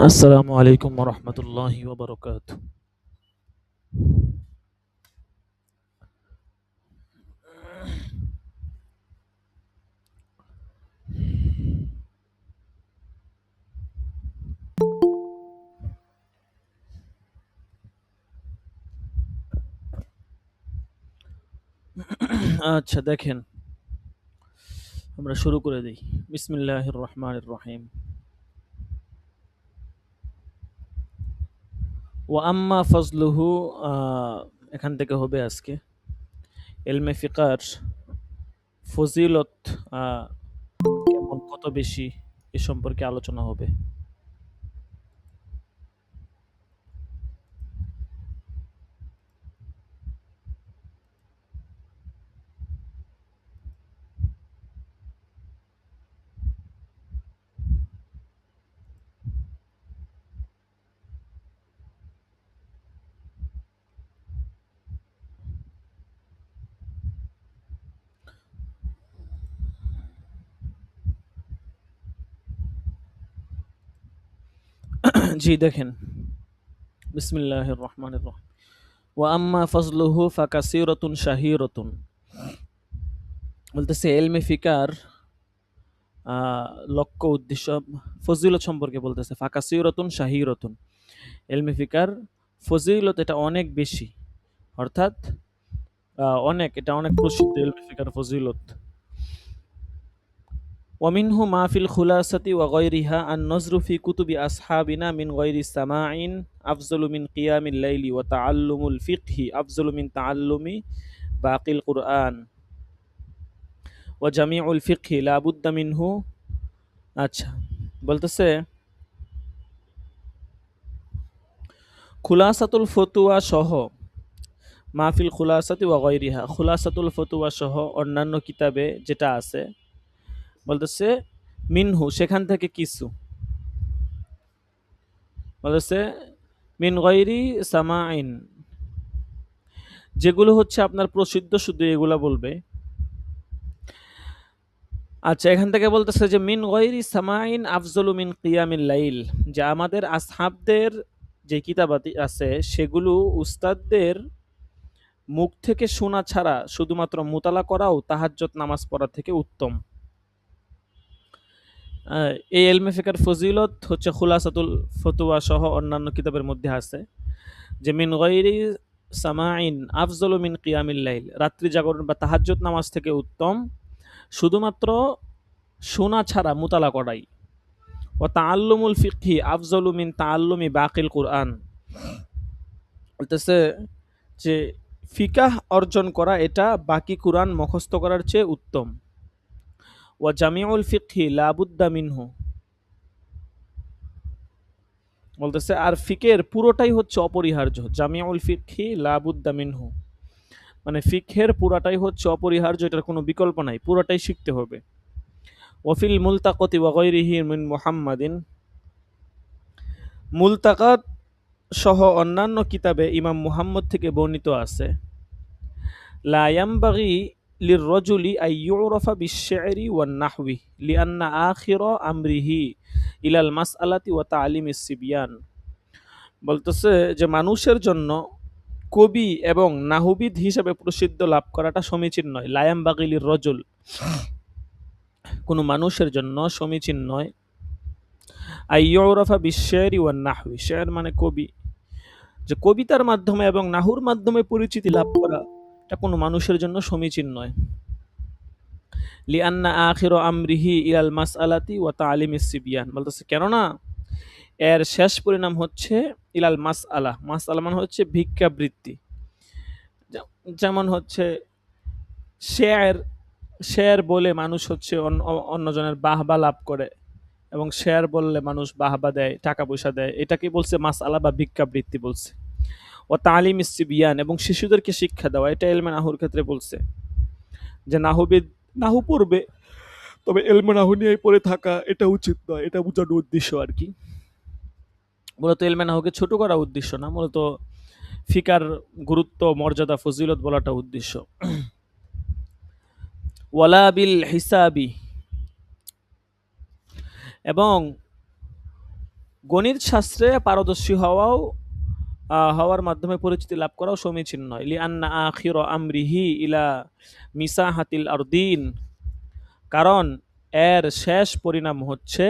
আসসালামু আলাইকুম ওরহমতুল্লাহি ওবরকাত। আচ্ছা দেখেন, আমরা শুরু করে দিই। বিসমিল্লাহির রহমানির রহিম। ওয়া আম্মা ফজলুহু, এখান থেকে হবে আজকে ইলমে ফিকার ফজিলত কেমন, কত বেশি, এ সম্পর্কে আলোচনা হবে। জি দেখেন, বিসমিল্লাহির রহমানির রহিম। ওয়া আম্মা ফজলুহু ফাকাসিরাতুন শাহিরাতুন, বলতেছে ইলমে ফিকার লক্ষ্য উদ্দেশ্য ফজিলত সম্পর্কে বলতেছে। ফাকাসিরাতুন শাহিরাতুন, ইলমে ফিকার ফজিলত এটা অনেক বেশি, অর্থাৎ অনেক, এটা অনেক প্রসিদ্ধ ইলমে ফিকার ফজিলত। ওয়ামিনহু মাহফিল খুলাসাতি ওয়া গায়রিহা আন নজরু ফি কুতুবি আসহাবিনা মিন গায়রি সামাইন আফজলু মিন কিয়ামিল লাইলি ওয়া তাআল্লুমুল ফিকহি আফজলু মিন তাআল্লুমি বাকিল কুরআন ওয়া জামিউল ফিকহি লা বুদ্দা মিনহু। আচ্ছা, বলতেছে খুলাসাতুল ফতুয়া সহ, মাহফিল খুলাসাতি ওয়া গায়রিহা, খুলাসাতুল ফতুয়া সহ অন্যান্য কিতাবে যেটা আছে, বলতেছে মিনহু সেখান থেকে কিছু, বলতেছে মিন গায়রি সামাইন, যেগুলো হচ্ছে আপনার প্রসিদ্ধ, শুধু এগুলা বলবে। আচ্ছা, এখান থেকে বলতেছে যে মিন গায়রি সামাইন আফজলু মিন কিয়ামিল লাইল, যে আমাদের আসহাবদের যে কিতাবাতি আছে সেগুলো উস্তাদদের মুখ থেকে শোনা ছাড়া শুধুমাত্র মুতালা করাও তাহাজ্জুদ নামাজ পড়া থেকে উত্তম। এই ইলমে ফিকার ফজিলত হচ্ছে খুলাসাতুল ফতুয়া সহ অন্যান্য কিতাবের মধ্যে আছে যে মিন গায়রি সামাইন আফজলু মিন কিয়ামিল লাইল, রাত্রি জাগরণ বা তাহাজ্জুদ নামাজ থেকে উত্তম শুধুমাত্র শোনা ছাড়া মুতালা করাই। ও তাআল্লুমুল ফিকহি আফজলু মিন তাআল্লুমি বাকিল কুরআন, বলতেছে যে ফিকাহ অর্জন করা এটা বাকি কুরআন মুখস্থ করার চেয়ে উত্তম। ওয়া জামিউল ফিকহি লা বুদ্দা মিনহু, বলতেছে আর ফিকের পুরোটাই হচ্ছে অপরিহার্য। জামিউল ফিকহি লা বুদ্দা মিনহু, মানে ফিকহের পুরাটাই হচ্ছে অপরিহার্য, এটার কোনো বিকল্প নাই, পুরোটাই শিখতে হবে। ওয়াফিল মুলতাকাতি ওয়া গায়রিহি মিন মুহাম্মাদিন, মুলতাকাত সহ অন্যান্য কিতাবে ইমাম মুহাম্মদ থেকে বর্ণিত আছে লা ইয়ামবাগি লিররাজুলি আন ইউরাফা বিশ-শি'রি ওয়ান নাহওয়ি লিআন্না আখিরা আমরিহি ইলাল মাসআলাতি ওয়া তা'লিমিস সিবয়ান, বলতেছে যে মানুষের জন্য কবি এবং নাহবিদ হিসেবে প্রসিদ্ধ লাভ করাটা সমীচীন নয়। লা ইয়ামবাগি লিররাজুল, কোনো মানুষের জন্য সমীচীন নয়। আন ইউরাফা বিশ-শি'রি ওয়ান নাহওয়ি, শি'r মানে কবি, যে কবিতার মাধ্যমে এবং নাহুর মাধ্যমে পরিচিতি লাভ করা এটা কোনো মানুষের জন্য সমীচীন নয়। লিআন্না আখিরা আমরিহি ইলাল মাসআলাতি ওয়া তা'লিমিস সিবয়ান, বলতেছে কেননা এর শেষ পরিণাম হচ্ছে ইলাল মাসআলা, মাসআলা মানে হচ্ছে ভিক্ষাবৃত্তি। যেমন হচ্ছে শের, শের বলে মানুষ হচ্ছে অন্যজনের বাহবা লাভ করে, এবং শের বললে মানুষ বাহবা দেয়, টাকা পয়সা দেয়, এটাকে বলছে মাসআলা বা ভিক্ষাবৃত্তি বলছে। ও তালিমিস সিবিয়ান, এবং শিশুদেরকে শিক্ষা দেওয়া, এটা ইলমে নাহুর ক্ষেত্রে বলছে যে নাহুবিদ নাহু পড়বে, তবে ইলমে নাহু নিয়ে পড়ে থাকা এটা উচিত নয়, এটা বোঝানোর উদ্দেশ্য আর কি। মূলত ইলমে নাহুকে ছোট করা উদ্দেশ্য না, মূলত ফিকার গুরুত্ব, মর্যাদা, ফজিলত বলাটা উদ্দেশ্য। ওয়ালা বিল হিসাবি, এবং গণিত শাস্ত্রে পারদর্শী হওয়ার মাধ্যমে পরিচিতি লাভ করাও সমীচীন নয়। লিআন্না আখির আমরিহি ইলা মিসাহাতিল আরদিন, কারণ এর শেষ পরিণাম হচ্ছে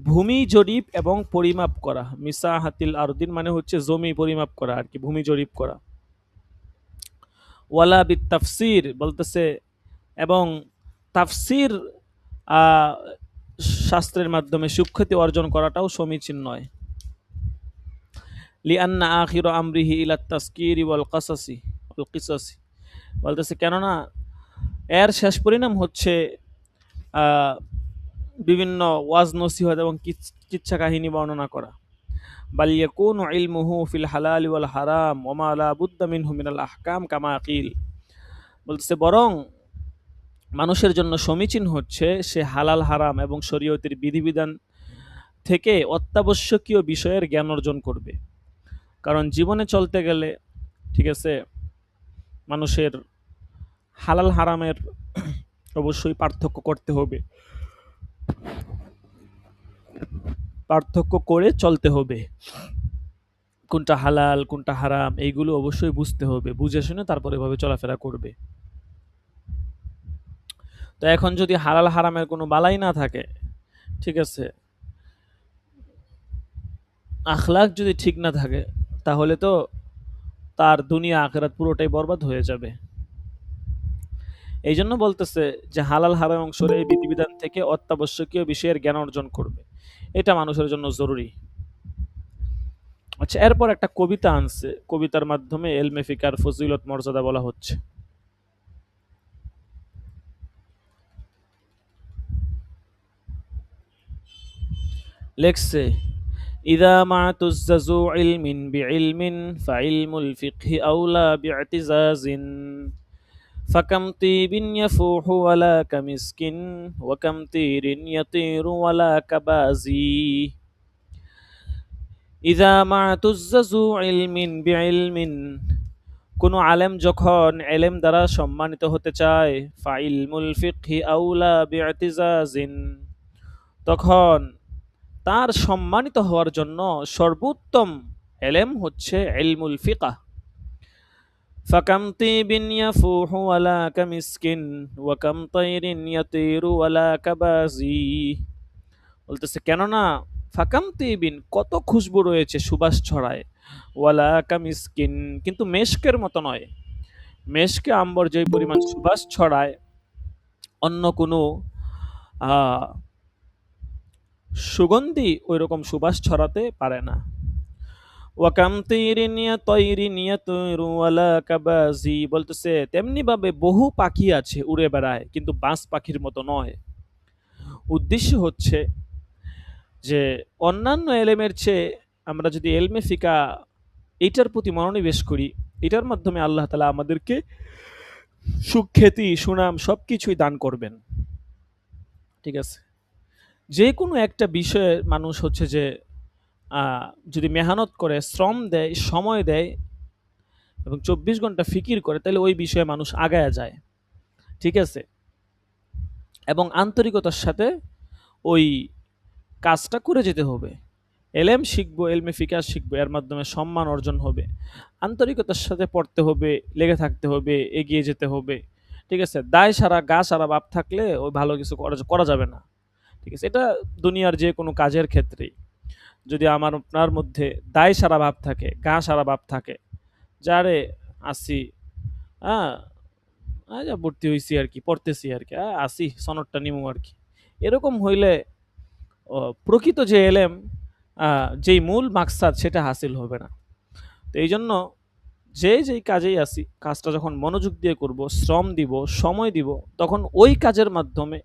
ভূমি জরিপ এবং পরিমাপ করা। মিসাহাতিল আরদিন মানে হচ্ছে জমি পরিমাপ করা আর কি, ভূমি জরিপ করা। ওয়ালা বিত তাফসির বলতেছে, এবং তাফসির শাস্ত্রের মাধ্যমে সুখ্যাতি অর্জন করাটাও সমীচীন নয়। লিআন্না আখির আমরিহি ইলা তাসকিরি ওয়াল কিসাসি বলতেছে, কেননা এর শেষ পরিণাম হচ্ছে বিভিন্ন ওয়াজ নসিহত এবং কিচ্ছা কাহিনী বর্ণনা করা। বাল ইয়াকুনু ইলমুহু ফিল হালাল ওয়াল হারাম ওয়া মা লা বুদ্দা মিনহু মিনাল আহকাম কামা কিল। বলতেছে বরং মানুষের জন্য সমীচীন হচ্ছে সে হালাল হারাম এবং শরীয়তের বিধিবিধান থেকে অত্যাবশ্যকীয় বিষয়ের জ্ঞান অর্জন করবে। কারণ জীবনে চলতে গেলে, ঠিক আছে, মানুষের হালাল হারামের অবশ্যই পার্থক্য করতে হবে, পার্থক্য করে চলতে হবে। কোনটা হালাল কোনটা হারাম এইগুলো অবশ্যই বুঝতে হবে, বুঝে শুনে তারপরে এভাবে চলাফেরা করবে। তো এখন যদি হালাল হারামের কোনো বালাই না থাকে, ঠিক আছে, আখলাক যদি ঠিক না থাকে, তাহলে তো তার দুনিয়া আখিরাত পুরোটাই বরবাদ হয়ে যাবে। এই জন্য বলতেছে যে হালাল হারাম এবং শরীয়তের বিধিবিধান থেকে অত্যাবশ্যকীয় বিষয়ের জ্ঞান অর্জন করবে, এটা মানুষের জন্য জরুরি। আচ্ছা, এরপর একটা কবিতা আনছে, কবিতার মাধ্যমে এলমে ফিকার ফজিলত মর্যাদা বলা হচ্ছে। লেখছে, ইদা মাতুজ্জাজু ইলমিন বিইলমিন ফাইলমুল ফিকহি আউলা বিইতিজাজিন ফাকাম তিবিন ইয়াফুহু ওয়ালা কামিসকিন ওয়া কাম তিরিন ইয়াতিরু ওয়ালা কাবাজি। ইদা মাতুজ্জাজু ইলমিন বিইলমিন, কোনো আলেম যখন এলেম দ্বারা সম্মানিত হতে চায়, ফাইলমুল ফিকহি আউলা বিইতিজাজিন, তখন তার সম্মানিত হওয়ার জন্য সর্বোত্তম এলেম হচ্ছে ইলমুল ফিকাহ। ফাকাম তিবিন ইয়াফুহু ওয়ালা কামিসকিন ওয়া কাম তাইরিন ইয়াতিরু ওয়ালা কাবাজি। বলতেছে, কেননা ফাকাম তিবিন, কত খুশবু রয়েছে, সুবাস ছড়ায়, ওয়ালা কামিসকিন, কিন্তু মেশকের মতো নয়। মেশকে আম্বর যে পরিমাণ সুবাস ছড়ায়, অন্য কোনো সুগন্ধি ওই রকম সুবাস ছড়াতে পারে না। ওয়াকাম তিরিনিয়া তৈরিনিয়া তৈরু ওয়ালা কাবাজি, বলতেছে তেমনি ভাবে বহু পাখি আছে উড়ে বেড়ায়, কিন্তু বাস পাখির মতো নয়। উদ্দেশ্য হচ্ছে যে অন্যান্য এলেমের চেয়ে আমরা যদি এলমে ফিকা এইটার প্রতি মনোনিবেশ করি, এটার মাধ্যমে আল্লাহ তাআলা আমাদেরকে সুখ্যাতি সুনাম সবকিছুই দান করবেন। ঠিক আছে, যে কোনো একটা বিষয়ে মানুষ হচ্ছে যে যদি মেহনত করে, শ্রম দেয়, সময় দেয় এবং 24 ঘন্টা ফিকির করে, তাহলে ওই বিষয়ে মানুষ আগায়া যায়। ঠিক আছে, এবং আন্তরিকতার সাথে ওই কাজটা করে যেতে হবে। এলেম শিখবো, এলমে ফিকাহ শিখবো, এর মাধ্যমে সম্মান অর্জন হবে। আন্তরিকতার সাথে পড়তে হবে, লেগে থাকতে হবে, এগিয়ে যেতে হবে। ঠিক আছে, দায় সারা গা সারা ভাব থাকলে ওই ভালো কিছু করা যাবে না। ঠিক আছে, এটা দুনিয়ার যে কোনো কাজের ক্ষেত্রেই যদি আপনার মধ্যে দায় সারা ভাব থাকে, গা সারা ভাব থাকে, যারে আসি হ্যাঁ যা ভর্তি হয়েছি আর কি, পড়তেছি আর কি, আসি সনদটা নিমু আর কি, এরকম হইলে প্রকৃত যে এলেম, যেই মূল মাকসাদ, সেটা হাসিল হবে না। তো এই জন্য যেই কাজেই আসি, কাজটা যখন মনোযোগ দিয়ে করব, শ্রম দিব, সময় দিব, তখন ওই কাজের মাধ্যমে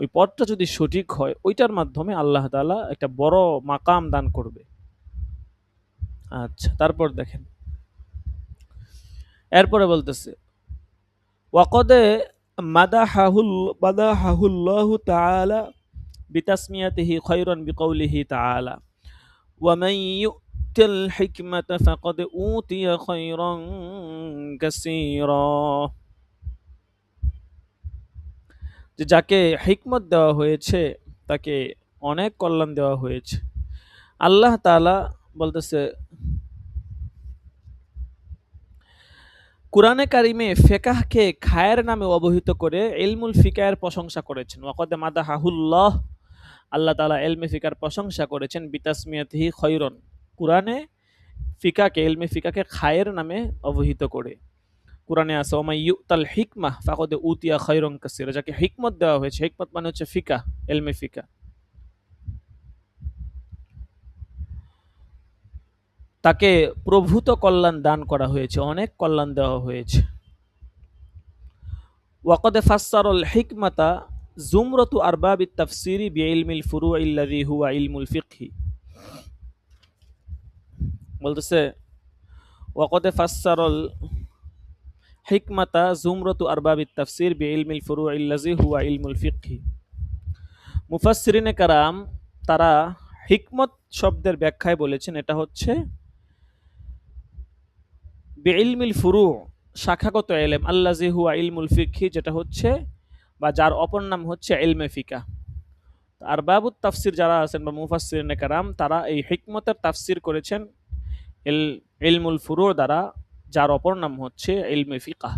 ওই পথটা যদি সঠিক হয়, ওইটার মাধ্যমে আল্লাহ তাআলা একটা বড় মাকাম দান করবে। আচ্ছা, তারপর দেখেন, এরপরে বলতেছে, ওয়াকদে মাদাহাহুল্লাহু তাআলা বিতাসমিয়াতিহি খায়রান বিকাউলিহি তাআলা ওয়া মান ইউতিল হিকমাতা ফাকাদ উতিয়া খায়রান কাসীরা। যে যাকে হিকমত দেওয়া হয়েছে তাকে অনেক কল্যাণ দেওয়া হয়েছে। আল্লাহ তাআলা বলতেছে কুরআনে কারিমে ফিকহকে খায়ের নামে অবহিত করে ইলমুল ফিকহের প্রশংসা করেছেন। ওয়াকাদ মাদাহাহুল্লাহ, আল্লাহ তাআলা ইলমে ফিকহের প্রশংসা করেছেন বিতাসমিয়াতিহি খৈরন। কুরআনে ফিকহকে ইলমে ফিকহকে খায়ের নামে অবহিত করে। কুরআনে আছে ওমাই ইউতাল হিকমাহ ফাকাদ উতিয়া খৈরন কাসীরা, যাকে হিকমত দেওয়া হয়েছে। হিকমত মানে হচ্ছে ফিকহ, ইলমে ফিকহ। তাকে প্রভূত কল্যাণ দান করা হয়েছে, অনেক কল্যাণ দেওয়া হয়েছে। ওয়াকাদ ফাসসারাল হিকমাতা জুমরাতু আরবাবিত তাফসিরি বিইলমিল ফুরুইল্লাযী হুয়া ইলমুল ফিকহি। বলতেছে ওয়াকাদ ফাসসারাল হিকমাতা জুমরাতু আরবাবিত তাফসির বিইলমিল ফুরুইল্লাযী হুয়া ইলমুল ফিকহি। মুফাসসিরিনে কারাম তারা হিকমত শব্দের ব্যাখ্যায় বলেছেন এটা হচ্ছে বিইলমিল ফুরু, শাখাগত ইলম, আল্লাযী হুয়া ইলমুল ফিকহি, যেটা হচ্ছে বা যার অপর নাম হচ্ছে ইলমে ফিকহ। আর বাবুত তাফসির যারা আছেন বা মুফাসসিরিনে কারাম তারা এই হিকমতের তাফসির করেছেন ইলমুল ফুরু দ্বারা, যার অপর নাম হচ্ছে ইলমে ফিকহ।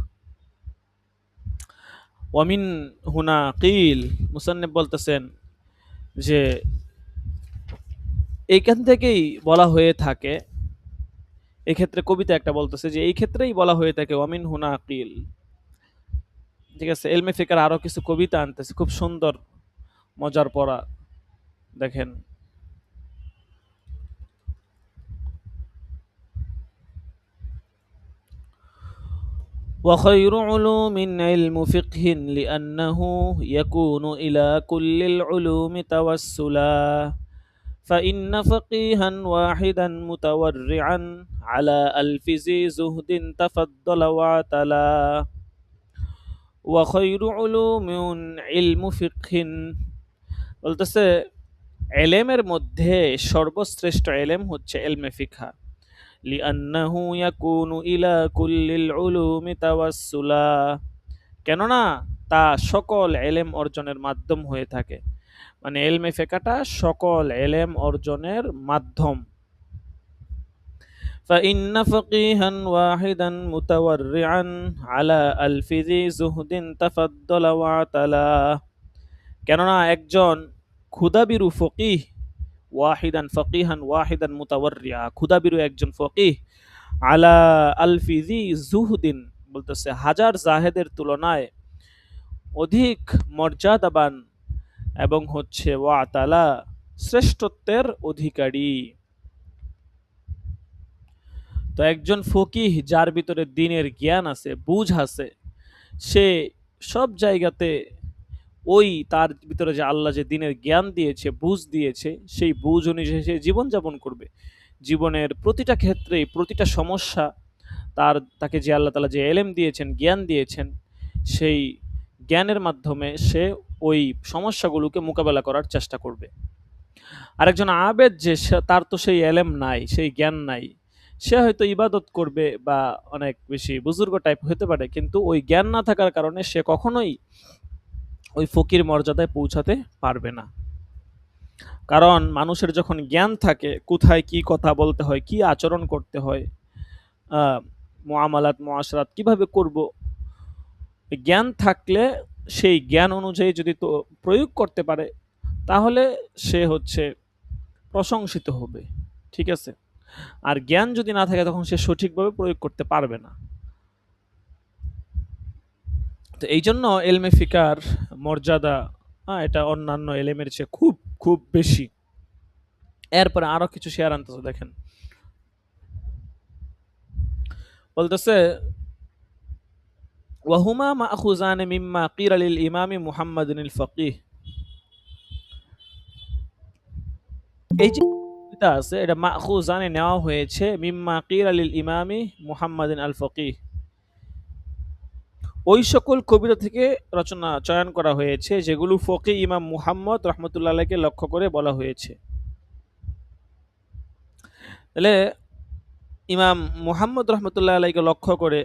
ওয়ামিন হুনা কিল, মুসান্নিফ বলতেছেন যে এইখান থেকেই বলা হয়ে থাকে, এই ক্ষেত্রে কবিতা একটা বলতেছে যে এই ক্ষেত্রেই বলা হয়ে থাকে ওয়ামিন হুনা কিল। ঠিক আছে, ইলমে ফিকহের আরো কিছু কবিতা আনতেছে, খুব সুন্দর মজার পড়া। দেখেন وخير علوم علم فقه لأنه يكون إلى كل العلوم توسلا فإن فقيها واحدا متورعا على ألف ذي زهد تفضل واعتلا وخير علوم علم فقه। বলতেছে এলেমের মধ্যে সর্বশ্রেষ্ঠ এলেম হচ্ছে ইলমে ফিকহ। লিআন্নাহু ইয়াকুনু ইলা কুল্লিল উলুমি তাওয়াসসুলা, কেননা তা সকল এলেম অর্জনের মাধ্যম হয়ে থাকে। মানে ইলমে ফিকহটা সকল এলেম অর্জনের মাধ্যম। فإن فقيها واحدا متورعا على ألف ذي زهد تفضل واعتلا, কেননা একজন ক্ষুধাবিরু ফকিহ, ফকিহান ওয়াহিদান মুতাওয়াররিয়া, ক্ষুধাবিরু একজন ফকিহ, আলা আলফি জি জুহদিন, বলতেছে হাজার জাহেদের তুলনায় অধিক মর্যাদাবান এবং হচ্ছে ওয়াতালা শ্রেষ্ঠত্বের অধিকারী। তো একজন ফকিহ যার ভিতরে দ্বীনের জ্ঞান আছে, বুঝ আছে, সে সব জায়গাতে ওই তার ভিতরে যে আল্লাহ যে দ্বীনের জ্ঞান দিয়েছে, বুঝ দিয়েছে, সেই বুঝ অনুযায়ী সে জীবনযাপন করবে। জীবনের প্রতিটা ক্ষেত্রেই প্রতিটা সমস্যা তাকে যে আল্লাহ তাআলা যে এলেম দিয়েছেন, জ্ঞান দিয়েছেন, সেই জ্ঞানের মাধ্যমে সে ওই সমস্যাগুলোকে মোকাবেলা করার চেষ্টা করবে। আরেকজন আবেদ যে তার তো সেই এলেম নাই, সেই জ্ঞান নাই, সে হয়তো ইবাদত করবে বা অনেক বেশি বুজুর্গ টাইপ হতে পারে, কিন্তু ওই জ্ঞান না থাকার কারণে সে কখনোই ওই ফকির মর্যাদায় পৌঁছাতে পারবে না। কারণ মানুষের যখন জ্ঞান থাকে কোথায় কি কথা বলতে হয়, কি আচরণ করতে হয়, মুআমালাত মুআশরাত কিভাবে করব, জ্ঞান থাকলে সেই জ্ঞান অনুযায়ী যদি তো প্রয়োগ করতে পারে তাহলে সে হচ্ছে প্রশংসিত হবে। ঠিক আছে, আর জ্ঞান যদি না থাকে তখন সে সঠিকভাবে প্রয়োগ করতে পারবে না। তো এই জন্য ইলমে ফিকার মর্যাদা এটা অন্যান্য এলেমের চেয়ে খুব খুব বেশি। এরপরে আরো কিছু শেয়ার আনতেছে, দেখেন বলতেছে ওয়াহুমা মাখুজান মিম্মা কিরা লিল ইমামি মুহাম্মাদিন আল ফকিহ। এই যে কবিতা আছে এটা মাখুজানে নেওয়া হয়েছে মিম্মা কিরা লিল ইমামি মুহাম্মাদিন আল ফকিহ, ওই সকল কবিতা থেকে রচনা চয়ন করা হয়েছে যেগুলো ফকি ইমাম মুহাম্মদ রহমতুল্লাহ আলাইহিকে লক্ষ্য করে বলা হয়েছে। তাহলে ইমাম মুহাম্মদ রহমতুল্লাহ আলাইহিকে লক্ষ্য করে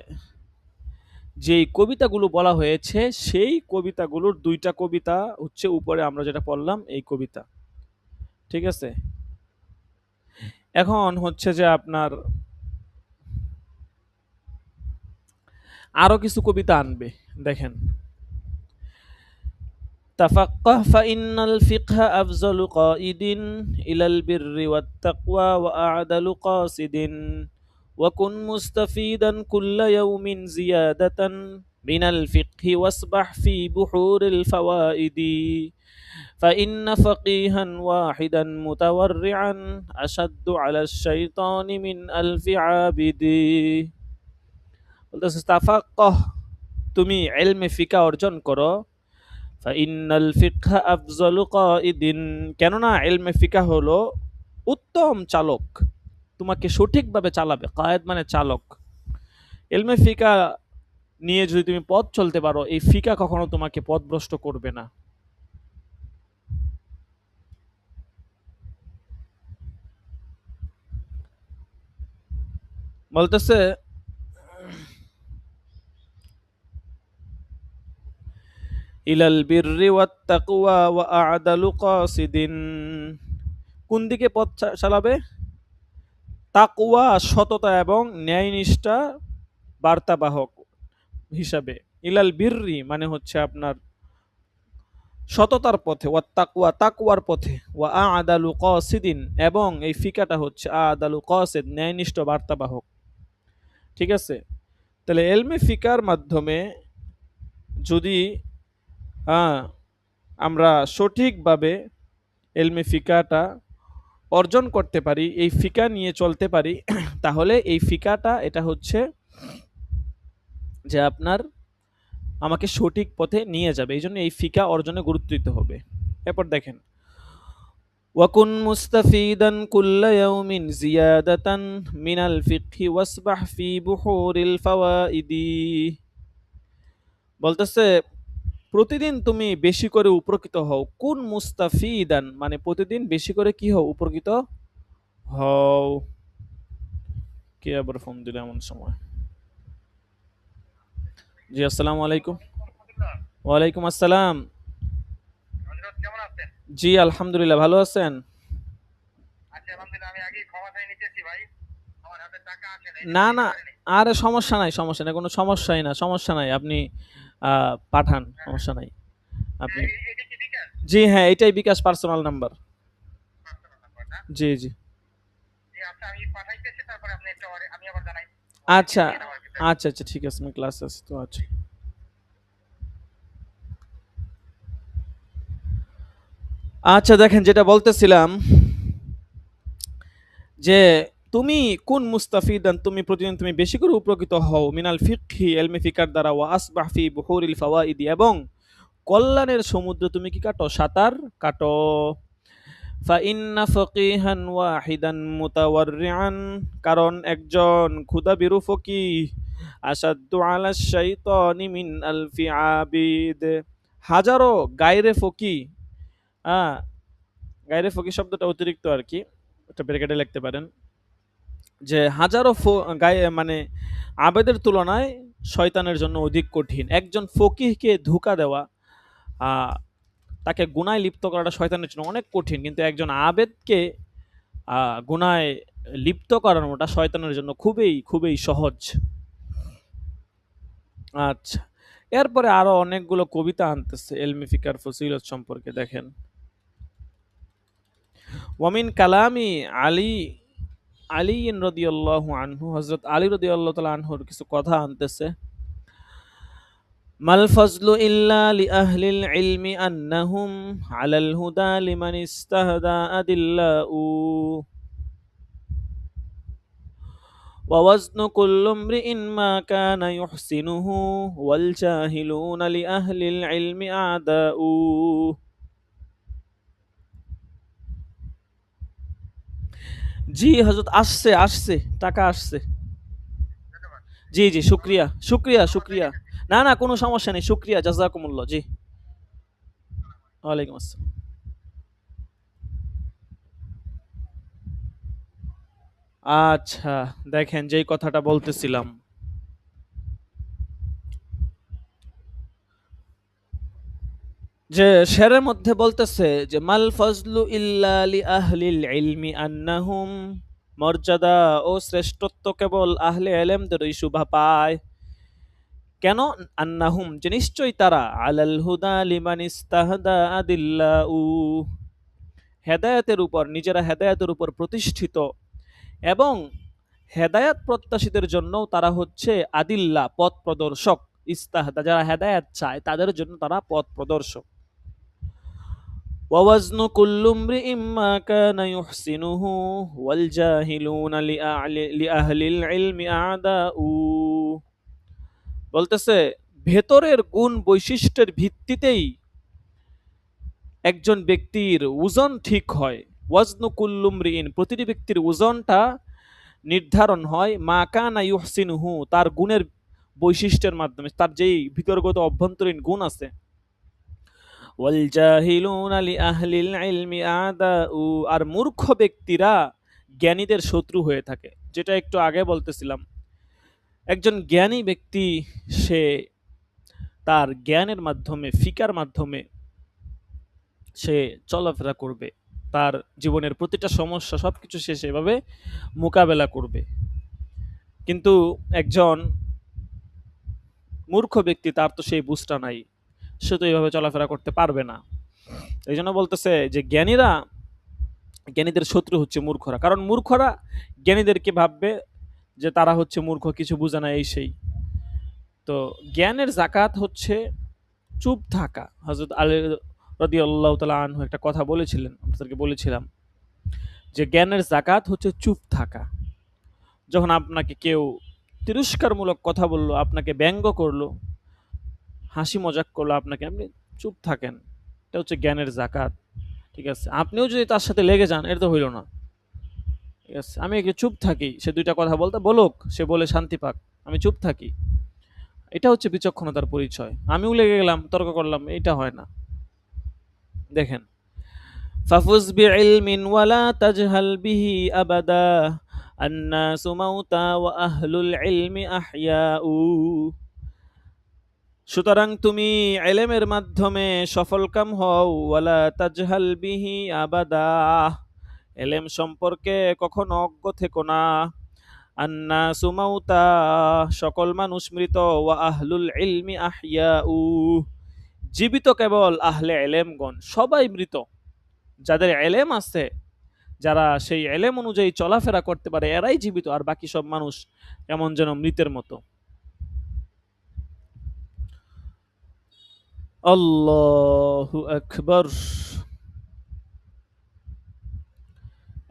যেই কবিতাগুলো বলা হয়েছে সেই কবিতাগুলোর দুইটা কবিতা হচ্ছে উপরে আমরা যেটা পড়লাম এই কবিতা। ঠিক আছে? এখন হচ্ছে যে আপনার আরো কিছু কবিতা আনবে। দেখেন, তাফাক্কাহ ফাইন্নাল ফিকহা আফজালু কাইদিন ইলাল বিররি ওয়াত তাকওয়া ওয়া আ'দালু কাসিদিন ওয়া কুন মুস্তাফিদান কুল্লা ইয়াউমিন জিয়াদাতান মিনাল ফিকহি ওয়াসবাহ ফি বুহুরিল ফাওয়াইদি ফাইন্না ফাকিহান ওয়াহিদান মুতাওয়াররিআন আশাদ্দু আলাশ শাইতানি মিন আলফি আবিদি। বলতেছে তাফাক্কাহ, তুমি ইলমে ফিকা অর্জন করো। ফাইন্নাল ফিকহা আফজালু কাইদিন, কেননা ইলমে ফিকা হলো উত্তম চালক, তোমাকে সঠিকভাবে চালাবে। কায়েদ মানে চালক। ইলমে ফিকা নিয়ে যদি তুমি পথ চলতে পারো, এই ফিকা কখনো তোমাকে পথভ্রষ্ট করবে না। বলতেছে ইলাল বিররি ওয়াত তাকওয়া ওয়া আ'দালু কাসিদিন, কোন দিকে পথ চালাবে? তাকওয়া, সততা এবং ন্যায়নিষ্ঠা বার্তাবাহক হিসাবে। ইলাল বিররি মানে হচ্ছে আপনার সততার পথে, ওয়া তাকওয়া তাকওয়ার পথে, ওয়া আ'দালু কাসিদিন এবং এই ফিকাটা হচ্ছে আ'দালু কাসিদ ন্যায়নিষ্ঠ বার্তাবাহক। ঠিক আছে? তাহলে ইলমে ফিকার মাধ্যমে যদি আমরা সঠিকভাবে ইলমে ফিকাটা অর্জন করতে পারি, এই ফিকা নিয়ে চলতে পারি, তাহলে এই ফিকাটা এটা হচ্ছে যে আপনার আমাকে সঠিক পথে নিয়ে যাবে। এই জন্য এই ফিকা অর্জনে গুরুত্ব দিতে হবে। এরপর দেখেন, ওয়াকুন মুস্তাফিদান কুল্লা ইয়াউমিন জিয়াদাতান মিনাল ফিকহি ওয়াসবাহ ফি বুহুরিল ফাওয়াইদি। বলতেছে প্রতিদিন তুমি বেশি করে উপকৃত হও। কুন মুস্তাফিদান মানে প্রতিদিন বেশি করে কি হও? উপকৃত হও। কে আবার ফোন দিলে এমন সময়? জি, আসসালামু আলাইকুম। ওয়ালাইকুম আসসালাম। জি, আলহামদুলিল্লাহ, ভালো আছেন? না না, আরে সমস্যা নাই, সমস্যা নাই, কোনো সমস্যাই না, সমস্যা নাই। আপনি পাঠান, সমস্যা নাই। আপনি জি হ্যাঁ, এটাই বিকাশ পার্সোনাল নাম্বার। জি জি। আচ্ছা আচ্ছা আচ্ছা, ঠিক আছে, আমি ক্লাসে আছি তো। আচ্ছা আচ্ছা, দেখেন যেটা বলতেছিলাম যে তুমি কোন মুস্তাফিদান, তুমি প্রতিদিন তুমি বেশি করে উপকৃত হও মিনাল ফিকহি ইলমে ফিকার দ্বারা, ওয়া আসবাহ ফি বুহুরিল ফাওয়াইদি এবং কল্যাণের সমুদ্র তুমি কি কাটো? সাঁতার কাটো। ফাইন্না ফকিহান ওয়াহিদান মুতাওয়াররিআন, কারণ একজন ক্ষুধাবিরু ফকিহ আসাদ্দু আলা শাইতানি মিন আলফি আবিদ, হাজারো গায়রে ফকি, গায়রে ফকি শব্দটা অতিরিক্ত আর কি, এটা ব্র্যাকেটে লিখতে পারেন যে হাজারো গায়ে মানে আবেদের তুলনায় শয়তানের জন্য অধিক কঠিন। একজন ফকিহকে ধোঁকা দেওয়া, তাকে গুনায় লিপ্ত করাটা শয়তানের জন্য অনেক কঠিন, কিন্তু একজন আবেদকে গুনায় লিপ্ত করানোটা শয়তানের জন্য খুবই খুবই সহজ। আচ্ছা, এরপরে আরো অনেকগুলো কবিতা আনতেছে ইলমে ফিকার ফজিলত সম্পর্কে। দেখেন, ওয়ামিন কালামি আলী আলী রাদিয়াল্লাহু আনহু, হযরত আলী রাদিয়াল্লাহু তাআলা আনহুর কিছু কথা আনতেছে। মাল ফজলু ইল্লা লি আহলিল ইলমি আন্নাহুম আলাল হুদা লিমান ইস্তাহদা আদিল্লাউ ওয়া ওয়াজনু কুল্লু ইমরিইন মা কানা ইউহসিনুহু ওয়াল জাহিলুনা লি আহলিল ইলমি আদাউ। জি হযরত, আসছে আসছে, টাকা আসছে। জি জি, শুকরিয়া শুকরিয়া শুকরিয়া। না না, কোনো সমস্যা নেই, শুকরিয়া, জাযাকুমুল্লাহ। জি, ওয়ালাইকুম আসসালাম। আচ্ছা, দেখেন যেই কথাটা বলতেছিলাম, যে শেরের মধ্যে বলতেছে যে মাল ফজলু ইল্লা লি আহলিল ইলমি আন্নাহুম, মর্যাদা ও শ্রেষ্ঠত্ব কেবল আহলে ইলমদেরই শোভা পায়। কেন? আন্নাহুম, যে নিশ্চয়ই তারা আলাল হুদা লিমান ইস্তাহদা আদিল্লাউ, হেদায়েতের উপর, নিজেরা হেদায়েতের উপর প্রতিষ্ঠিত, এবং হেদায়েত প্রত্যাশীদের জন্য তারা হচ্ছে আদিল্লা, পথ প্রদর্শক। ইস্তাহদা, যারা হেদায়েত চায় তাদের জন্য তারা পথ প্রদর্শক। ووزن كل امرئ ما كان يحسنه والجاهلون لأهل العلم أعداء। বলতেছে ভেতরের গুণ বৈশিষ্ট্যের ভিত্তিতেই একজন ব্যক্তির ওজন ঠিক হয়। ওয়াজনু কুল্লুমরিইন, প্রতিটি ব্যক্তির ওজনটা নির্ধারণ হয় মা কানা ইউহসিনুহু, তার গুণের বৈশিষ্ট্যের মাধ্যমে, তার যেই ভিতরগত অভ্যন্তরীণ গুণ আছে। ওয়াল জাহিলুনা লিআহলিল ইলমি আদাউ, আর মূর্খ ব্যক্তিরা জ্ঞানীদের শত্রু হয়ে থাকে। যেটা একটু আগে বলতেছিলাম, একজন জ্ঞানী ব্যক্তি সে তার জ্ঞানের মাধ্যমে, ফিকার মাধ্যমে সে চলাফেরা করবে, তার জীবনের প্রতিটা সমস্যা সবকিছু সে সেভাবে মোকাবেলা করবে। কিন্তু একজন মূর্খ ব্যক্তি, তার তো সেই বুঝটা নাই, সে তো এইভাবে চলাফেরা করতে পারবে না। এই জন্য বলতেছে যে জ্ঞানীদের শত্রু হচ্ছে মূর্খরা, কারণ মূর্খরা জ্ঞানীদেরকে ভাববে যে তারা হচ্ছে মূর্খ, কিছু বুঝে না, এই সেই। তো জ্ঞানের জাকাত হচ্ছে চুপ থাকা। হযরত আলী রাদিয়াল্লাহু তাআলা আনহু একটা কথা বলেছিলেন, আপনাদেরকে বলেছিলাম যে জ্ঞানের জাকাত হচ্ছে চুপ থাকা। যখন আপনাকে কেউ তিরস্কারমূলক কথা বললো, আপনাকে ব্যঙ্গ করলো, হাসি মজাক করলো আপনাকে, আপনি চুপ থাকেন, এটা হচ্ছে জ্ঞানের জাকাত। ঠিক আছে, আপনিও যদি তার সাথে লেগে যান, এটা তো হইল না। ঠিক আছে, আমি একটু চুপ থাকি, সে দুইটা কথা বলতে বলুক, সে বলে শান্তি পাক, আমি চুপ থাকি, এটা হচ্ছে বিচক্ষণতার পরিচয়। আমিও লেগে গেলাম, তর্ক করলাম, এটা হয় না। দেখেন, ফাফুজ বিইলমিন ওয়ালা তাজহাল বিহি আবাদা, আন্নাসু মাউতা ওয়া আহলুল ইলমি আহইয়াউ। সুতরাং তুমি ইলমের মাধ্যমে সফলকাম হও, ওয়ালা তাজহাল বিহি আবাদা, ইলম সম্পর্কে কখনো অজ্ঞ থেকো না। আন্নাসু মাউতা, সকল মানুষ মৃত, ওয়া আহলুল ইলমি আহইয়াউ, জীবিত কেবল আহলে ইলমগণ, সবাই মৃত। যাদের ইলম আছে, যারা সেই ইলম অনুযায়ী চলাফেরা করতে পারে, এরাই জীবিত, আর বাকি সব মানুষ কেমন যেন মৃতের মতো। আল্লাহু আকবার।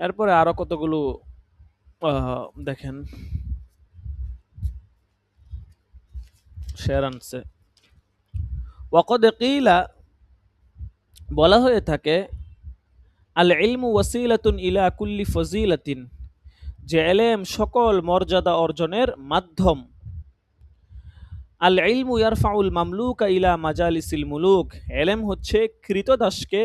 এরপরে আরো কতগুলো দেখেন শের আনছে। ওয়াকদ কিলা, বলা হয়ে থাকে, আল ইলমু ওয়াসিলাতুন ইলা কুল্লি ফজিলাতিন, যে ইলম সকল মর্যাদা অর্জনের মাধ্যম। আল ইলমু ইয়ারফাউল মামলুকা ইলা মাজালিসিল মুলুক, ইলম হচ্ছে কৃতদাসকে,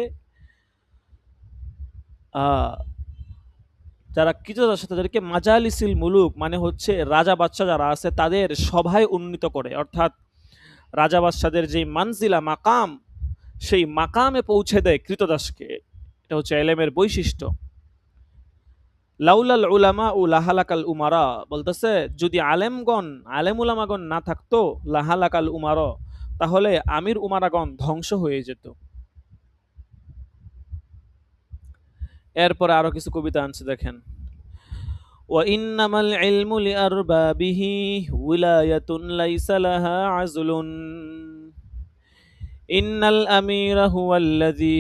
যারা কৃতদাস তাদেরকে মাজালিসিল মুলুক মানে হচ্ছে রাজা বাদশাহ যারা আছে তাদের সভায় উন্নীত করে। অর্থাৎ রাজা বাদশাদের যে মানজিলা, মাকাম, সেই মাকামে পৌঁছে দেয় কৃতদাসকে। এটা হচ্ছে ইলমের বৈশিষ্ট্য। লাউলাল উলামা ও লাহালাকাল উমারা, বলতেছে যদি আলেম উলামাগণ না থাকতো, লাহালাকাল উমারা, তাহলে আমির উমারাগণ ধ্বংস হয়ে যেত। এরপরে আরো কিছু কবিতা আনছে, দেখেন। ওয়াইন্নামাল ইলমু লিআরবাবিহি উলায়াতুন লাইসা লাহা আযলুন, ইন্নাল আমিরা হুয়াল্লাযী,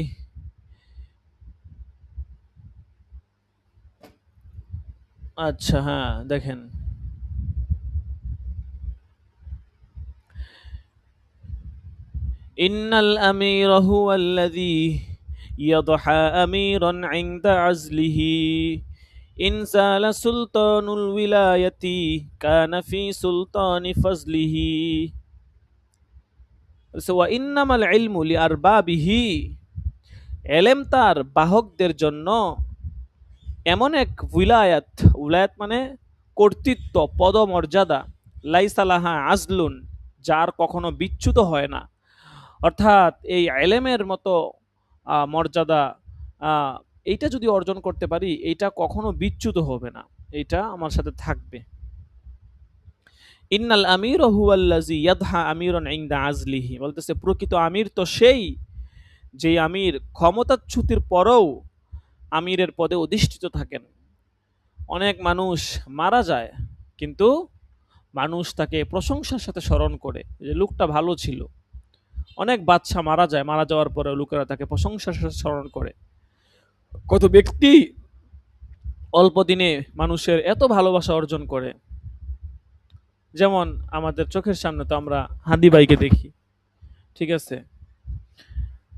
আচ্ছা হ্যাঁ দেখেন, ইন্নাল আমিরা হুয়াল্লাযী ইয়াদহা আমিরান ইনদা আজলিহি, ইনসালা সুলতানুল উলায়াতি কানা ফি সুলতানি ফজলিহি। ওয়া ইন্নামাল ইলমু লিআরবাবিহি, ইলম তার বাহকদের জন্য এমন এক উলায়াত, উলায়াত মানে কর্তৃত্ব, পদমর্যাদা, লাইসা লাহা আজলুন, যার কখনো বিচ্যুত হয় না। অর্থাৎ এই ইলমের মতো মর্যাদা এইটা যদি অর্জন করতে পারি, এইটা কখনো বিচ্যুত হবে না, এইটা আমার সাথে থাকবে। ইন্নাল আমির হুয়াল্লাযী ইয়াদহা আমিরান ইনদা আজলিহি, বলতেছে প্রকৃত আমির তো সেই যে আমির ক্ষমতাচ্যুতির পরেও আমিরের পদে অধিষ্ঠিত থাকেন। অনেক মানুষ মারা যায়, কিন্তু মানুষ তাকে প্রশংসার সাথে স্মরণ করে যে লোকটা ভালো ছিল। অনেক বাদশা মারা যায়, মারা যাওয়ার পরে লোকেরা তাকে প্রশংসার সাথে স্মরণ করে। কত ব্যক্তি অল্প দিনে মানুষের এত ভালোবাসা অর্জন করে, যেমন আমাদের চোখের সামনে তো আমরা হাদি ভাইকে দেখি, ঠিক আছে?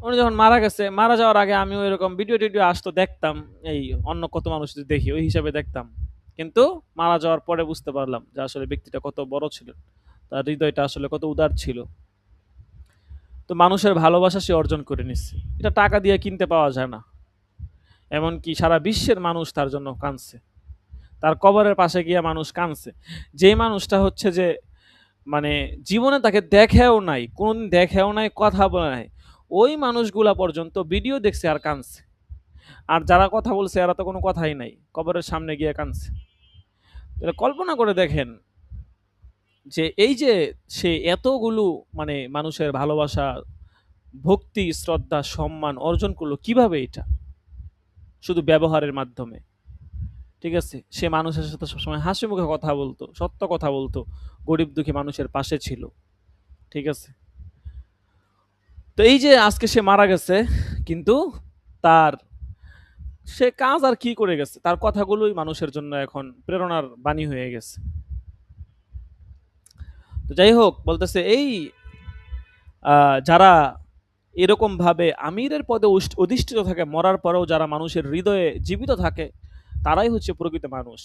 উনি যখন মারা গেছে, মারা যাওয়ার আগে আমিও এরকম ভিডিও টিডিও আসতো, দেখতাম, এই অন্য কত মানুষ দেখি ওই হিসাবে দেখতাম। কিন্তু মারা যাওয়ার পরে বুঝতে পারলাম যে আসলে ব্যক্তিটা কত বড় ছিল, তার হৃদয়টা আসলে কত উদার ছিল। তো মানুষের ভালোবাসা সে অর্জন করে নিচ্ছে, এটা টাকা দিয়ে কিনতে পাওয়া যায় না। এমনকি সারা বিশ্বের মানুষ তার জন্য কাঁদছে, তার কবরের পাশে গিয়ে মানুষ কাঁদছে। যে মানুষটা হচ্ছে যে মানে জীবনে তাকে দেখেও নাই, কোনদিন দেখেও নাই, কথা বলে নাই, ওই মানুষগুলা পর্যন্ত ভিডিও দেখছে আর কাঁদছে। আর যারা কথা বলছে এরা তো কোনো কথাই নাই, কবরের সামনে গিয়ে কাঁদছে। তাহলে কল্পনা করে দেখেন যে এই যে সে এতগুলো মানে মানুষের ভালোবাসা, ভক্তি, শ্রদ্ধা, সম্মান অর্জন করলো কিভাবে? এটা শুধু ব্যবহারের মাধ্যমে, ঠিক আছে? সে মানুষের সাথে সবসময় হাসি মুখে কথা বলতো, সত্য কথা বলতো, গরিব দুঃখী মানুষের পাশে ছিল, ঠিক আছে? তো এই যে আজকে সে মারা গেছে, কিন্তু তার সে কাজ আর কি করে গেছে, তার কথাগুলোই মানুষের জন্য এখন প্রেরণার বাণী হয়ে গেছে। তো যাই হোক, বলতেছে এই যারা এরকম ভাবে আমিরের পদে অধিষ্ঠিত থাকে, মরার পরেও যারা মানুষের হৃদয়ে জীবিত থাকে, তারাই হচ্ছে প্রকৃত মানুষ।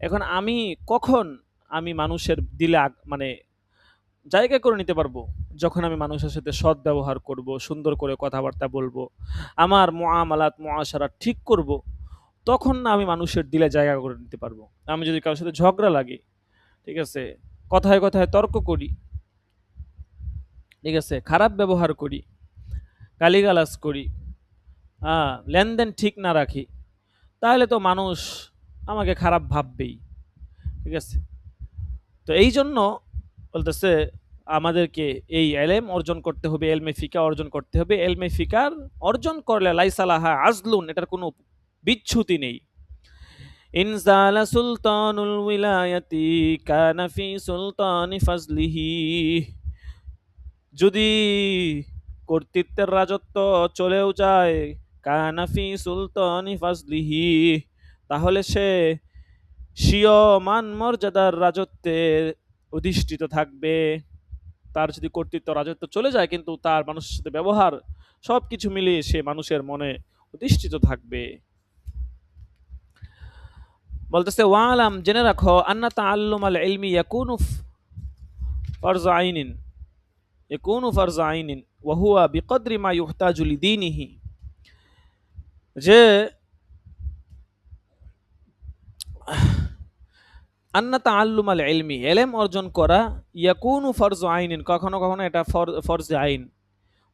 এখন আমি কখন আমি মানুষের দিলে মানে জায়গা করে নিতে পারবো? যখন আমি মানুষের সাথে সৎ ব্যবহার করব, সুন্দর করে কথাবার্তা বলবো, আমার মুআমালাত মুআশারা ঠিক করব, তখন না আমি মানুষের দিলে জায়গা করে নিতে পারবো। আমি যদি কারোর সাথে ঝগড়া লাগি, ঠিক আছে, কথায় কথায় তর্ক করি, ঠিক আছে, খারাপ ব্যবহার করি, গালিগালাজ করি, লেনদেন ঠিক না রাখি, তাহলে তো মানুষ আমাকে খারাপ ভাববেই, ঠিক আছে? তো এই জন্য বলতেছে আমাদেরকে এই এলেম অর্জন করতে হবে, এলমে ফিকা অর্জন করতে হবে। এলমে ফিকার অর্জন করলে লাইসালাহা আজলুন, এটার কোনো বিচ্যুতি নেই। ইনজালা সুলতানুল উইলায়াতি কানা ফি সুলতানি ফাজলিহি, যদি কর্তৃত্বের রাজত্ব চলেও যায়, কানা ফি সুলতানি ফাজলিহি, তাহলে সে স্বীয় মান মর্যাদার রাজত্বে অধিষ্ঠিত থাকবে। তার যদি কর্তৃত্ব রাজত্ব চলে যায়, কিন্তু তার মানুষের সাথে ব্যবহার সবকিছু মিলিয়ে সে মানুষের মনে অধিষ্ঠিত থাকবে। বলতেছে ওয়ালাম, জেনে রাখো, আন্না তাআল্লুমাল ইলমি ইয়াকুনু ফারজ আইনিন, ইয়াকুনু ফারজ আইনিন ওয়া হুয়া বিকদরি মা ইহতাজু লিদীনিহি, যে আন্না তাআল্লুমাল ইলমি, ইলম অর্জন করা, ইয়াকুনু ফারজ আইনিন, কখনো কখনো এটা ফরজ আইন,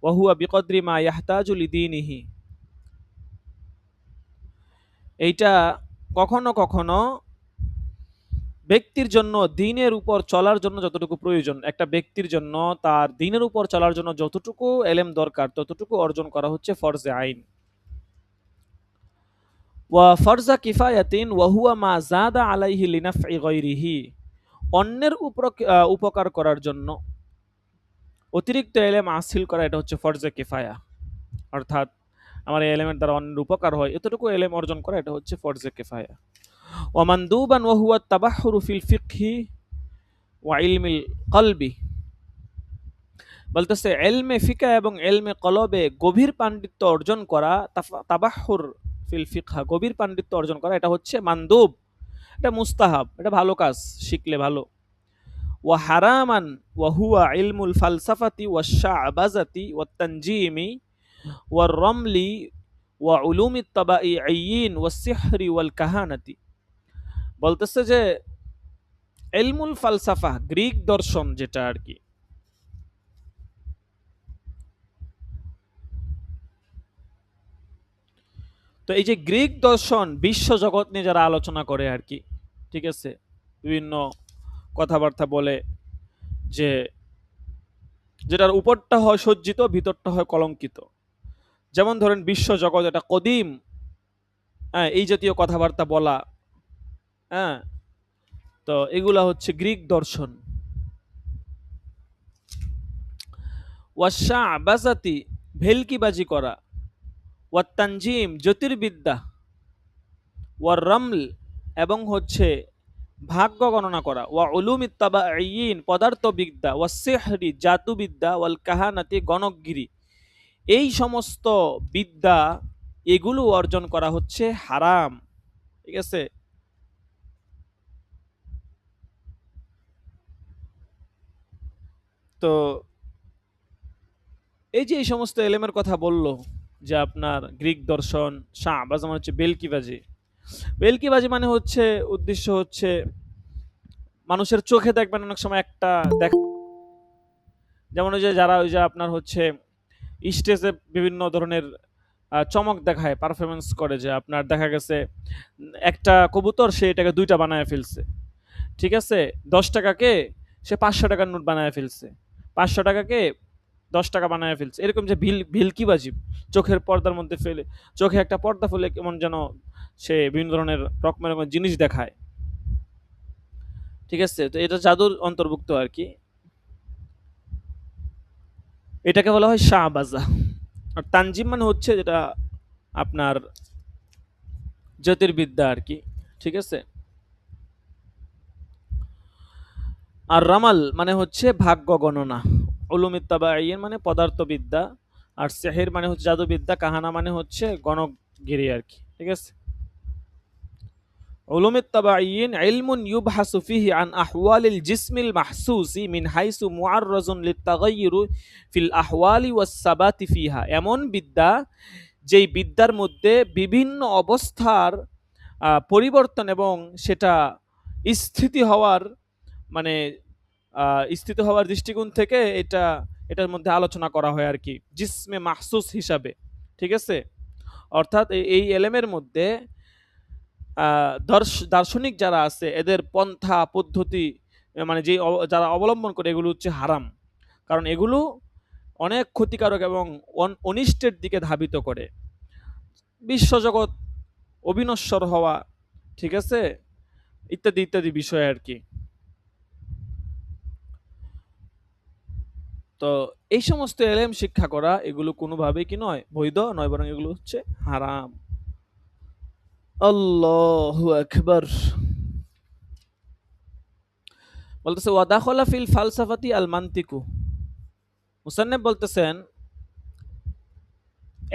ওয়া হুয়া বিকদরি মা ইহতাজু লিদীনিহি, এইটা কখনো কখনো ব্যক্তির জন্য দ্বীনের উপর চলার জন্য যতটুকু প্রয়োজন, একটা ব্যক্তির জন্য তার দ্বীনের উপর চলার জন্য যতটুকু এলেম দরকার ততটুকু অর্জন করা হচ্ছে ফরজে আইন। ওয়া ফরজা কিফায়াতিন ওয়া হুয়া মা যাদা আলাইহি লিনাফই গায়রিহি, অন্যের উপকার করার জন্য অতিরিক্ত এলেম হাসিল করা, এটা হচ্ছে ফরজে কিফায়া। অর্থাৎ আমার এই এলেমের দ্বারা অন্যের উপকার হয়, এতটুকু এলেম অর্জন করা, এটা হচ্ছে ফরজে কিফায়া। ওয়া মানদুবান ওয়া হুয়া তাবাহহুরু ফিল ফিকহি ওয়া ইলমিল কলবি, বলতেছে এলমে ফিকা এবং এলমে কলবে গভীর পাণ্ডিত্য অর্জন করা, তাবাহহুর ফিল ফিকহা, গভীর পাণ্ডিত্য অর্জন করা, এটা হচ্ছে মানদুব, এটা মুস্তাহাব, এটা ভালো কাজ, শিখলে ভালো। ওয়া হারামান ওয়া হুয়া ইলমুল ফালসাফাতি ওয়া শাবাজাতি ওয়া তানজিমি ওয়া রমলি ওয়া উলুমিত তাবাইয়িন ওয়া সিহরি ওয়াল কাহানাতি, বলতেছে যে ইলমুল ফালসাফা গ্রিক দর্শন, যেটা আর কি তো এই যে গ্রিক দর্শন বিশ্ব জগৎ নিয়ে যারা আলোচনা করে আর কি, ঠিক আছে, বিভিন্ন কথাবার্তা বলে, যে যেটার উপরটা হয় সজ্জিত, ভিতরটা হয় কলঙ্কিত। যেমন ধরেন বিশ্ব জগৎ এটা কদিম, হ্যাঁ, এই জাতীয় কথাবার্তা বলা, হ্যাঁ, তো এগুলা হচ্ছে গ্রিক দর্শন। ওয়াশা আবাসাতি, ভেলকিবাজি করা, ওয়াত্তানজিম, জ্যোতির্বিদ্যা, ওয়ার রমল, এবং হচ্ছে ভাগ্য গণনা করা, ওয়া উলুম ইত্তাবাঈন, পদার্থবিদ্যা, ওয়া সিহরি, জাদুবিদ্যা, ওয়াল কাহানাতি, গণকগিরি, এই সমস্ত বিদ্যা এগুলো অর্জন করা হচ্ছে হারাম, ঠিক আছে। তো এই যে এই সমস্ত এলেমের কথা বললো, যে আপনার গ্রিক দর্শন, শাহবাজ মানে হচ্ছে বেলকিবাজি। বেলকিবাজি মানে হচ্ছে উদ্দেশ্য হচ্ছে মানুষের চোখে দেখবেন অনেক সময় একটা দেখ, যেমন ওই যে যারা ওই যে আপনার হচ্ছে স্টেজে বিভিন্ন ধরনের চমক দেখায়, পারফরমেন্স করে, যে আপনার দেখা গেছে একটা কবুতর সে এটাকে দুইটা বানায় ফেলছে, ঠিক আছে, 10 টাকাকে সে 500 টাকার নোট বানায় ফেলছে, 500 টাকাকে 10 টাকা বানায় ফেলছে, এরকম যে ভিলকিবাজি, চোখের পর্দার মধ্যে ফেলে, চোখে একটা পর্দা ফেলে কেমন যেন সে বিভিন্ন ধরনের রকমের জিনিস দেখায়, ঠিক আছে, তো এটা জাদুর অন্তর্ভুক্ত আর কি। এটাকে বলা হয় শাহবাজা। আর তানজিম মানে হচ্ছে যেটা আপনার জ্যোতির্বিদ্যা আর কি, ঠিক আছে। আর রামাল মানে হচ্ছে ভাগ্য গণনা, উলুম ইত্তাবাঈন মানে পদার্থবিদ্যা, আর সেহের মানে হচ্ছে জাদুবিদ্যা, কাহানা মানে হচ্ছে গণকগিরি আর কি, ঠিক আছে। علوم الطبيعيين علم يبحث فيه عن أحوال الجسم المحسوس من حيث معرض للتغير في الأحوال والثبات فيها, এমন বিদ্যা যেই বিদ্যার মধ্যে বিভিন্ন অবস্থার পরিবর্তন এবং সেটা স্থিতি হওয়ার মানে স্থিতি হওয়ার দৃষ্টিকোণ থেকে এটার মধ্যে আলোচনা করা হয় আর কি, জিসমে মাহসুস হিসাবে, ঠিক আছে। অর্থাৎ এই এলেমের মধ্যে দার্শনিক যারা আছে এদের পন্থা পদ্ধতি, মানে যে যারা অবলম্বন করে, এগুলো হচ্ছে হারাম, কারণ এগুলো অনেক ক্ষতিকারক এবং অনিষ্টের দিকে ধাবিত করে, বিশ্বজগৎ অবিনশ্বর হওয়া, ঠিক আছে, ইত্যাদি ইত্যাদি বিষয় আর কি। তো এই সমস্ত এলেম শিক্ষা করা এগুলো কোনোভাবেই কি নয়, বৈধ নয়, বরং এগুলো হচ্ছে হারাম। আল্লাহু আকবার। বলতেছে ওয়াদাখলা ফিল ফালসাফাতি আল মান্তিকু, মুসান্নেফ বলতেছেন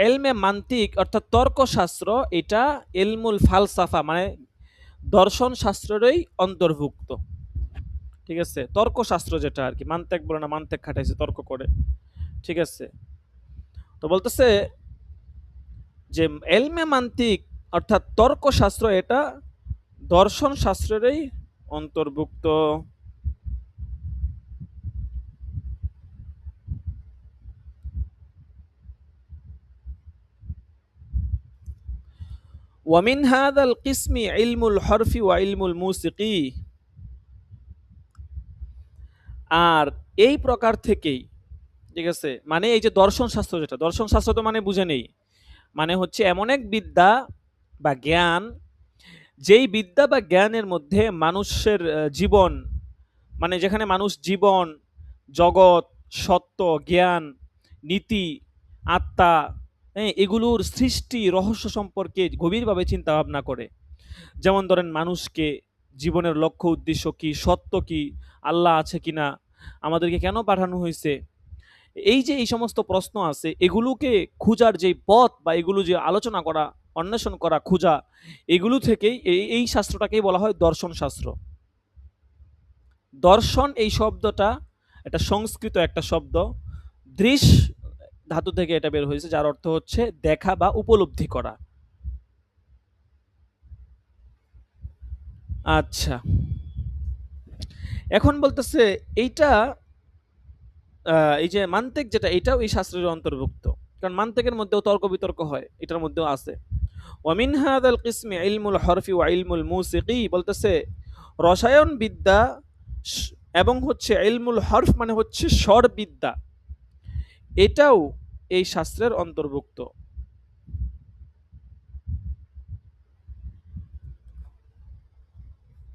এলমে মান্তিক অর্থাৎ তর্কশাস্ত্র, এটা এলমুল ফালসাফা মানে দর্শন শাস্ত্রেরই অন্তর্ভুক্ত, ঠিক আছে, তর্কশাস্ত্র যেটা আর কি, মান্তেক বলে না, মান্তেক খাটাইছে তর্ক করে, ঠিক আছে। তো বলতেছে যে এলমে মান্তিক অর্থাৎ তর্কশাস্ত্র এটা দর্শন শাস্ত্রেরই অন্তর্ভুক্ত। ওয়ামিন হাদাল কিসমি ইলমুল হরফি ওয়া ইলমুল মুসিকি, আর এই প্রকার থেকেই, ঠিক আছে, মানে এই যে দর্শন শাস্ত্র, যেটা দর্শন শাস্ত্র তো মানে বুঝে নেই, মানে হচ্ছে এমন এক বিদ্যা বা জ্ঞান, যেই বিদ্যা বা জ্ঞানের মধ্যে মানুষের জীবন, মানে যেখানে মানুষ জীবন, জগৎ, সত্য, জ্ঞান, নীতি, আত্মা, হ্যাঁ, এগুলোর সৃষ্টি রহস্য সম্পর্কে গভীরভাবে চিন্তা ভাবনা করে। যেমন ধরেন মানুষকে জীবনের লক্ষ্য উদ্দেশ্য কি, সত্য কি, আল্লাহ আছে কিনা, আমাদেরকে কেন পাঠানো হয়েছে, এই যে এই সমস্ত প্রশ্ন আছে এগুলোকে খুঁজার যে পথ বা এগুলো যে আলোচনা করা, অন্বেষণ করা, খুঁজা, এগুলো থেকেই এই শাস্ত্রটাকেই বলা হয় দর্শন শাস্ত্র। দর্শন এই শব্দটা এটা সংস্কৃত একটা শব্দ, দৃশ ধাতু থেকে এটা বের হয়েছে, যার অর্থ হচ্ছে দেখা বা উপলব্ধি করা। আচ্ছা, এখন বলতেছে এইটা এই যে মান্তেক যেটা, এটাও এই শাস্ত্রের অন্তর্ভুক্ত, কারণ মান্তেকের মধ্যেও তর্ক বিতর্ক হয়, এটার মধ্যেও আছে। ওয়ামিন হাদাল কিসমি ইলমুল হরফি ওয়া ইলমুল মুসিকি, বলতেছে রসায়ন বিদ্যা এবং হচ্ছে ইলমুল হরফ মানে হচ্ছে স্বর বিদ্যা, এটাও এই শাস্ত্রের অন্তর্ভুক্ত।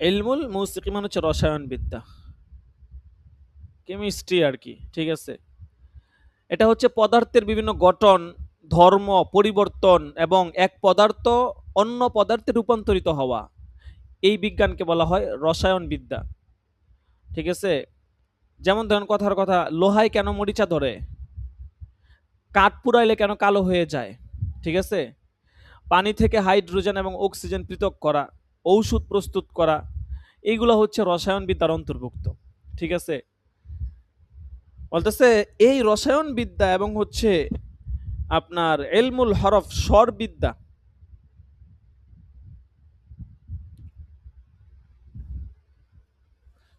ইলমুল মুসিকি মানে হচ্ছে রসায়ন বিদ্যা, কেমিস্ট্রি আর কি, ঠিক আছে। এটা হচ্ছে পদার্থের বিভিন্ন গঠন, ধর্ম, পরিবর্তন এবং এক পদার্থ অন্য পদার্থে রূপান্তরিত হওয়া, এই বিজ্ঞানকে বলা হয় রসায়ন বিদ্যা, ঠিক আছে। যেমন ধরেন কথার কথা, লোহায় কেন মরিচা ধরে, কাঠ পুড়াইলে কেন কালো হয়ে যায়, ঠিক আছে। পানি থেকে হাইড্রোজেন এবং অক্সিজেন পৃথক করা, ঔষধ প্রস্তুত করা, এইগুলো হচ্ছে রসায়ন বিদ্যার অন্তর্ভুক্ত, ঠিক আছে। বলতেছে এই রসায়ন বিদ্যা এবং হচ্ছে আপনার এলমুল হরফ স্বর বিদ্যা,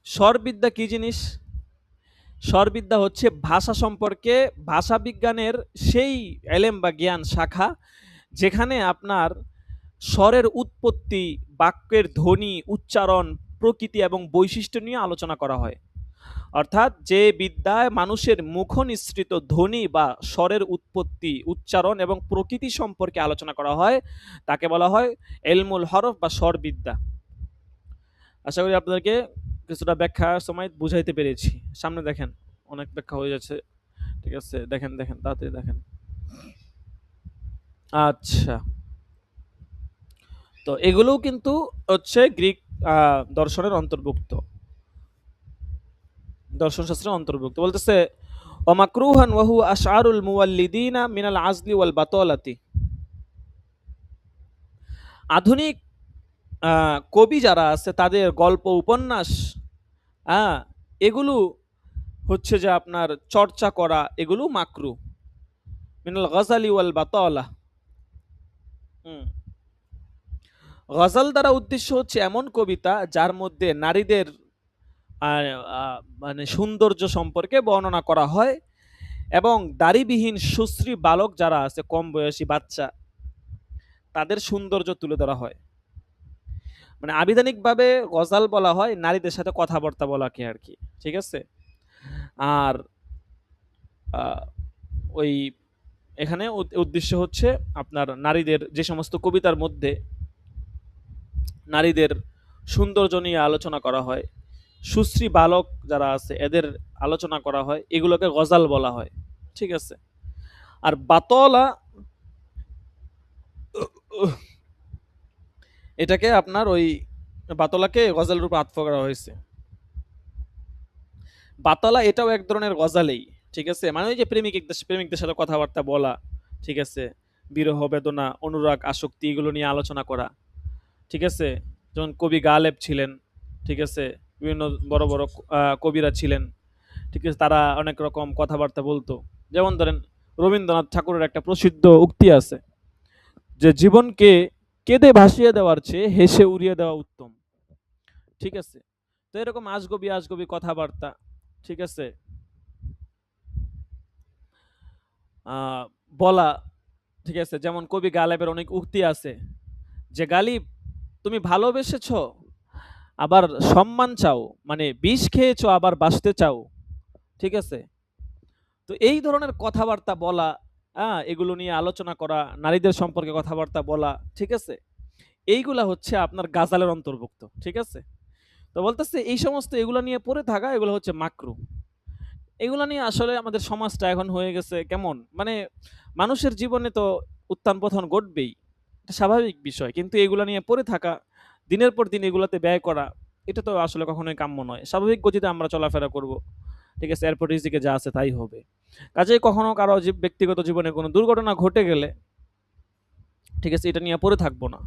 স্বর বিদ্যা কি জিনিস? স্বরবিদ্যা হচ্ছে ভাষা সম্পর্কে ভাষা বিজ্ঞানের সেই এলেম বা জ্ঞান শাখা, যেখানে আপনার স্বরের উৎপত্তি, বাক্যের ধ্বনি, উচ্চারণ, প্রকৃতি এবং বৈশিষ্ট্য নিয়ে আলোচনা করা হয়। অর্থাৎ যে বিদ্যায় মানুষের মুখ নিঃসৃত ধ্বনি বা স্বরের উৎপত্তি, উচ্চারণ এবং প্রকৃতি সম্পর্কে আলোচনা করা হয়, তাকে বলা হয় এলমুল হরফ বা স্বর বিদ্যা। আশা করি আপনাদেরকে কিছুটা ব্যাখ্যার সময় বুঝাইতে পেরেছি। সামনে দেখেন, অনেক ব্যাখ্যা হয়ে যাচ্ছে, ঠিক আছে। দেখেন দেখেন তাড়াতাড়ি দেখেন। আচ্ছা, তো এগুলোও কিন্তু হচ্ছে গ্রিক দর্শনের অন্তর্ভুক্ত, দর্শন শাস্ত্রের অন্তর্ভুক্ত। বলতেছে ওমাকরুহান ওয়াহু আশআরুল মুওয়াল্লিদিনা মিনাল আজলি ওয়াল বাতালাতি, আধুনিক কবি যারা আছে তাদের গল্প উপন্যাস, হ্যাঁ, এগুলো হচ্ছে যে আপনার চর্চা করা, এগুলো মাকরু। মিনাল গজালি ওয়াল বাতালা, গজল দ্বারা উদ্দেশ্য হচ্ছে এমন কবিতা যার মধ্যে নারীদের মানে সৌন্দর্য সম্পর্কে বর্ণনা করা হয় এবং দাড়িবিহীন সুশ্রী বালক যারা আছে, কম বয়সী বাচ্চা, তাদের সৌন্দর্য তুলে ধরা হয়। মানে আবিধানিকভাবে গজাল বলা হয় নারীদের সাথে কথাবার্তা বলাকে আর কি, ঠিক আছে। আর ওই এখানে উদ্দেশ্য হচ্ছে আপনার নারীদের যে সমস্ত কবিতার মধ্যে নারীদের সৌন্দর্য নিয়ে আলোচনা করা হয়, সুশ্রী বালক যারা আছে এদের আলোচনা করা হয়, এগুলোকে গজাল বলা হয়, ঠিক আছে। আর বাতলা, এটাকে আপনার ওই বাতলাকে গজাল রূপে আত্ম করা হয়েছে। বাতলা এটাও এক ধরনের গজালেই, ঠিক আছে। মানে ওই যে প্রেমিকদের সাথে কথাবার্তা বলা, ঠিক আছে, বিরহ বেদনা অনুরাগ আসক্তি এগুলো নিয়ে আলোচনা করা, ঠিক আছে। যেমন কবি গালেব ছিলেন, ঠিক আছে, বিভিন্ন বড় বড় কবিরা ছিলেন, ঠিক আছে, তারা অনেক রকম কথাবার্তা বলতো। যেমন ধরেন রবীন্দ্রনাথ ঠাকুরের একটা প্রসিদ্ধ উক্তি আছে যে জীবনকে কেঁদে ভাসিয়ে দেওয়ার চেয়ে হেসে উড়িয়ে দেওয়া উত্তম, ঠিক আছে। তো এরকম আজগবি আজগবি কথাবার্তা, ঠিক আছে, বলা, ঠিক আছে। যেমন কবি গালেবের অনেক উক্তি আছে যে গালিব তুমি ভালোবেসেছো আবার সম্মান চাও, মানে বিষ খেয়েছো আবার বাঁচতে চাও, ঠিক আছে। তো এই ধরনের কথাবার্তা বলা, এগুলো নিয়ে আলোচনা করা, নারীদের সম্পর্কে কথাবার্তা বলা, ঠিক আছে, এইগুলা হচ্ছে আপনার গাজালের অন্তর্ভুক্ত, ঠিক আছে। তো বলতেছে এই সমস্ত এগুলো নিয়ে পড়ে থাকা, এগুলো হচ্ছে মাকরু। এগুলো নিয়ে আসলে আমাদের সমাজটা এখন হয়ে গেছে কেমন, মানে মানুষের জীবনে তো উত্থান পতন ঘটবেই, এটা স্বাভাবিক বিষয়, কিন্তু এগুলো নিয়ে পড়ে থাকা, দিনের পর দিন এগুলোতে ব্যয় করা, এটা তো আসলে কখনোই কাম্য নয়। স্বাভাবিক গতিতে আমরা চলাফেরা করব, ঠিক আছে, এরপর রিজিকে যা আছে তাই হবে। কাজেই কখনো কারো ব্যক্তিগত জীবনে কোনো দুর্ঘটনা ঘটে গেলে, ঠিক আছে, এটা নিয়ে পড়ে থাকবো না,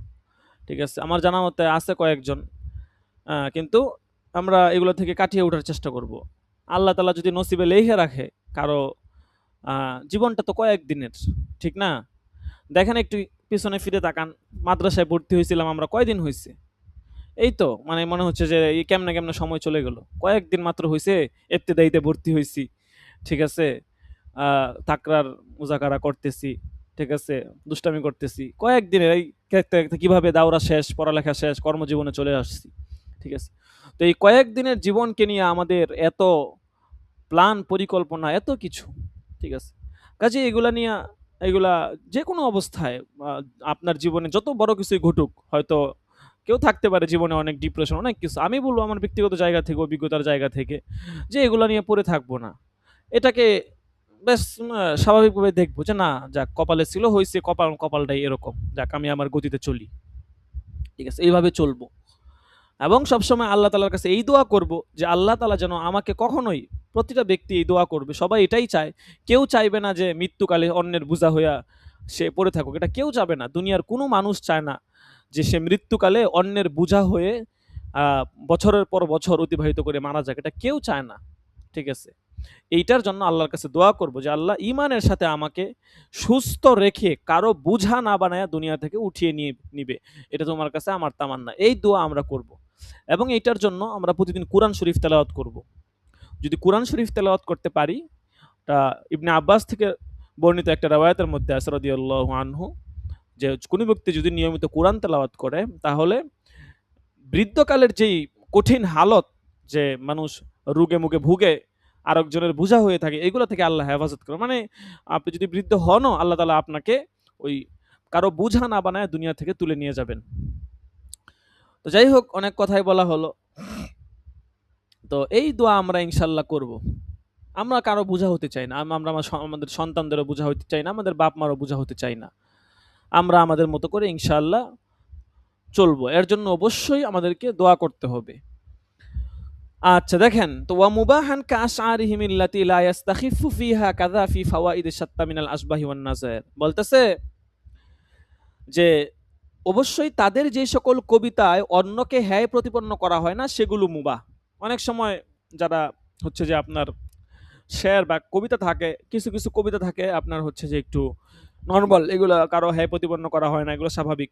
ঠিক আছে। আমার জানা মতে আছে কয়েকজন, কিন্তু আমরা এগুলো থেকে কাটিয়ে ওঠার চেষ্টা করব। আল্লাহ তাআলা যদি নসিবে লিখে রাখে কারো, জীবনটা তো কয়েকদিনের, ঠিক না? দেখেন একটু পিছনে ফিরে তাকান, মাদ্রাসায় ভর্তি হয়েছিলাম আমরা, কয়দিন হয়েছে? এই তো মানে মনে হচ্ছে যে এই কেমনে কেমনে সময় চলে গেল, কয়েকদিন মাত্র হয়েছে। ইবতেদাইতে ভর্তি হয়েছি, ঠিক আছে, তাকরার মুজাকারা করতেছি, ঠিক আছে, দুষ্টামি করতেছি, কয়েকদিনের এই দেখতে দেখতে কিভাবে দাওরা শেষ, পড়ালেখা শেষ, কর্মজীবনে চলে আসছি। ঠিক আছে? তো এই কয়েকদিনের জীবনকে নিয়ে আমাদের এত প্ল্যান, পরিকল্পনা, এত কিছু। ঠিক আছে? কাজেই এগুলা নিয়া এগুলা যেকোনো অবস্থায় আ আপনার জীবনে যত বড় কিছুই ঘটুক, হয়তো কেউ থাকতে পারে জীবনে অনেক ডিপ্রেশন, অনেক কিছু। আমি বলব আমার ব্যক্তিগত জায়গা থেকে, অভিজ্ঞতার জায়গা থেকে যে এগুলা নিয়ে পড়ে থাকবো না। এটাকে বেশ স্বাভাবিকভাবে দেখব যে না, যাক কপালে ছিল হইছে, কপালটাই এরকম। যাক আমি আমার গতিতে চলি। ঠিক আছে? এইভাবে চলবো। এবং সবসময় আল্লাহ তাআলার কাছে এই দোয়া করব যে আল্লাহ তাআলা যেন আমাকে কখনোই, প্রতিটা ব্যক্তি এই দোয়া করবে। সবাই এটাই চায়। কেউ চাইবে না যে মৃত্যুকালে অন্যের বোঝা হইয়া সে পড়ে থাকুক। এটা কেউ চাবে না। দুনিয়ার কোনো মানুষ চায় না যে সে মৃত্যুকালে অন্যের বোঝা হয়ে আ বছরের পর বছর অতিবাহিত করে মারা যাক। এটা কেউ চায় না। ঠিক আছে? এইটার জন্য আল্লাহর কাছে দোয়া করব যে আল্লাহ ঈমানের সাথে আমাকে সুস্থ রেখে কারো বোঝা না বানায়া দুনিয়া থেকে উঠিয়ে নিবে। এটা তোমার কাছে আমার তামান্না। এই দোয়া আমরা করব। এবং এইটার জন্য আমরা প্রতিদিন কোরআন শরীফ তেলাওয়াত করব। যদি কোরআন শরীফ তেলাওয়াত করতে পারি, তা ইবনে আব্বাস থেকে বর্ণিত একটা রাওয়ায়াতের মধ্যে আছে রাদিয়াল্লাহু আনহু, যে কোন ব্যক্তি যদি নিয়মিত কোরআন তেলাওয়াত করে তাহলে বৃদ্ধকালের যেই কঠিন হালত, যে মানুষ রোগে মুগে ভুগে, আরেকজনের বোঝা হয়ে থাকে, এগুলো থেকে আল্লাহ হেফাজত করে। মানে আপনি যদি বৃদ্ধ হনও, আল্লাহ তাআলা আপনাকে ওই কারো বোঝা না বানায় দুনিয়া থেকে তুলে নিয়ে যাবেন। তো যাই হোক, অনেক কথাই বলা হলো। তো এই দোয়া আমরা ইনশাআল্লাহ করব। আমরা কারো বোঝা হতে চাই না। আমরা আমাদের সন্তানদেরও বোঝা হতে চাই না, আমাদের বাপ-মারও বোঝা হতে চাই না। আমরা আমাদের মতো করে ইনশাআল্লাহ চলবো। এর জন্য অবশ্যই আমাদেরকে দোয়া করতে হবে। আচ্ছা দেখেন, তো ওয়া মুবাহান কাশআরিহিম আল্লাতী লা ইস্তাখিফু ফিহা কাযা ফি ফাওয়াইদ শাত্তা মিনাল আশবাহি ওয়ান নাযায়ের। বলতেছে যে অবশ্যই তাদের যে সকল কবিতায় অন্যকে হেয় প্রতিপন্ন করা হয় না সেগুলো মুবাহ। অনেক সময় যারা হচ্ছে যে আপনার শের বা কবিতা থাকে, কিছু কিছু কবিতা থাকে আপনার হচ্ছে যে একটু নরমাল, এগুলা কারো হেয় প্রতিপন্ন করা হয় না, এগুলো স্বাভাবিক।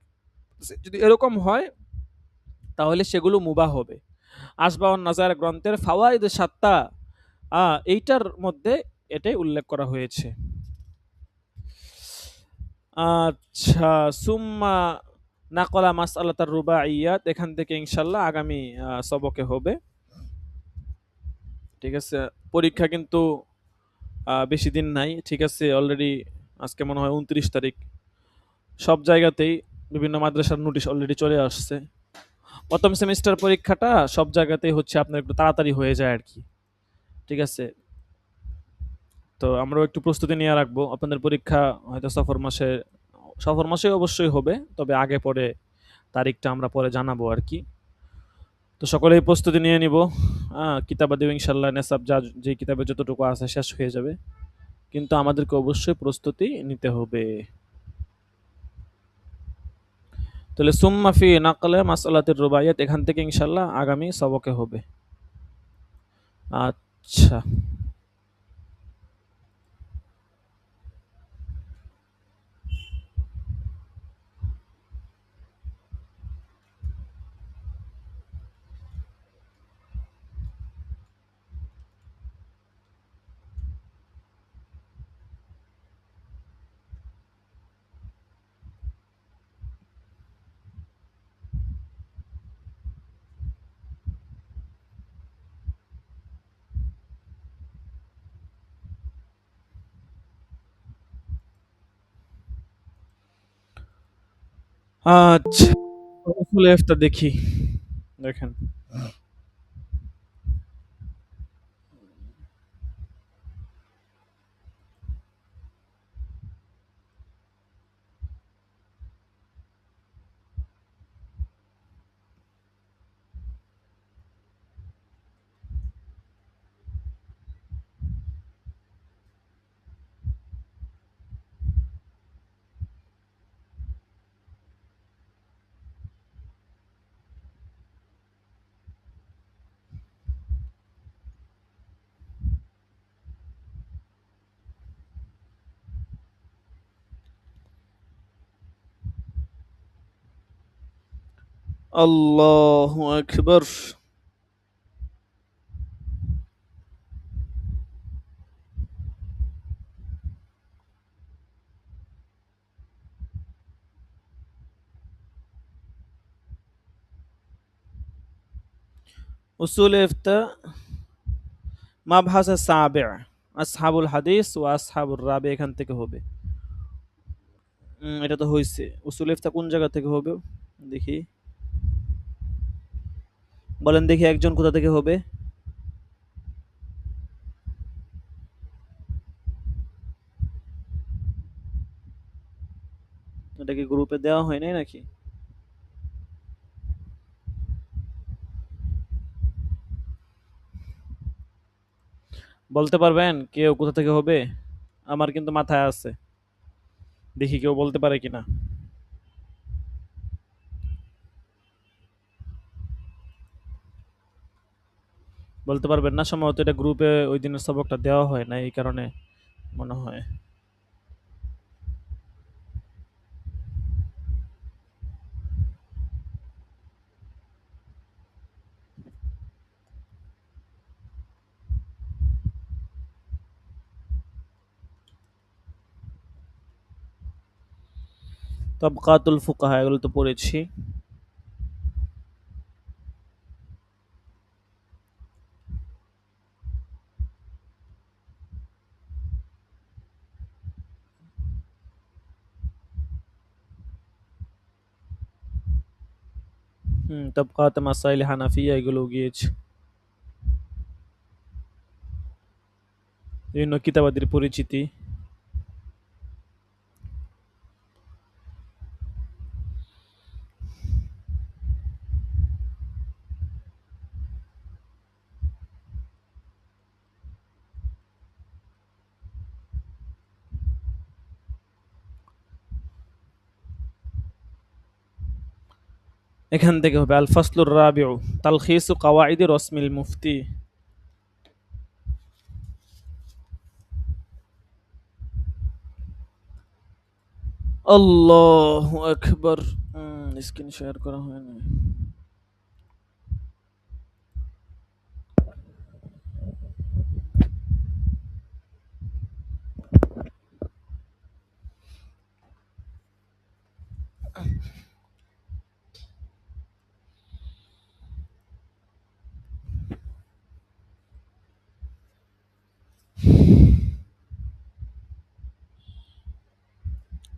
যদি এরকম হয় তাহলে সেগুলো মুবাহ হবে। আসবাউন নাজার গ্রন্থের ফাওয়াইদ সাত্তা এইটার মধ্যে এটাই উল্লেখ করা হয়েছে। আচ্ছা, সুম্মা নাকলা মাসআলাতার রুবাইয়াত, এখান থেকে ইনশাআল্লাহ আগামী সবকে হবে। ঠিক আছে? পরীক্ষা কিন্তু বেশি দিন নাই। ঠিক আছে? অলরেডি আজকে মনে হয় ২৯ তারিখ। সব জায়গাতেই বিভিন্ন মাদ্রাসার নোটিশ অলরেডি চলে আসছে। প্রথম সেমিস্টার পরীক্ষাটা সব জায়গাতেই হচ্ছে আপনার একটু তাড়াতাড়ি হয়ে যায় আরকি। ঠিক আছে? তো আমরাও একটু প্রস্তুতি নিয়ে রাখবো। আপনাদের পরীক্ষা হয়তো সফর মাসে অবশ্যই হবে। তবে আগে পরে তারিখটা আমরা পরে জানাবো আরকি। তো সকলেই প্রস্তুতি নিয়ে নিব। কিতাবাদিও ইনশাআল্লাহ নেসাব যে কিতাবে যতটুকু আছে শেষ হয়ে যাবে। কিন্তু আমাদেরকে অবশ্যই প্রস্তুতি নিতে হবে। তাহলে সুম্মা ফি নাকলে মাসআলাতির রুবাইয়াত, এখান থেকে ইনশাআল্লাহ আগামী সবকে হবে। আচ্ছা। আচ্ছা, উসুল এফটা দেখি। দেখেন। আল্লাহু আকবার। উসুল ইফতা মাবহাস সাবে', আসহাবুল হাদিস ও আসহাবুর রাবে এখান থেকে হবে। এটা তো হইছে। উসুল ইফতা কোন জায়গা থেকে হবে? দেখি। বলেন দেখি একজন কোথা থেকে হবে? এটা কি গ্রুপে দেওয়া হয় নাই নাকি? বলতে পারবেন কেউ কোথা থেকে হবে? আমার কিন্তু মাথায় আছে। দেখি কেউ বলতে পারে কিনা। বলতে পারবেন না? সম্ভবত এটা গ্রুপে ওই দিনের সবকটা দেওয়া হয় না, এই কারণে মনে হয়। তাবকাতুল ফুকাহা এগুলো তো পড়েছি। তাবকাত মাসাইল হানাফিয়া এগুলো গিয়েছে। বিভিন্ন কিতাবাদির পরিচিতি। এখান থেকে হবে আল ফাসলুর রাবিউ তালখিসু কাওয়াইদি রসমিল মুফতি। আল্লাহু আকবার। স্ক্রিন শেয়ার করা হয় না।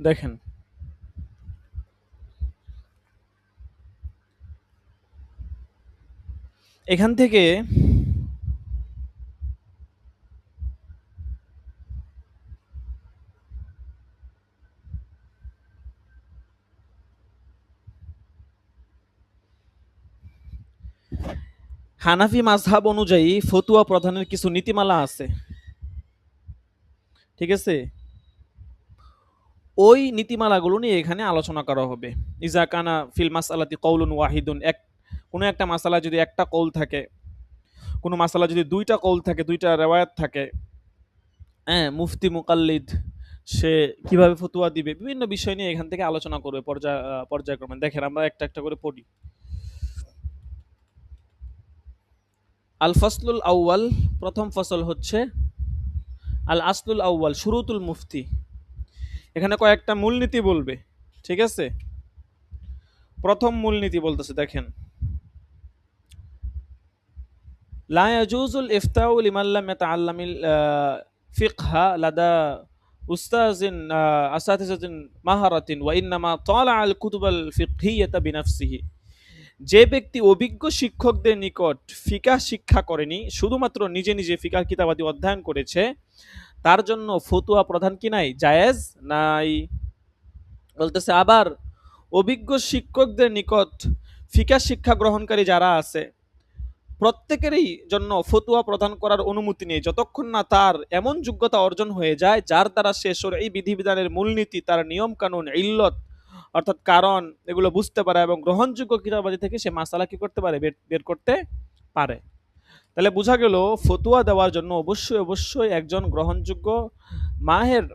দেখেন, এখান থেকে হানাফি মাযহাব অনুযায়ী ফতুয়া প্রদানের কিছু নীতিমালা আছে। ঠিক আছে? ওই নীতিমালাগুলো নিয়ে এখানে আলোচনা করা হবে। ইজা কানা ফিল মাসআলাতি কওলুন ওয়াহিদুন, কোনো একটা মাসালা যদি একটা কৌল থাকে, কোনো মাসালা যদি দুইটা কৌল থাকে, দুইটা রেওয়ায়াত থাকে, হ্যাঁ, মুফতি মুকাল্লিদ সে কিভাবে ফতুয়া দিবে, বিভিন্ন বিষয় নিয়ে এখান থেকে আলোচনা করবে পর্যায়ক্রমে। দেখেন আমরা একটা একটা করে পড়ি। আল ফাসলুল আউয়াল, প্রথম ফসল হচ্ছে আল আসলুল আউয়াল শুরুতুল মুফতি। এখানে কয়েকটা মূলনীতি বলবে। ঠিক আছে? প্রথম মূলনীতি বলতেছে, দেখেন, লা ইয়াজুজুল ইফতাউ লিমান লাম ইয়াতাআল্লামিল ফিকহা লাদা উস্তাযিন আসাতিজাতিন মাহারাতিন ওয়া ইন্নামা তালা আল কুতুবাল ফিকহিয়াতা বিনাফসিহি। যে ব্যক্তি অভিজ্ঞ শিক্ষকদের নিকট ফিকাহ শিক্ষা করেনি, শুধুমাত্র নিজে নিজে ফিকাহ কিতাবাদি অধ্যয়ন করেছে, তার জন্য ফতুয়া প্রদান কি নাই? জায়েজ নাই। বলতেছে আবার, অভিজ্ঞ শিক্ষকদের নিকট ফিকাহ শিক্ষা গ্রহণকারী যারা আছে প্রত্যেকেরই জন্য ফতুয়া প্রদান করার অনুমতি নেই, যতক্ষণ না তার এমন যোগ্যতা অর্জন হয়ে যায় যার দ্বারা সে শরঈ বিধিবিধানের মূলনীতি, তার নিয়ম কানুন, ইল্লত অর্থাৎ কারণ, এগুলো বুঝতে পারে এবং গ্রহণযোগ্য কিতাবাদি থেকে সে মাসালা কি করতে পারে? বের করতে পারে। তাহলে বোঝা গেল ফতুয়া দেওয়ার জন্য অবশ্যই অবশ্যই একজন গ্রহণযোগ্য মাহের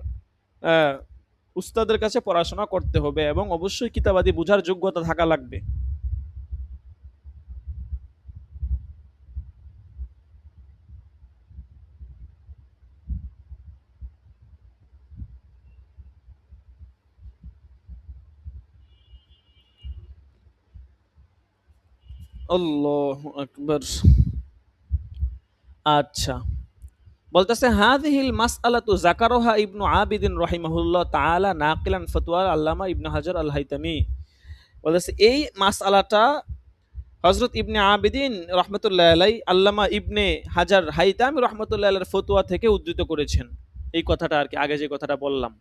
আহ, উস্তাদের কাছে পড়াশোনা করতে হবে এবং অবশ্যই কিতাবাদি বুঝার যোগ্যতা থাকা লাগবে। আল্লাহু আকবার। আচ্ছা, বলতেছে হাযিহিল মাসআলাতু যাকারাহা ইবনু আবিদিন রাহিমাহুল্লাহ তাআলা নাকিলান ফতওয়া আল্লামা ইবনে হাজার আল হাইতামি। বলতেছে এই মাসআলাটা হযরত ইবনে আবিদিন রাহমাতুল্লাহি আলাইহি আল্লামা ইবনে হাজার হাইতামি রাহমাতুল্লাহি আলাইহির ফতোয়া থেকে উদ্ধৃত করেছেন। এই কথাটা আর কি আগে যে কথাটা বললাম।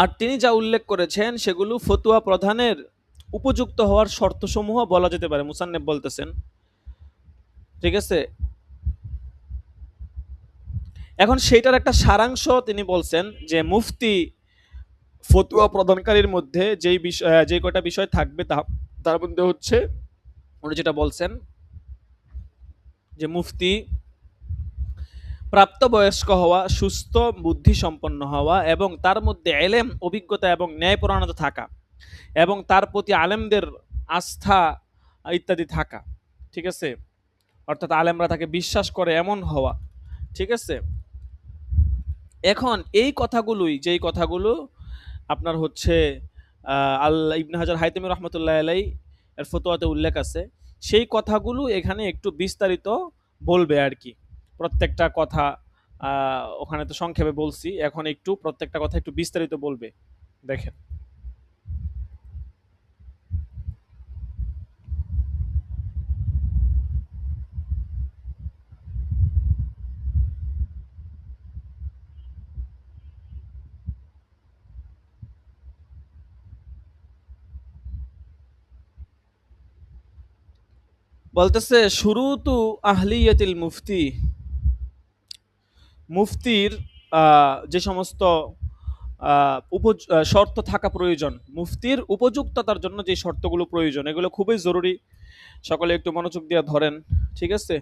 আর তিনি যা উল্লেখ করেছেন সেগুলো ফতোয়া প্রদানের উপযুক্ত হওয়ার শর্তসমূহ বলা যেতে পারে। মুসান্নেফ বলতেছেন, ঠিক আছে। এখন সেইটার একটা সারাংশ তিনি বলছেন যে মুফতি ফতোয়া প্রদানকারীর মধ্যে যেই কয়টা বিষয় থাকবে তার মধ্যে হচ্ছে উনি যেটা বলছেন যে মুফতি প্রাপ্তবয়স্ক হওয়া, সুস্থ বুদ্ধি সম্পন্ন হওয়া এবং তার মধ্যে এলেম, অভিজ্ঞতা এবং ন্যায়পরায়ণতা থাকা এবং তার প্রতি আলেমদের আস্থা ইত্যাদি থাকা, ঠিক আছে। অর্থাৎ আলেমরা তাকে বিশ্বাস করে এমন হওয়া, ঠিক আছে। এখন এই কথাগুলোই যেই কথাগুলো আপনার হচ্ছে আল্লাহ ইবনে হাজার হাইতামি রহমতুল্লাহ আলাই এর ফতোয়াতে উল্লেখ আছে, সেই কথাগুলো এখানে একটু বিস্তারিত বলবে আর কি। প্রত্যেকটা কথা ওখানে তো সংক্ষেপে বলছি, এখন একটু প্রত্যেকটা কথা একটু বিস্তারিত বলবে। দেখেন, বলতেছে শুরুতু আহলিয়াতিল মুফতি, মুফতির যে সমস্ত শর্ত থাকা প্রয়োজন, মুফতির উপযুক্ততার জন্য যে শর্তগুলো প্রয়োজন এগুলো খুবই জরুরি। সকলে একটু মনোযোগ দিয়ে ধরেন, ঠিক আছে।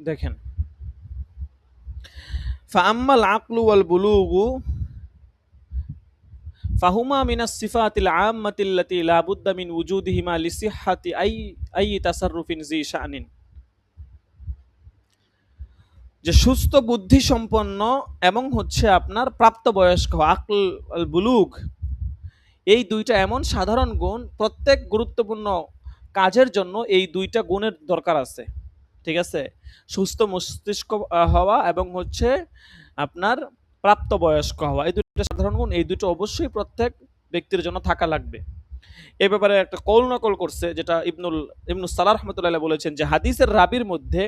দেখেন, ফাআম্মাল আকলু ওয়াল বুলুগু ফাহুমা মিনাস সিফাতিল আম্মাতিল্লাতি লা বুদ্দা মিন উজুদিহিমা লিসিহহাতি আই তাসাররুফিন জি শানিন। যে সুস্থ বুদ্ধি সম্পন্ন এবং হচ্ছে আপনার প্রাপ্তবয়স্ক, আকল আল বুলুগ, এই দুইটা এমন সাধারণ গুণ, প্রত্যেক গুরুত্বপূর্ণ কাজের জন্য এই দুইটা গুণের দরকার আছে, ঠিক আছে। সুস্থ মস্তিষ্ক হওয়া এবং হচ্ছে আপনার প্রাপ্তবয়স্ক হওয়া, এই দুটো সাধারণ গুণ, এই দুটো অবশ্যই প্রত্যেক ব্যক্তির জন্য থাকা লাগবে। এ ব্যাপারে একটা কৌল নকল করছে, যেটা ইবনুস সালাহ রহমতুল্লাহ বলেছেন যে হাদিসের রাবির মধ্যে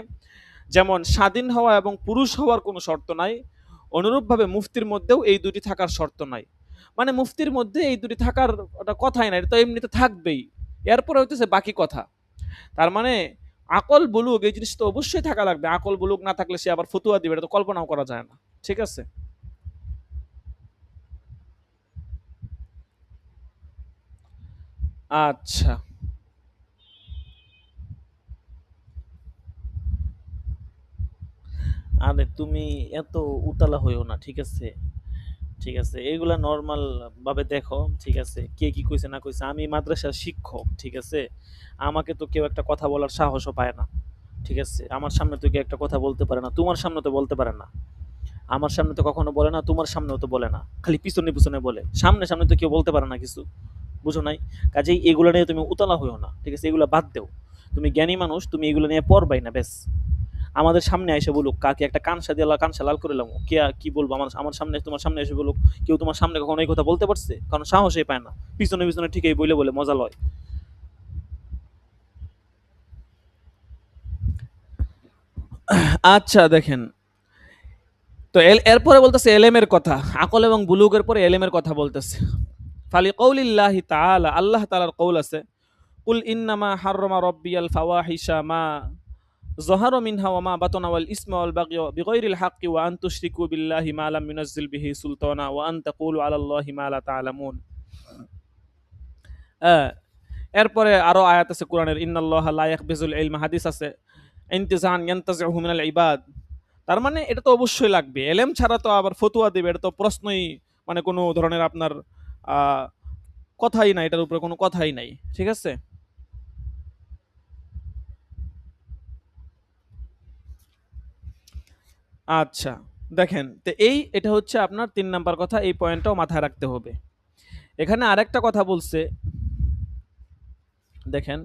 যেমন স্বাধীন হওয়া এবং পুরুষ হওয়ার কোনো শর্ত নাই, অনুরূপভাবে মুফতির মধ্যেও এই দুটি থাকার শর্ত নাই। মানে মুফতির মধ্যে এই দুটি থাকার ওটা কথাই নাই, এটা তো এমনিতে থাকবেই, এরপরে হইতেছে বাকি কথা। তার মানে আকল বুলুক এই জিনিস তো অবশ্যই থাকা লাগবে। আকল বুলুক না থাকলে সে আবার ফতুয়া দিবে, এটা তো কল্পনাও করা যায় না, ঠিক আছে। আচ্ছা, আরে তুমি এত উতালা হইও না, ঠিক আছে। ঠিক আছে, এইগুলা নর্মাল ভাবে দেখো, ঠিক আছে। কে কি কইছে না কইছে, আমি মাদ্রাসার শিক্ষক, ঠিক আছে। আমাকে তো কেউ একটা কথা বলার সাহসও পায় না, ঠিক আছে। আমার সামনে তো কেউ একটা কথা বলতে পারে না, তোমার সামনে তো বলতে পারে না। আমার সামনে তো কখনো বলে না, তোমার সামনেও তো বলে না, খালি পিছনে পিছনে বলে, সামনে সামনে তো কেউ বলতে পারে না কিছু, বুঝো নাই। কাজেই এগুলো নিয়ে তুমি উতলা হইও না, ঠিক আছে। এগুলো বাদ দেও, তুমি জ্ঞানী মানুষ, তুমি এগুলো নিয়ে পড়বাই না, ব্যাস। আমাদের সামনে এসে বলুক, কাকে একটা কানসা দিয়ে কানসা লাল করে লাম, কে কি বলবো, আমার আমার সামনে, তোমার সামনে এসে বলুক, কেউ তোমার সামনে কখনো এই কথা বলতে পারছে? কারণ সাহসই পায় না, পিছনে পিছনে ঠিকই বলে বলে মজা লয়। আচ্ছা, দেখেন, তো এরপরে বলতেছে এলেমের কথা, আকল এবং বুলুগের পরে এলেমের কথা বলতেছে। ফালি কৌলিল্লাহি তাআলা, আল্লাহ তাআলার কৌল আছে, কুল ইন্নামা হাররামা রাব্বিয়াল ফাওয়াহিশা মা যহারা মিনহা ওয়া মা বাতানা ওয়াল ইসমা ওয়াল বাগয়া বিগাইরিল হাক্কি ওয়া আন তুশরিকু বিল্লাহি মা লাম ইউনাজ্জিল বিহি সুলতানা ওয়া আন তাকুলু আলাল্লাহি মা লা তা'লামুন। এরপরে আরো আয়াত আছে কোরআনের, ইন্নাল্লাহা লা ইয়াকবিজুল ইলমা, হাদিস আছে, ইনতিজান ইয়ানতাজিহু মিনাল ইবাদ। তার মানে এটা তো অবশ্যই লাগবে, এলেম ছাড়া তো আবার ফতুয়া দিবে, এটা তো প্রশ্নই, মানে কোনো ধরনের আপনার আহ কথাই নাই, এটার উপরে কোনো কথাই নাই, ঠিক আছে। আচ্ছা, দেখেন তো এটা হচ্ছে আপনার ৩ নাম্বার কথা, এই পয়েন্টটাও মাথায় রাখতে হবে। এখানে আরেকটা কথা বলছে, দেখেন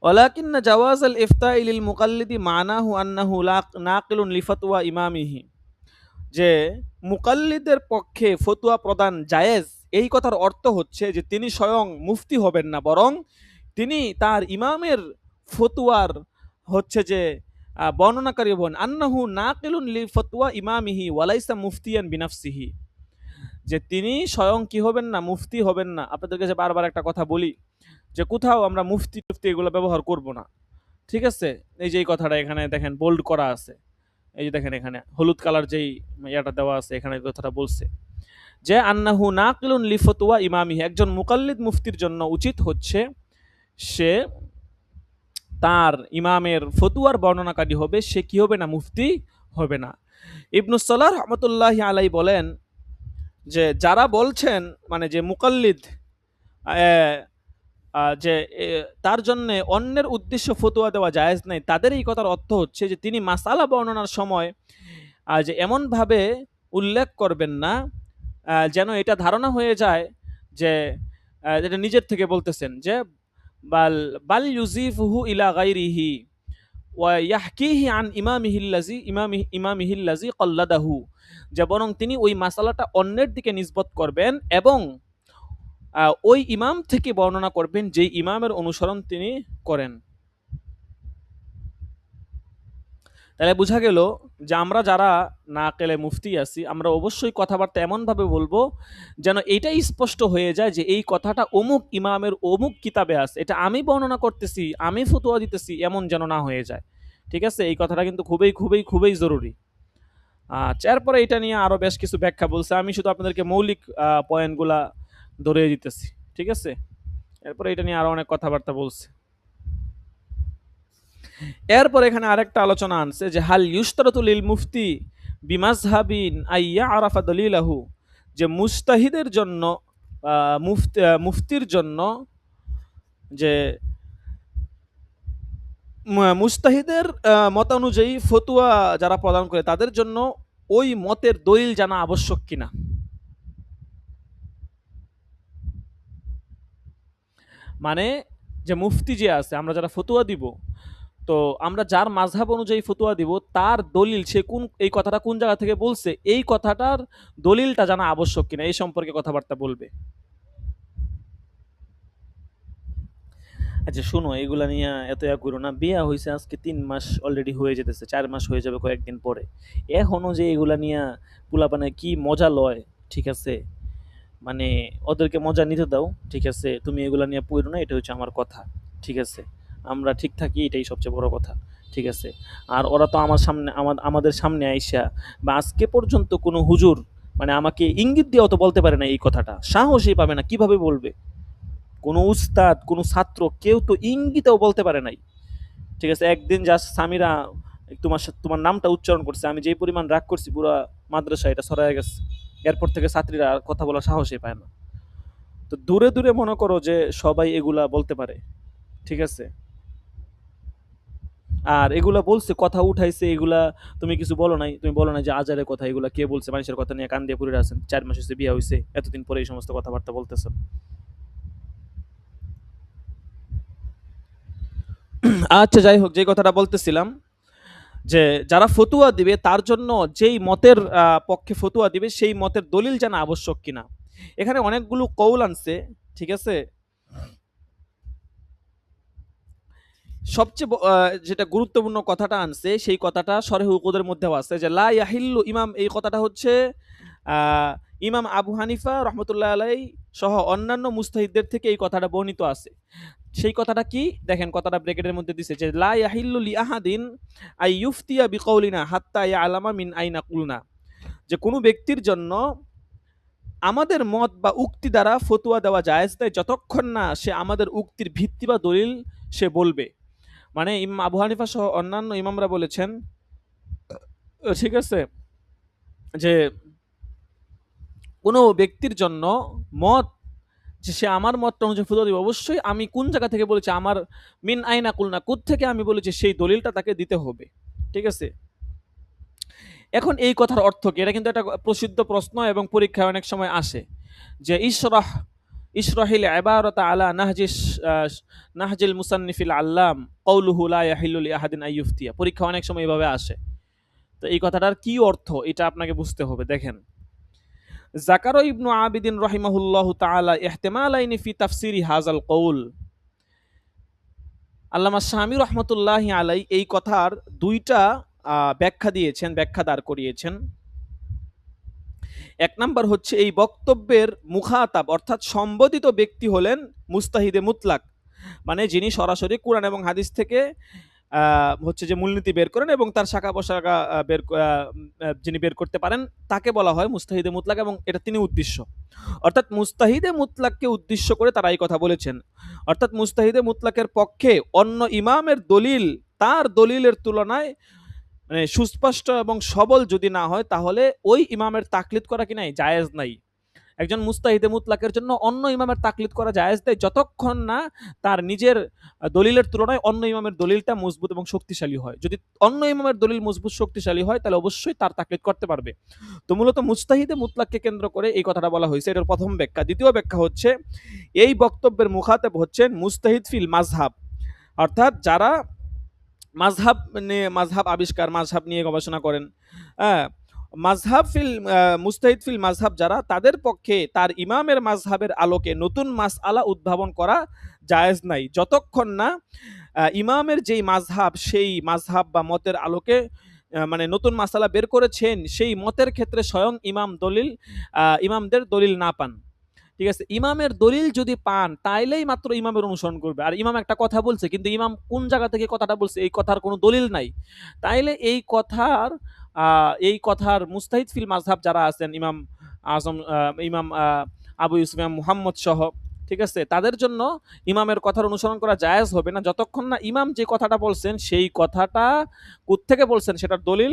ওয়ালাকিন্না জাওয়াজাল ইফতাই লিল মুকাল্লিদি মানাহু আন্নাহু নাকিলুন লিফাতওয়া ইমামিহি, যে মুকাল্লিদের পক্ষে ফতোয়া প্রদান জায়েজ, এই কথার অর্থ হচ্ছে যে তিনি স্বয়ং মুফতি হবেন না, বরং তিনি তার ইমামের ফতোয়ার হচ্ছে যে বর্ণনাকারী হবেন। আন্নাহু নাকিলুন লি ফতোয়া ইমামিহি ওয়ালাইসা মুফতিয়ান বিনাফসিহি, যে তিনি স্বয়ং কি হবেন না, মুফতি হবেন না। আপনাদের কাছে বারবার একটা কথা বলি যে কোথাও আমরা মুফতি টুফতি এগুলো ব্যবহার করব না, ঠিক আছে? এই যে এই কথাটা এখানে দেখেন বোল্ড করা আছে, এই যে দেখেন এখানে হলুদ কালার যেই ইয়াটা দেওয়া আছে, এখানে এই কথাটা বলছে যে আন্নাহু নাকিলুন লি ফতোয়া ইমামিহি, একজন মুকাল্লিদ মুফতির জন্য উচিত হচ্ছে সে তার ইমামের ফতুয়ার বর্ণনাকারী হবে, সে কি হবে না, মুফতি হবে না। ইবনুস সালাহ রহমতুল্লাহ আলাই বলেন যে যারা বলছেন মানে যে মুকাল্লিদ যে তার জন্য অন্যের উদ্দেশ্য ফতুয়া দেওয়া জায়েজ নাই, তাদের এই কথার অর্থ হচ্ছে যে তিনি মাসালা বর্ণনার সময় যে এমনভাবে উল্লেখ করবেন না যেন এটা ধারণা হয়ে যায় যে যেটা নিজের থেকে বলতেছেন, যে বাল বাল ইউজিফুহু ইলা গাইরিহি ওয়া ইয়াহকিহি আন ইমামিহিল্লাজি কল্লাদাহু, যে বরং তিনি ওই মাসালাটা অন্যের দিকে নিসবত করবেন এবং ওই ইমাম থেকে বর্ণনা করবেন যেই ইমামের অনুসরণ তিনি করেন। তাহলে বোঝা গেল যে আমরা যারা নাকেলে মুফতি আছি, আমরা অবশ্যই কথাবার্তা এমনভাবে বলবো যেন এইটাই স্পষ্ট হয়ে যায় যে এই কথাটা অমুক ইমামের অমুক কিতাবে আছে, এটা আমি বর্ণনা করতেছি, আমি ফতোয়া দিতেছি, এমন যেন না হয়ে যায়। ঠিক আছে, এই কথাটা কিন্তু খুবই খুবই খুবই জরুরি। আচ্ছা, এরপরে এটা নিয়ে আরো বেশ কিছু ব্যাখ্যা বলছে, আমি শুধু আপনাদেরকে মৌলিক পয়েন্টগুলা ধরিয়ে দিতেছি। ঠিক আছে, এরপরে এটা নিয়ে আরো অনেক কথাবার্তা বলছে। এরপর এখানে আরেকটা আলোচনা আনছে যে হাল ইউশতারাতু লিল মুফতি বিমাযহাবিন আইয়া আরাফা দলিলাহু, যে মুস্তাহিদের জন্য মুফতির জন্য যে মুস্তাহিদের মতানুযায়ী ফতুয়া যারা প্রদান করে তাদের জন্য ওই মতের দলিল জানা আবশ্যক কিনা। মানে যে মুফতি যে আছে, আমরা যারা ফতুয়া দিব, তো আমরা যার মাযহাব অনুযায়ী ফতুয়া দিব তার দলিল, সে কোন এই কথাটা কোন জায়গা থেকে বলছে, এই কথাটার দলিলটা জানা আবশ্যক কিনা, এই সম্পর্কে কথাবার্তা বলবে। আচ্ছা শুনো, এগুলা নিয়ে এত করো না। বিয়া হয়েছে আজকে ৩ মাস অলরেডি হয়ে যেতেছে, ৪ মাস হয়ে যাবে কয়েকদিন পরে। এখনো যে এগুলা নিয়ে পোলাপানে কি মজা লয়, ঠিক আছে? মানে ওদেরকে মজা নিতে দাও, ঠিক আছে? তুমি এগুলা নিয়ে পড়ো না, এটা হচ্ছে আমার কথা, ঠিক আছে? আমরা ঠিক থাকি, এটাই সবচেয়ে বড় কথা, ঠিক আছে? আর ওরা তো আমার সামনে আমাদের সামনে আইসা বা আজকে পর্যন্ত কোনো হুজুর মানে আমাকে ইঙ্গিত দিয়েও তো বলতে পারে না এই কথাটা, সাহসই পাবে না, কিভাবে বলবে? কোনো উস্তাদ, কোনো ছাত্র, কেউ তো ইঙ্গিতেও বলতে পারে নাই। ঠিক আছে, একদিন জাস্ট সামিরা তোমার নামটা উচ্চারণ করছে, আমি যেই পরিমাণ রাগ করছি পুরো মাদ্রাসা এটা ছড়ায় গেছে। এরপর থেকে ছাত্রীরা আর কথা বলার সাহসই পায় না। তো দূরে দূরে মনে করো যে সবাই এগুলা বলতে পারে, ঠিক আছে? আর এগুলা বলছে, কথা উঠাইছে, এগুলা তুমি কিছু বলো নাই, তুমি বলো না যে আজারের কথা, এগুলা কে বলছে? মানুষের কথা নিয়ে কান দিয়ে পড়ে আছেন, ৪ মাস হয়েছে বিয়ে হয়েছে, এতদিন পরে এই সমস্ত কথাবার্তা বলতেছেন। আচ্ছা যাই হোক, যে কথাটা বলতেছিলাম যে যারা ফতুয়া দিবে তার জন্য যেই মতের পক্ষে ফতুয়া দিবে সেই মতের দলিল জানা আবশ্যক কিনা। এখানে অনেকগুলো কৌল আনছে, ঠিক আছে? সবচেয়ে যেটা গুরুত্বপূর্ণ কথাটা আনছে, সেই কথাটা সরেহ উকুদের মধ্যেও আছে যে লা ইয়াহিল্লু ইমাম, এই কথাটা হচ্ছে আহ, ইমাম আবু হানিফা রহমতুল্লাহ আলাই সহ অন্যান্য মুস্তাহিদদের থেকে এই কথাটা বর্ণিত আছে। সেই কথাটা কি দেখেন, কথাটা ব্র্যাকেটের মধ্যে দিছে যে লা ইয়াহিল্লু লি আহাদিন আই ইউফতিয়া বিকাউলিনা হাত্তা ইয়ালামা মিন আইনা কুলনা, যে কোনো ব্যক্তির জন্য আমাদের মত বা উক্তি দ্বারা ফতুয়া দেওয়া জায়েজ নাই যতক্ষণ না সে আমাদের উক্তির ভিত্তি বা দলিল সে বলবে। মানে ইমাম আবু হানিফা সহ অন্যান্য ইমামরা বলেছেন, ঠিক আছে, যে কোনো ব্যক্তির জন্য মত, যে সে আমার মতটা অনুযায়ী ফতোয়া দিবে, অবশ্যই আমি কোন জায়গা থেকে বলেছি, আমার মিন আইনা কুলনা, থেকে আমি বলেছি, সেই দলিলটা তাকে দিতে হবে। ঠিক আছে? এখন এই কথার অর্থ কি? এটা কিন্তু একটা প্রসিদ্ধ প্রশ্ন এবং পরীক্ষায় অনেক সময় আসে, যে ইশরাহিল ইবারাতা আলা নাহজিল মুসান্নিফিল আল্লাম কওলুহু লা ইয়াহিল্লু লি আহাদিন আইয়ুফতিয়া। পরীক্ষা অনেক সময় এভাবে আসে। তো এই কথাটার কি অর্থ, এটা আপনাকে বুঝতে হবে। দেখেন, যাকারা ইবনু আবিদিন রাহিমাহুল্লাহু তাআলা ইহতিমালাইনি ফি তাফসিরি হাযাল কওল। আল্লামা শামী রহমতুল্লাহি আলাই এই কথার দুইটা ব্যাখ্যা দিয়েছেন, ব্যাখ্যা দাঁড় করিয়েছেন। এক নাম্বার হচ্ছে, এই বক্তব্যের মুখাতাব অর্থাৎ সম্বোধিত ব্যক্তি হলেন মুস্তাহিদে মুতলাক, মানে যিনি সরাসরি কোরআন এবং হাদিস থেকে হচ্ছে যে মূলনীতি বের করেন এবং তার শাখা প্রশাখা যিনি বের করতে পারেন, তাকে বলা হয় মুস্তাহিদে মুতলাক, এবং এটা তিনি উদ্দেশ্য। অর্থাৎ মুস্তাহিদে মুতলাককে উদ্দেশ্য করে তারা এই কথা বলেছেন। অর্থাৎ মুস্তাহিদে মুতলাকের পক্ষে অন্য ইমামের দলিল তার দলিলের তুলনায় মানে সুস্পষ্ট এবং সবল যদি না হয়, তাহলে ওই ইমামের তাকলিদ করা কি নাই, জায়েজ নাই। একজন মুস্তাহিদে মুতলাকের জন্য অন্য ইমামের তাকলিদ করা জায়েজ দেয়, যতক্ষণ না তার নিজের দলিলের তুলনায় অন্য ইমামের দলিলটা মজবুত এবং শক্তিশালী হয়। যদি অন্য ইমামের দলিল মজবুত শক্তিশালী হয়, তাহলে অবশ্যই তার তাকলিদ করতে পারবে। তো মূলত মুস্তাহিদে মুতলাককে কেন্দ্র করে এই কথাটা বলা হয়েছে, এটার প্রথম ব্যাখ্যা। দ্বিতীয় ব্যাখ্যা হচ্ছে, এই বক্তব্যের মুখাতেব হচ্ছেন মুস্তাহিদ ফিল মাযহাব, অর্থাৎ যারা মাযহাব নিয়ে মাযহাব আবিষ্কার, মাযহাব নিয়ে গবেষণা করেন, হ্যাঁ, মাযহাব ফিল মুস্তাহিদ ফিল মাযহাব যারা, তাদের পক্ষে তার ইমামের মাযহাবের আলোকে নতুন মাসআলা উদ্ভাবন করা জায়েজ নাই, যতক্ষণ না ইমামের যেই মাযহাব, সেই মাযহাব বা মতের আলোকে মানে নতুন মাসআলা বের করেছেন, সেই মতের ক্ষেত্রে স্বয়ং ইমামদের দলিল না পান। ঠিক আছে? ইমামের দলিল যদি পান, তাইলেই মাত্র ইমামের অনুসরণ করবে। আর ইমাম একটা কথা বলছে, কিন্তু ইমাম কোন জায়গা থেকে কথাটা বলছে, এই কথার কোনো দলিল নাই। তাইলে এই কথার মুস্তাহিদ ফিল মাযহাব যারা আছেন, ইমাম আজম, ইমাম আবু ইউসুফ, ইমাম মুহাম্মদ সহ, ঠিক আছে, তাদের জন্য ইমামের কথার অনুসরণ করা জায়েজ হবে না, যতক্ষণ না ইমাম যে কথাটা বলছেন, সেই কথাটা কোত্থেকে বলছেন সেটার দলিল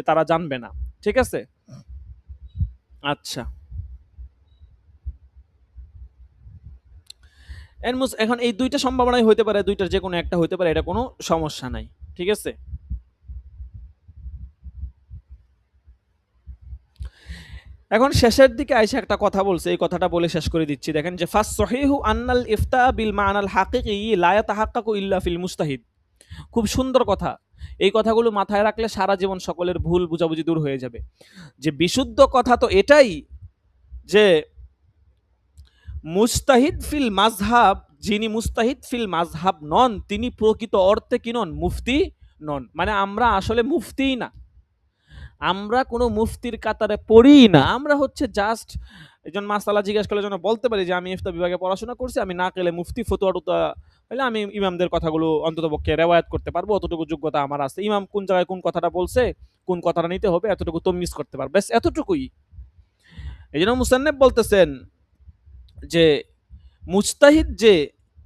তারা জানবে না। ঠিক আছে? আচ্ছা, এখন এই দুইটা সম্ভাবনাই হইতে পারে, দুইটার যে কোনো একটা হইতে পারে, এটা কোনো সমস্যা নাই। ঠিক আছে? এখন শেষের দিকে আইসা একটা কথা বলছে, এই কথাটা বলে শেষ করে দিচ্ছি। দেখেন, যে ফাস সহিহু আন্নাল ইফতা বিল মানাল হাকিকি লা ইয়াতাহাক্কাকু ইল্লা ফিল মুস্তাহিদ। খুব সুন্দর কথা। এই কথাগুলো মাথায় রাখলে সারা জীবন সকলের ভুল বুঝাবুঝি দূর হয়ে যাবে। যে বিশুদ্ধ কথা তো এটাই, যে মুস্তাহিদ ফিল মাযহাব, যিনি মুস্তাহিদ ফিল মাযহাব নন, তিনি প্রকৃত অর্থে কি নন, মুফতি নন। মানে আমরা আসলে মুফতিই না, আমরা কোনো মুফতির কাতারে পড়ি না। আমরা হচ্ছে জাস্ট একজন মাসালা জিজ্ঞাসা করলে যেন বলতে পারি যে আমি ইফতা বিভাগে পড়াশোনা করছি, আমি না গেলে মুফতি ফতোয়া টতোয়া হলে আমি ইমামদের কথাগুলো অন্ততপক্ষে রেওয়ায়াত করতে পারবো, অতটুকু যোগ্যতা আমার আছে। ইমাম কোন জায়গায় কোন কথাটা বলছে, কোন কথাটা নিতে হবে, এতটুকু তমিজ করতে পারবো, ব্যাস এতটুকুই। এই জন্য মুসান্নেফ বলতেছেন যে মুজতাহিদ যে,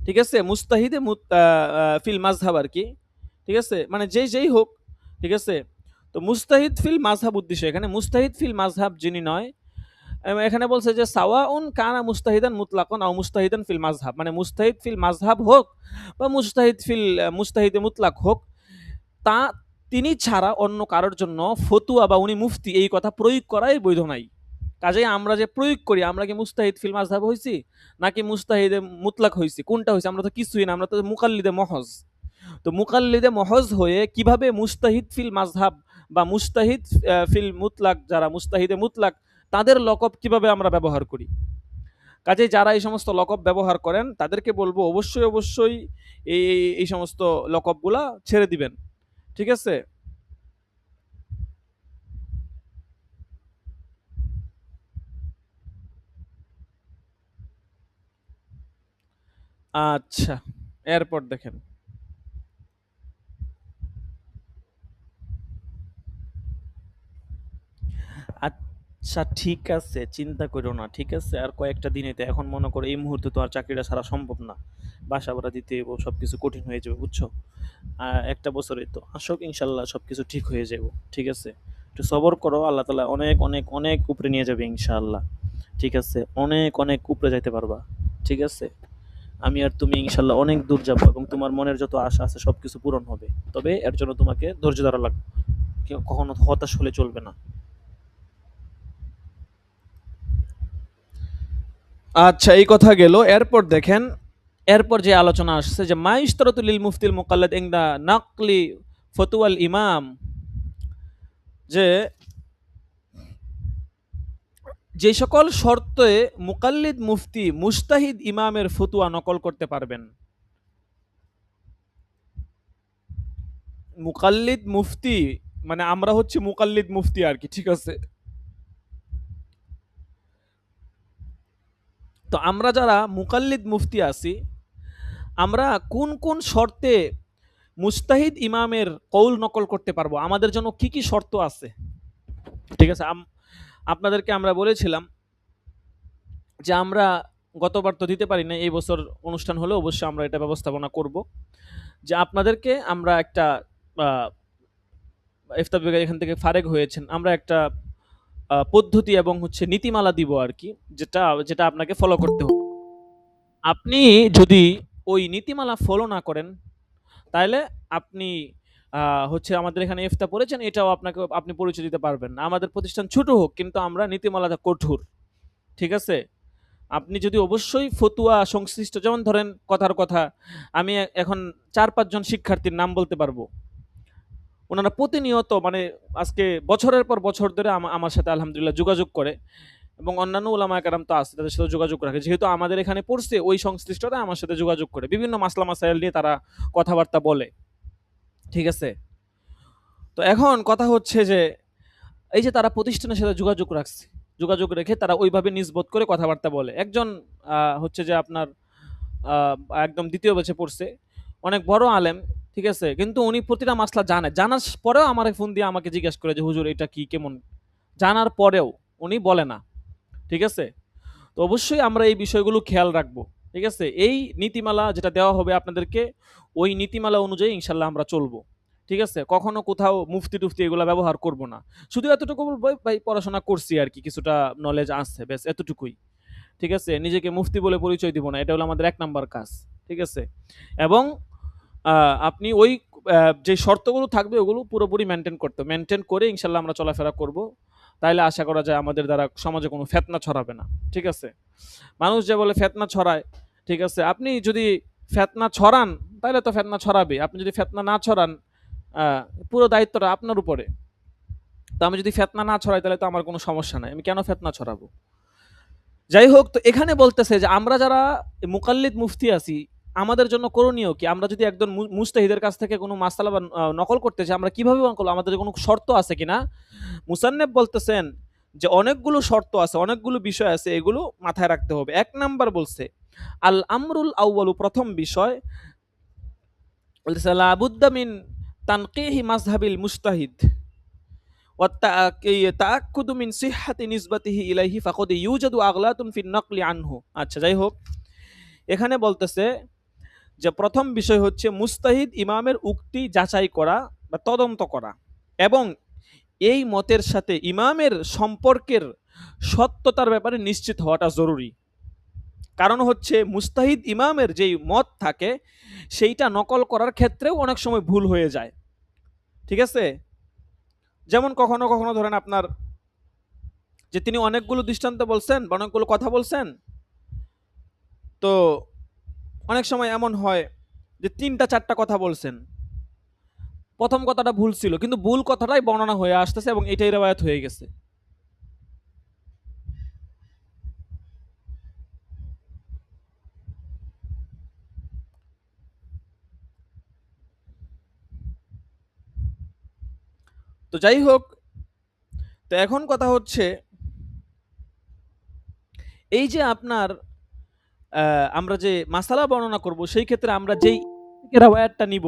ঠিক আছে, মুস্তাহিদে ফিল মাযহাব আর কি, ঠিক আছে, মানে যেই হোক, ঠিক আছে। তো মুস্তাহিদ ফিল মাযহাব উদ্দেশ্য, এখানে মুস্তাহিদ ফিল মাযহাব যিনি নয়, এখানে বলছে যে সাওয়াউন কানা মুস্তাহিদান মুতলাকান আও মুস্তাহিদান ফিল মাযহাব, মানে মুস্তাহিদ ফিল মাযহাব হোক বা মুস্তাহিদে মুতলাক হোক, তা তিনি ছাড়া অন্য কারোর জন্য ফতুয়া বা উনি মুফতি এই কথা প্রয়োগ করাই বৈধ নাই। কাজেই আমরা যে প্রয়োগ করি, আমরা কি মুস্তাহিদ ফিল মাযহাব হইছি নাকি মুস্তাহিদে মুতলাক হইছি, কোনটা হইছে? আমরা তো কিছুই না, আমরা তো মুকাল্লিদে মহজ। তো মুকাল্লিদে মহজ হয়ে কিভাবে মুস্তাহিদ ফিল মাযহাব বা মুস্তাহিদ ফিল মুতলাক, যারা মুস্তাহিদে মুতলাক, তাদের লকব কিভাবে আমরা ব্যবহার করি? কাজেই যারা এই সমস্ত লকব ব্যবহার করেন, তাদেরকে বলবো অবশ্যই অবশ্যই এই এই সমস্ত লকবগুলা ছেড়ে দিবেন। ঠিক আছে? আচ্ছা, এরপর দেখেন, আচ্ছা ঠিক আছে, চিন্তা করো না, ঠিক আছে, আর কয়েকটা দিনেতে, এখন মনে করো এই মুহূর্তে তো আর চাকরিটা ছাড়া সম্ভব না, বাসা ভাড়া দিতে এবং সবকিছু কঠিন হয়ে যাবে, বুঝছো? একটা বছরে তো আসুক, ইনশাল্লাহ সবকিছু ঠিক হয়ে যাবে। ঠিক আছে? একটু সবর করো, আল্লাহ তাআলা অনেক অনেক অনেক উপরে নিয়ে যাবে ইনশাআল্লাহ। ঠিক আছে? অনেক অনেক উপরে যাইতে পারবা। ঠিক আছে? আমি আর তুমি ইনশাআল্লাহ অনেক দূর যাবো এবং তোমার মনের যত আশা আছে সবকিছু পূরণ হবে। তবে এর জন্য তোমাকে ধৈর্য ধরা লাগবে। কখনো হতাশ হলে চলবে না। আচ্ছা, এই কথা গেল। এরপর দেখেন, এরপর যে আলোচনা আসছে যে মা ইশতারাতু লিল মুফতিল মুকাল্লাদ ইনদা নাকলি ফতওয়াল ইমাম, যে যে সকল শর্তে মুকাল্লিদ মুফতি মুজতাহিদ ইমামের ফতোয়া নকল করতে পারবেন। মুকাল্লিদ মুফতি মানে আমরা হচ্ছে মুকাল্লিদ মুফতি আর কি, ঠিক আছে? তো আমরা যারা মুকাল্লিদ মুফতি আছি, আমরা কোন কোন শর্তে মুজতাহিদ ইমামের কৌল নকল করতে পারবো, আমাদের জন্য কি কি শর্ত আছে? ঠিক আছে, আপনাদেরকে আমরা বলেছিলাম যে আমরা গতবার তো দিতে পারি না, এই বছর অনুষ্ঠান হলে অবশ্যই আমরা এটা ব্যবস্থাপনা করব, যে আপনাদেরকে আমরা একটা ইফতার বেগা এখান থেকে ফারেক হয়েছেন, আমরা একটা পদ্ধতি এবং হচ্ছে নীতিমালা দিব আর কি, যেটা যেটা আপনাকে ফলো করতে হবে। আপনি যদি ওই নীতিমালা ফলো না করেন, তাহলে আপনি হচ্ছে আমাদের এখানে ইফতার পড়েছেন এটাও আপনাকে আপনি পরিচয় দিতে পারবেন না। আমাদের প্রতিষ্ঠান ছোট হোক, কিন্তু আমরা নীতিমালাটা কঠোর। ঠিক আছে? আপনি যদি অবশ্যই ফতুয়া সংশ্লিষ্ট, যেমন ধরেন কথার কথা, আমি এখন ৪-৫ জন শিক্ষার্থীর নাম বলতে পারবো। ওনারা প্রতিনিয়ত মানে আজকে বছরের পর বছর ধরে আমার সাথে আলহামদুলিল্লাহ যোগাযোগ করে, এবং অন্যান্য উলামায়ে কেরাম তো আছে, তাদের সাথে যোগাযোগ রাখে। যেহেতু আমাদের এখানে পড়ছে, ওই সংশ্লিষ্টরা আমার সাথে যোগাযোগ করে। বিভিন্ন মাসলা মাসাইল নিয়ে তারা কথাবার্তা বলে। ঠিক আছে? তো এখন কথা হচ্ছে যে এই যে তারা প্রতিষ্ঠানের সাথে যোগাযোগ রাখছে, যোগাযোগ রেখে তারা ওইভাবে নিসবত করে কথাবার্তা বলে। একজন হচ্ছে যে আপনার একদম ২য় ব্যাচে পড়ছে, অনেক বড় আলেম, ঠিক আছে? কিন্তু উনি প্রতিটা মাসলা জানে। জানার পরেও আমারে ফোন দিয়ে আমাকে জিজ্ঞেস করে যে, "হুজুর এটা কি কেমন?" জানার পরেও উনি বলে না। ঠিক আছে? তো অবশ্যই আমরা এই বিষয়গুলো খেয়াল রাখবো। ঠিক আছে? এই নীতিমালা যেটা দেওয়া হবে আপনাদেরকে, ওই নীতিমালা অনুযায়ী ইনশাআল্লাহ আমরা চলবো। ঠিক আছে? কখনো কোথাও মুফতি-টুফতি এগুলা ব্যবহার করব না। শুধু এতটুকু বলবো, ভাই পড়াশোনা করছি আরকি, কিছুটা নলেজ আছে, ব্যাস এতটুকুই। ঠিক আছে? নিজেকে মুফতি বলে পরিচয় দিব না। এটা হলো আমাদের ১ নাম্বার কাজ। ঠিক আছে? এবং আ আপনি ওই যে শর্তগুলো থাকবে ওগুলো পুরোপুরি মেইনটেইন করতে হবে। মেইনটেইন করে ইনশাআল্লাহ আমরা চলাফেরা করব। তাইলে আশা করা যায় আমাদের দ্বারা সমাজে কোনো ফিতনা ছড়াবে না। ঠিক আছে? মানুষ যে বলে ফিতনা ছড়ায়, ঠিক আছে? আপনি যদি ফিতনা ছড়ান, তাইলে তো ফিতনা ছড়াবেই। আপনি যদি ফিতনা না ছড়ান, আ পুরো দায়িত্বটা আপনার উপরে। তো আমি যদি ফিতনা না ছড়াই, তাহলে তো আমার কোনো সমস্যা নাই। আমি কেন ফিতনা ছড়াবো? যাই হোক, তো এখানে বলতেছে যে আমরা যারা মুকাল্লিদ মুফতি আছি, আমাদের জন্য করণীয় কি? আমরা যদি একজন মুজতাহিদের কাছ থেকে কোনো মাসআলা বা নকল করতে চাই, আমরা কিভাবে নকল, আমাদের কোনো শর্ত আছে কিনা? মুসান্নেফ বলতেছেন যে অনেকগুলো শর্ত আছে, অনেকগুলো বিষয় আছে, এগুলো মাথায় রাখতে হবে। ১ নাম্বার বলছে, আল আমরুল আউয়ালু, প্রথম বিষয় বলতেছে লা বুদ্দা মিন তানকিহি মাজহাবিল মুজতাহিদ ওয়া তাআক্কুদু মিন সিহহাতি নিসবাতিহি ইলাইহি ফাকাদ ইউজাদু আগলাতুন ফিন নাকলি আনহু। আচ্ছা, যাই হোক, এখানে বলতেছে যে প্রথম বিষয় হচ্ছে মুজতাহিদ ইমামের উক্তি যাচাই করা বা তদন্ত করা, এবং এই মতের সাথে ইমামের সম্পর্কের সত্যতার ব্যাপারে নিশ্চিত হওয়াটা জরুরি। কারণ হচ্ছে মুজতাহিদ ইমামের যেই মত থাকে, সেইটা নকল করার ক্ষেত্রেও অনেক সময় ভুল হয়ে যায়। ঠিক আছে? যেমন কখনো কখনো ধরেন আপনার, যে তিনি অনেকগুলো দৃষ্টান্ত বলছেন বা অনেকগুলো কথা বলছেন, তো অনেক সময় এমন হয় যে ৩টা-৪টা কথা বলছেন। প্রথম কথাটা ভুল ছিল, কিন্তু ভুল কথাটাই বর্ণনা হয়ে আসতেছে এবং এটাই রেওয়ায়াত হয়ে গেছে। তো যাই হোক, তো এখন কথা হচ্ছে এই যে আপনার আমরা যে মাসালা বর্ণনা করব, সেই ক্ষেত্রে আমরা যেই রাওয়ায়াতটা নিব,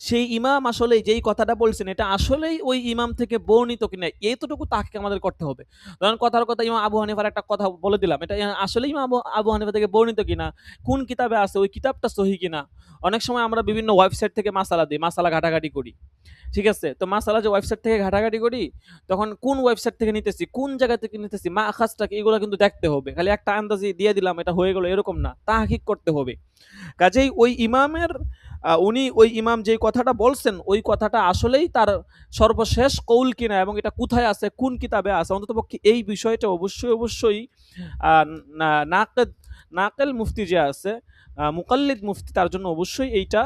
সেই ইমাম আসলে যেই কথাটা বলছেন এটা আসলেই ওই ইমাম থেকে বর্ণিত কিনা এতটুকু তাহকিক আমাদের করতে হবে। ধরেন কথার কথা ইমাম আবু হানিফার একটা কথা বলে দিলাম। এটা আসলেই ইমাম আবু হানিফা থেকে বর্ণিত কিনা, কোন কিতাবে আছে, ওই কিতাবটা সহিহ কিনা। অনেক সময় আমরা বিভিন্ন ওয়েবসাইট থেকে মাসালা দিই, মাসালা ঘাটাঘাটি করি। ঠিক আছে? তো মাসালা যে ওয়েবসাইট থেকে ঘাটাঘাটি করি, তখন কোন ওয়েবসাইট থেকে নিতেছি, কোন জায়গা থেকে নিতেছি, মাখাজটা কি, এগুলো কিন্তু দেখতে হবে। খালি একটা আন্দাজি দিয়ে দিলাম এটা হয়ে গেল এরকম না। তাহকিক করতে হবে। কাজেই ওই ইমামের উনি ওই ইমাম যেই কথাটা বলছেন ওই কথাটা আসলেই তার সর্বশেষ কৌল কিনা এবং এটা কোথায় আছে, কোন কিতাবে আছে, অন্ততপক্ষে এই বিষয়টা অবশ্যই নাকেদ, নাকেল মুফতি যে আছে, মুকাল্লিদ মুফতি, তার জন্য অবশ্যই এইটা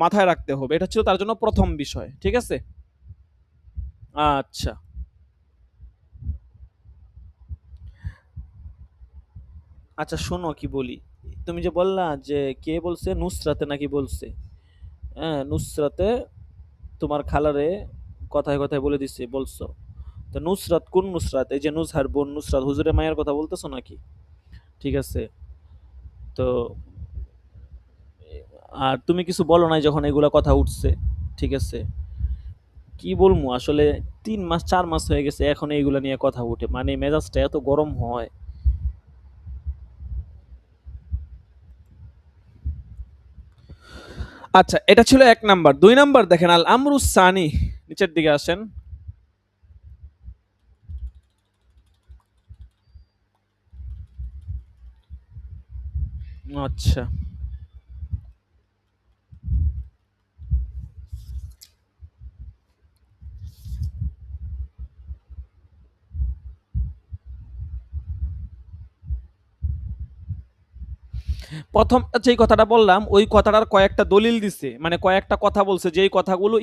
মাথায় রাখতে হবে। এটা ছিল তার জন্য প্রথম বিষয়। ঠিক আছে? আচ্ছা, আচ্ছা শোনো কি বলি। তুমি যে বললা যে কে বলছে, নুসরাতে নাকি বলছে, হ্যাঁ নুসরাতে তোমার খালারে কথায় কথায় বলে দিচ্ছে বলছো। তো নুসরাত কোন নুসরাত? এই যে নুসহার বোন নুসরাত, হুজুরের মায়ের কথা বলতেছো নাকি? ঠিক আছে। তো আর তুমি কিছু বলো নাই যখন এগুলা কথা উঠছে। ঠিক আছে। কি বলবো আসলে, 3 মাস 4 মাস হয়ে গেছে এখন এইগুলা নিয়ে কথা উঠে, মানে মেজাজটা এত গরম হয়। আচ্ছা, এটা ছিল 1 নাম্বার। 2 নাম্বার দেখেন, আল আমরুস সানি, নিচের দিকে আসেন। আচ্ছা, প্রথম যেই কথাটা বললাম ওই কথাটার কয়েকটা দলিল দিছে, মানে কয়েকটা কথা বলছে যেই কথাগুলো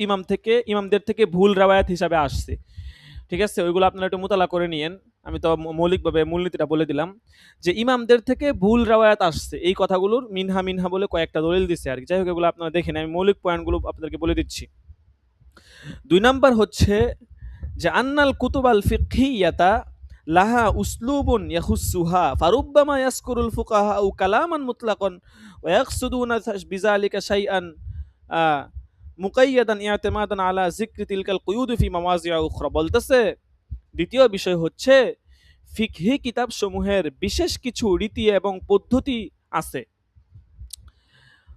ইমামদের থেকে ভুল রাওয়ায়াত হিসাবে আসছে। ঠিক আছে? ওইগুলো আপনারা একটু মোতালা করে নিয়েন। আমি তো মৌলিকভাবে মূলনীতিটা বলে দিলাম যে ইমামদের থেকে ভুল রাওয়ায়াত আসছে, এই কথাগুলোর মিনহা মিনহা বলে কয়েকটা দলিল দিছে আর কি। যাই হোক, এগুলো আপনারা দেখেন, আমি মৌলিক পয়েন্টগুলো আপনাদেরকে বলে দিচ্ছি। 2 নাম্বার হচ্ছে যে আন্নাল কুতুবাল ফিকহিয়াতা লাহা উসলুবুন ইয়াখুসুহা ফারুব্বামা ইয়াসকুরুল ফুকাহা আও কালামান মুতলাকান ওয়া ইয়াকসুদুনা বিযালিকা শাইআন আ মুকাইয়াদান ইআতিমাদান আলা যিকরি তিলকাল কুয়ুদ ফি মাওয়াজিআ উখরা। বলতেছে দ্বিতীয় বিষয় হচ্ছে ফিকহি কিতাব সমূহের বিশেষ কিছু রীতি এবং পদ্ধতি আছে।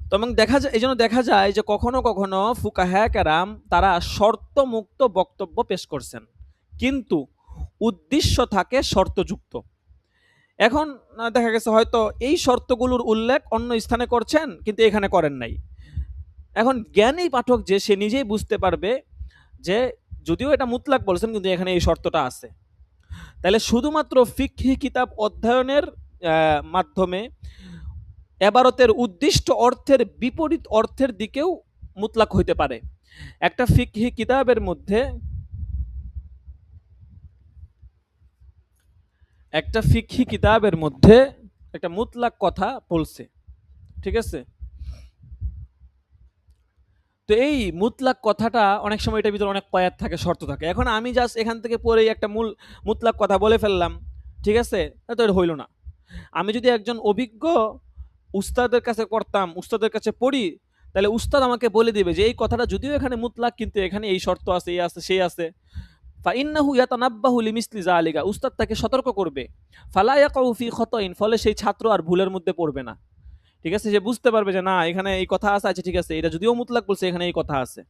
তো এবং দেখা যায়, এইজন্য দেখা যায় যে কখনো কখনো ফুকাহা কেরাম তারা শর্ত মুক্ত বক্তব্য পেশ করছেন, কিন্তু উদ্দেশ্য থাকে শর্তযুক্ত। এখন দেখা গেছে হয়তো এই শর্তগুলোর উল্লেখ অন্য স্থানে করছেন কিন্তু এখানে করেন নাই। এখন জ্ঞানী পাঠক যে সে নিজেই বুঝতে পারবে যে যদিও এটা মুতলাক বলছেন কিন্তু এখানে এই শর্তটা আছে। তাহলে শুধুমাত্র ফিকহি কিতাব অধ্যয়নের মাধ্যমে এবারতের উদ্দিষ্ট অর্থের বিপরীত অর্থের দিকেও মুতলাক হইতে পারে। একটা ফিকহি কিতাবের মধ্যে একটা ফিকহি কিতাবের মধ্যে একটা মুতলাক কথা বলছে। ঠিক আছে? তো এই মুতলাক কথাটা অনেক সময় এটার ভিতরে অনেক কয়াত থাকে, শর্ত থাকে। এখন আমি জাস্ট এখান থেকে পড়েই একটা মূল মুতলাক কথা বলে ফেললাম। ঠিক আছে? তো এটা হইল না। আমি যদি একজন অভিজ্ঞ উস্তাদের কাছে পড়তাম, উস্তাদের কাছে পড়ি, তাহলে উস্তাদ আমাকে বলে দিবে যে এই কথাটা যদিও এখানে মুতলাক কিন্তু এখানে এই শর্ত আছে, এই আছে, সেই আছে। ফাইন্নাহু ইয়াতানাব্বাহু লিমিসলি যালিকা, উস্তাদ তাকে সতর্ক করবে। ফালা ইয়াকাউ ফি খাতাইন, ফলে সেই ছাত্র আর ভুলের মধ্যে পড়বে না। ঠিক আছে? সে বুঝতে পারবে যে না এখানে এই কথা আছে, আচ্ছা ঠিক আছে এটা যদিও মুতলাক বলছে এখানে এই কথা আছে।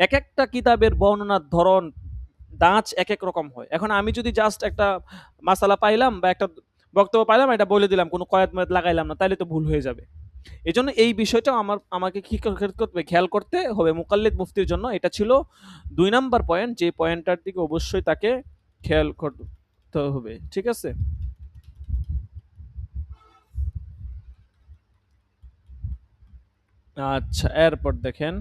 এক একটা কিতাবের বর্ণনার ধরন, দাঁচ এক এক রকম হয়। এখন আমি যদি জাস্ট একটা মাসালা পাইলাম বা একটা বক্তব্য পাইলাম এটা বলে দিলাম, কোনো কয়াত ময়াত লাগাইলাম না, তাইলে তো ভুল হয়ে যাবে। এজন্য এই বিষয়টা আমাকে কি করতে খেয়াল করতে হবে মুকাল্লিদ মুফতির জন্য। এটা ছিল 2 নাম্বার পয়েন্ট, যে পয়েন্টটার দিকে অবশ্যই তাকে খেয়াল করতে হবে। ঠিক আছে? আচ্ছা, এরপর দেখেন।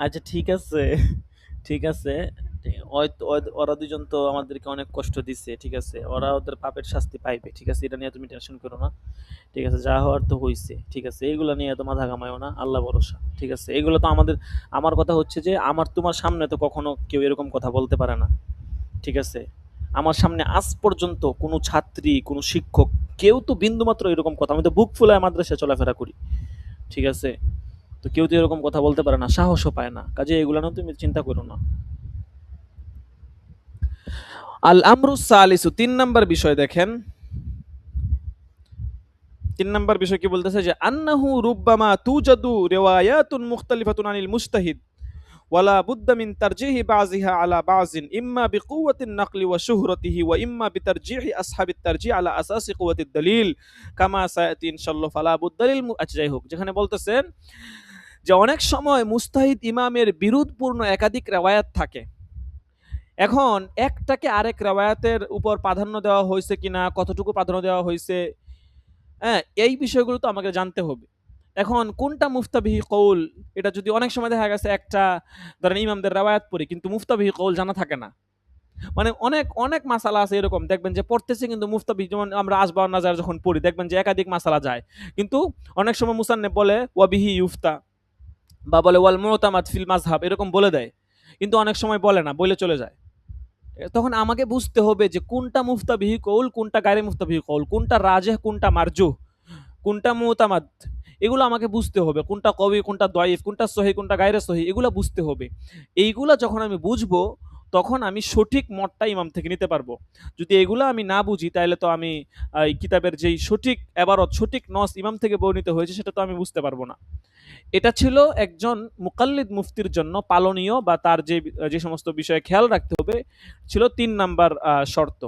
আচ্ছা ঠিক আছে, ঠিক আছে। ওরা দুজন তো আমাদেরকে অনেক কষ্ট দিচ্ছে, ঠিক আছে, ওরা ওদের পাপের শাস্তি পাইবে, ঠিক আছে, এটা নিয়ে তুমি টেনশন করো না, ঠিক আছে, যা হওয়ার তো হইছে, ঠিক আছে, এইগুলো নিয়ে তো মাথা ঘামায়ও না, আল্লাহ ভরসা, ঠিক আছে, এগুলো তো আমার কথা হচ্ছে যে আমার তোমার সামনে তো কখনো কেউ এরকম কথা বলতে পারে না, ঠিক আছে, আমার সামনে আজ পর্যন্ত কোনো ছাত্রী কোনো শিক্ষক কেউ তো বিন্দুমাত্র এরকম কথা, আমি তো বুক ফুলায় মাদ্রাসায় চলাফেরা করি, ঠিক আছে, তো কেউ তো এরকম কথা বলতে পারে না, সাহসও পায় না, কাজে এগুলো নিয়ে তুমি চিন্তা করো না। আল আমরু সালিসু, ৩ নাম্বার বিষয় দেখেন, ৩ নাম্বার বিষয় কি বলতেছে যে আন্নাহু রুব্বামা তুজাদু রিওয়ায়াতুন মুখতালিফাতুন আনিল মুজতাহিদ ওয়ালা বুদ্দা মিন তারজিহি বাযিহা আলা বাযিন ইম্মা বিকুওয়াতিন নাকলি ওয়া শুহরাতিহি ওয়া ইম্মা বিতারজিহি আসহাবিত তারজিহ আলা আসাসি কুওয়াতিদ দলিল কামা সায়াতি ইনশাআল্লাহ ফালা বুদ্দালিল আচ্ছা যাই হোক, যেখানে বলতেছেন যে অনেক সময় মুস্তাহিদ ইমামের বিরোধপূর্ণ একাধিক রিওয়ায়াত থাকে, এখন একটাকে আরেক রিওয়ায়াতের উপর প্রাধান্য দেওয়া হয়েছে কিনা, কতটুকু প্রাধান্য দেওয়া হয়েছে, হ্যাঁ, এই বিষয়গুলো তো আমাকে জানতে হবে। এখন কোনটা মুফতাবিহি কৌল, এটা যদি অনেক সময় দেখা গেছে একটা ধরেন ইমামদের রেওয়ায়াত পড়ি কিন্তু মুফতাবিহি কৌল জানা থাকে না, মানে অনেক অনেক মাসালা আছে এরকম দেখবেন যে পড়তেছে কিন্তু মুফতাবি, যেমন আমরা আসবাউন নাজার যখন পড়ি দেখবেন যে একাধিক মাসালা যায়, কিন্তু অনেক সময় মুসান্নেফ বলে ওয়াবিহি ইউফতা বা বলে ওয়াল মুতামাদ ফিল মাযহাব এরকম বলে দেয়, কিন্তু অনেক সময় বলে না, বলে চলে যায়। তখন আমাকে বুঝতে হবে যে কোনটা মুফতাবিহি কৌল, কোনটা গায়রে মুফতাবিহি কৌল, কোনটা রাজেহ, কোনটা মারজুহ, কোনটা মুতামাদ, এগুলো আমাকে বুঝতে হবে, কোনটা কবি, কোনটা দয়ীফ, কোনটা সহি, কোনটা গায়রে সহি, এগুলো বুঝতে হবে। এইগুলা যখন আমি বুঝবো তখন আমি সঠিক মতটা ইমাম থেকে নিতে পারবো। যদি এগুলো আমি না বুঝি তাহলে তো আমি এই কিতাবের যেই সঠিক এবারত, সঠিক নস ইমাম থেকে বর্ণিত হয়েছে সেটা তো আমি বুঝতে পারবো না। এটা ছিল একজন মুকাল্লিদ মুফতির জন্য পালনীয় বা তার যে যে সমস্ত বিষয়ে খেয়াল রাখতে হবে ছিল ৩ নাম্বার শর্ত।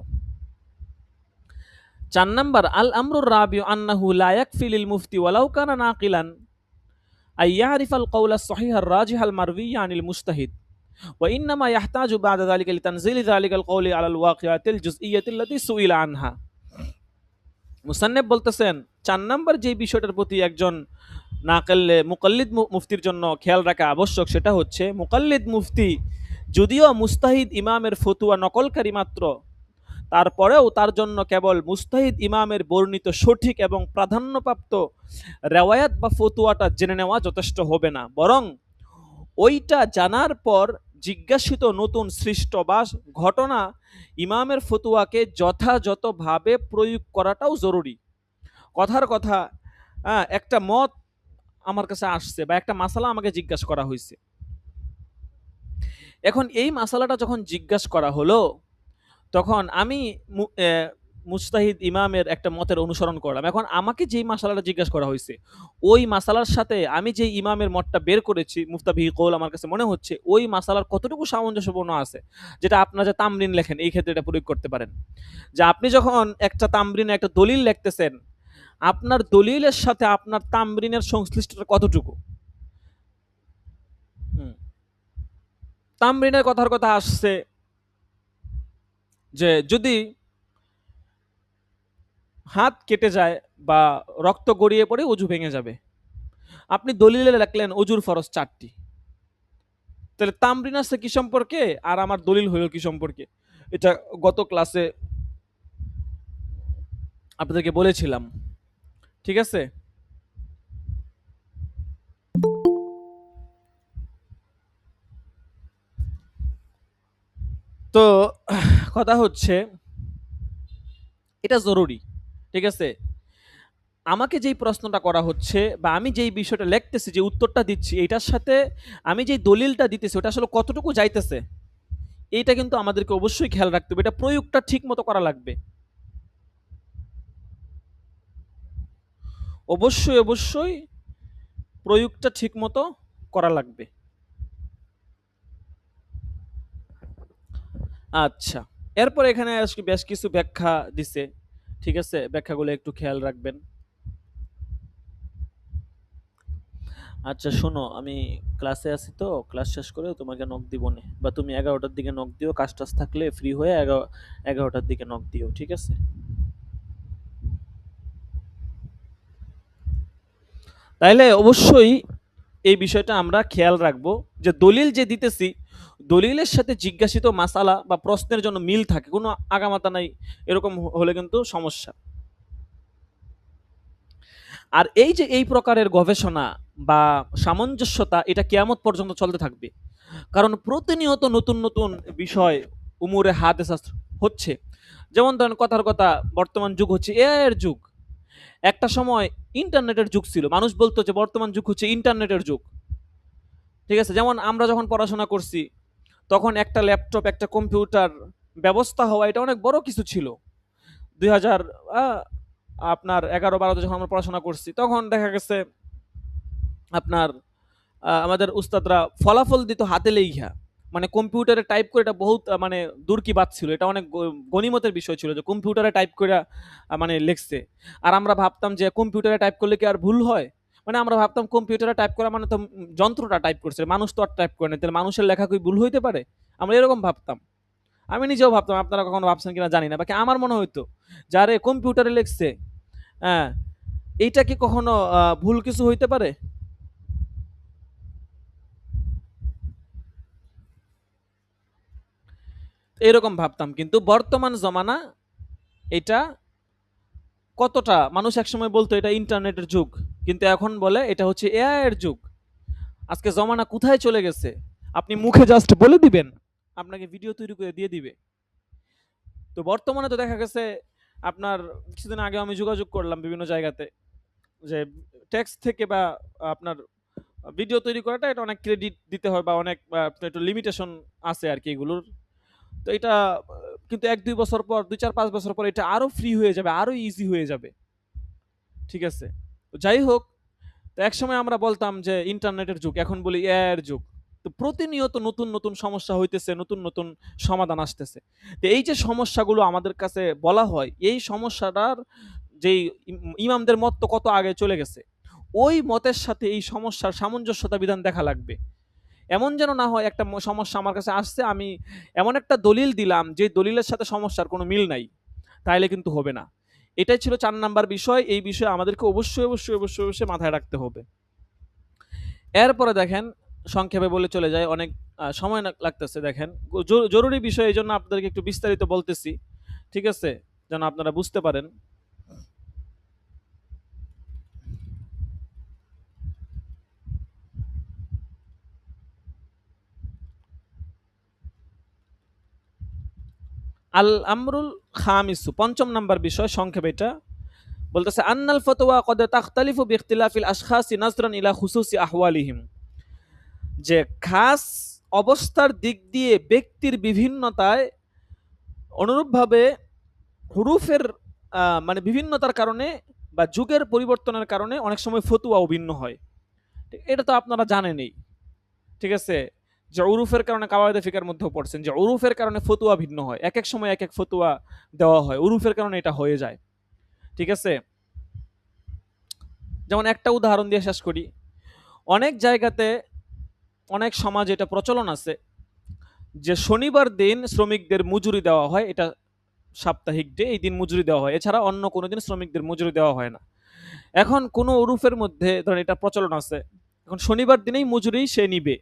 ৪ নাম্বার আল আমরুর রাবিউ আন্নাহু লা ইয়াকফি লিল মুফতি ওয়ালাউ কানা নাকিলান আই ইয়ারিফাল কওলা সহিহার রাজিহাল মারউইয়া আনিল মুজতাহিদ ওয়া ইন্নামা ইয়াহতাজু বা'দা যালিকা লিতানজিলি যালিকাল কওলি আলাল ওয়াকিআতিল জুজইয়্যাতিল্লাতী সুইলা আনহা। মুসান্নেফ বলতেছেন ৪ নাম্বার যে বিষয়টার প্রতি একজন নাকেলে মুকাল্লিদ মুফতির জন্য খেয়াল রাখা আবশ্যক সেটা হচ্ছে মুকাল্লিদ মুফতি যদিও মুস্তাহিদ ইমামের ফতুয়া নকলকারী মাত্র, তারপরেও তার জন্য কেবল মুস্তাহিদ ইমামের বর্ণিত সঠিক এবং প্রাধান্যপ্রাপ্ত রেওয়ায়াত বা ফতুয়াটা জেনে নেওয়া যথেষ্ট হবে না, বরং ওইটা জানার পর জিজ্ঞাসিত নতুন সৃষ্ট বা ঘটনা ইমামের ফতুয়াকে যথাযথভাবে প্রয়োগ করাটাও জরুরি। কথার কথা, একটা মত আমার কাছে আসছে বা একটা মাসালা আমাকে জিজ্ঞাসা করা হয়েছে, এখন এই মাসালাটা যখন জিজ্ঞাসা করা হলো তখন আমি মুজতাহিদ ইমামের একটা মতের অনুসরণ করলাম। এখন আমাকে যেই মাসালাটা জিজ্ঞাসা করা হয়েছে ওই মাসালার সাথে আমি যে ইমামের মতটা বের করেছি মুফতাবিহি কৌল আমার কাছে মনে হচ্ছে ওই মাসালার কতটুকু সামঞ্জস্যপূর্ণ আছে, যেটা আপনারা যে তামরিন লেখেন এই ক্ষেত্রে এটা প্রয়োগ করতে পারেন। যে আপনি যখন একটা তামরিনে একটা দলিল লিখতেছেন, আপনার দলিলের সাথে আপনার তামরিনের সংশ্লিষ্টতা কতটুকু। তামরিনের কথার কথা আসছে যে যদি হাত কেটে যায় বা রক্ত গড়িয়ে পড়ে অজু ভেঙে যাবে, আপনি দলিলে লিখলেন অজুর ফরজ 4টি, তাহলে তামরিন আছে কি সম্পর্কে আর আমার দলিল হইল কি সম্পর্কে, এটা গত ক্লাসে আপনাদেরকে বলেছিলাম, ঠিক আছে। তো কথা হচ্ছে এটা জরুরি, ঠিক আছে। আমাকে যেই প্রশ্নটা করা হচ্ছে বা আমি যেই বিষয়টা লিখতেছি, যে উত্তরটা দিচ্ছি, এটার সাথে আমি যেই দলিলটা দিতেছি ওটা আসলে কতটুকু যাইতেছে, এইটা কিন্তু আমাদেরকে অবশ্যই খেয়াল রাখতে হবে, এটা প্রয়োগটা ঠিক মতো করা লাগবে, অবশ্যই অবশ্যই প্রয়োগটা ঠিক মতো করা লাগবে। আচ্ছা, এরপর এখানে বেশ কিছু ব্যাখ্যা দিছে, ঠিক আছে, ব্যাখ্যাগুলো একটু খেয়াল রাখবেন। আচ্ছা শোনো, আমি ক্লাসে আছি তো ক্লাস শেষ করে তোমাকে নক দিব নে, বা তুমি 11টার দিকে নক দিও, কাজ টাজ থাকলে ফ্রি হয়ে 11টার দিকে নক দিও, ঠিক আছে। তাইলে অবশ্যই এই বিষয়টা আমরা খেয়াল রাখবো যে দলিল যে দিতেছি, দলিলের সাথে জিজ্ঞাসিত মাসালা বা প্রশ্নের জন্য মিল থাকে, কোনো আগামাতা নাই, এরকম হলে কিন্তু সমস্যা। আর এই যে এই প্রকারের গবেষণা বা সামঞ্জস্যতা, এটা কিয়ামত পর্যন্ত চলতে থাকবে। কারণ প্রতিনিয়ত নতুন নতুন বিষয় উমুরে হাদিস হচ্ছে। যেমন ধরেন, কথার কথা, বর্তমান যুগ হচ্ছে এআই এর যুগ। একটা সময় ইন্টারনেটের যুগ ছিল, মানুষ বলতো যে বর্তমান যুগ হচ্ছে ইন্টারনেটের যুগ। ঠিক আছে, যেমন আমরা যখন পড়াশোনা করছি তখন একটা ল্যাপটপ, একটা কম্পিউটার ব্যবস্থা হওয়া এটা অনেক বড় কিছু ছিল। 2000 আপনার 11-12তে যখন আমরা পড়াশোনা করছি, তখন দেখা গেছে আপনার আমাদের উস্তাদরা ফলাফল দিত হাতে লেখা, মানে কম্পিউটারে টাইপ করে, এটা বহুত মানে দূর কি বাত ছিল, এটা অনেক গনিমতের বিষয় ছিল যে কম্পিউটারে টাইপ করে মানে লিখছে। আর আমরা ভাবতাম যে কম্পিউটারে টাইপ করলে কি আর ভুল হয়, মানে আমরা ভাবতাম কম্পিউটারে টাইপ করা মানে তো যন্ত্রটা টাইপ করছে, মানুষ তো আর টাইপ করে না, তাহলে মানুষের লেখা কি ভুল হইতে পারে, আমরা এরকম ভাবতাম। আমি নিজেও ভাবতাম, আপনারা কখনো ভাবছেন কিনা জানি না, বাকি আমার মনে হইতো যারে কম্পিউটারে লিখছে, হ্যাঁ, এইটা কি কখনো ভুল কিছু হইতে পারে? এরকম ভাবতাম। কিন্তু বর্তমান জমানা এটা কতটা, মানুষ একসময় বলতো এটা ইন্টারনেটের যুগ, কিন্তু এখন বলে এটা হচ্ছে এআই এর যুগ। আজকে জমানা কোথায় চলে গেছে, আপনি মুখে জাস্ট বলে দিবেন, আপনাকে ভিডিও তৈরি করে দিয়ে দিবে। তো বর্তমানে তো দেখা গেছে আপনার, কিছুদিন আগে আমি যোগাযোগ করলাম বিভিন্ন জায়গাতে, যে টেক্সট থেকে বা আপনার ভিডিও তৈরি করাটা এটা অনেক ক্রেডিট দিতে হয়, বা অনেক একটু লিমিটেশন আছে আর কি এগুলোর। তো এটা কিন্তু 1-2 বছর পর, 2-4-5 বছর পর এটা আরো ফ্রি হয়ে যাবে, আরো ইজি হয়ে যাবে। ঠিক আছে, তো যাই হোক, তো একসময় আমরা বলতাম যে ইন্টারনেটের যুগ, এখন বলি এআই এর যুগ। তো প্রতিনিয়ত নতুন নতুন সমস্যা হইতেছে, নতুন নতুন সমাধান আসতেছে। তো এই যে সমস্যাগুলো আমাদের কাছে বলা হয়, এই সমস্যাটার যেই ইমামদের মত তো কত আগে চলে গেছে, ওই মতের সাথে এই সমস্যার সামঞ্জস্যতা বিধান দেখা লাগবে। এমন যেন না হয় একটা সমস্যা আমার কাছে আসছে, আমি এমন একটা দলিল দিলাম যে দলিলের সাথে সমস্যার কোনো মিল নাই, তাইলে কিন্তু হবে না। এটাই ছিল 4 নাম্বার বিষয়। এই বিষয়ে আমাদেরকে অবশ্যই অবশ্যই অবশ্যই অবশ্যই মাথায় রাখতে হবে। এরপরে দেখেন, সংক্ষেপে বলে চলে যায়, অনেক সময় লাগতেছে। দেখেন, জরুরি বিষয়, এই জন্য আপনাদেরকে একটু বিস্তারিত বলতেছি, ঠিক আছে, যেন আপনারা বুঝতে পারেন। আল আমরুল খামিসু, 5 নাম্বার বিষয়, সংক্ষেপে এটা বলতেছে, আন্নাল ফতোয়া কদ তাখতালিফু বিইখতিলাফিল আশখাসি নাজরান ইলা খুসুসি আহওয়ালিহিম, যে খাস অবস্থার দিক দিয়ে ব্যক্তির বিভিন্নতায়, অনুরূপভাবে হুরুফের মানে বিভিন্নতার কারণে বা যুগের পরিবর্তনের কারণে অনেক সময় ফতুয়াও ভিন্ন হয়। এটা তো আপনারা জানেনই। ঠিক আছে, যে উরুফের কারণে কাওয়াইদে ফিকার মধ্যেও পড়ছেন যে উরুফের কারণে ফতুয়া ভিন্ন হয়, এক এক সময় এক এক ফতুয়া দেওয়া হয়, উরুফের কারণে এটা হয়ে যায়। ঠিক আছে, যেমন একটা উদাহরণ দিয়ে শেষ করি। অনেক জায়গাতে, অনেক সমাজ এটা প্রচলন আছে যে শনিবার দিন শ্রমিকদের মজুরি দেওয়া হয়, এটা সাপ্তাহিক ডে, এই দিন মজুরি দেওয়া হয়, এছাড়া অন্য কোনো দিন শ্রমিকদের মজুরি দেওয়া হয় না। এখন কোনো উরুফের মধ্যে ধরেন এটা প্রচলন আছে, এখন শনিবার দিনেই মজুরি সে নিবে,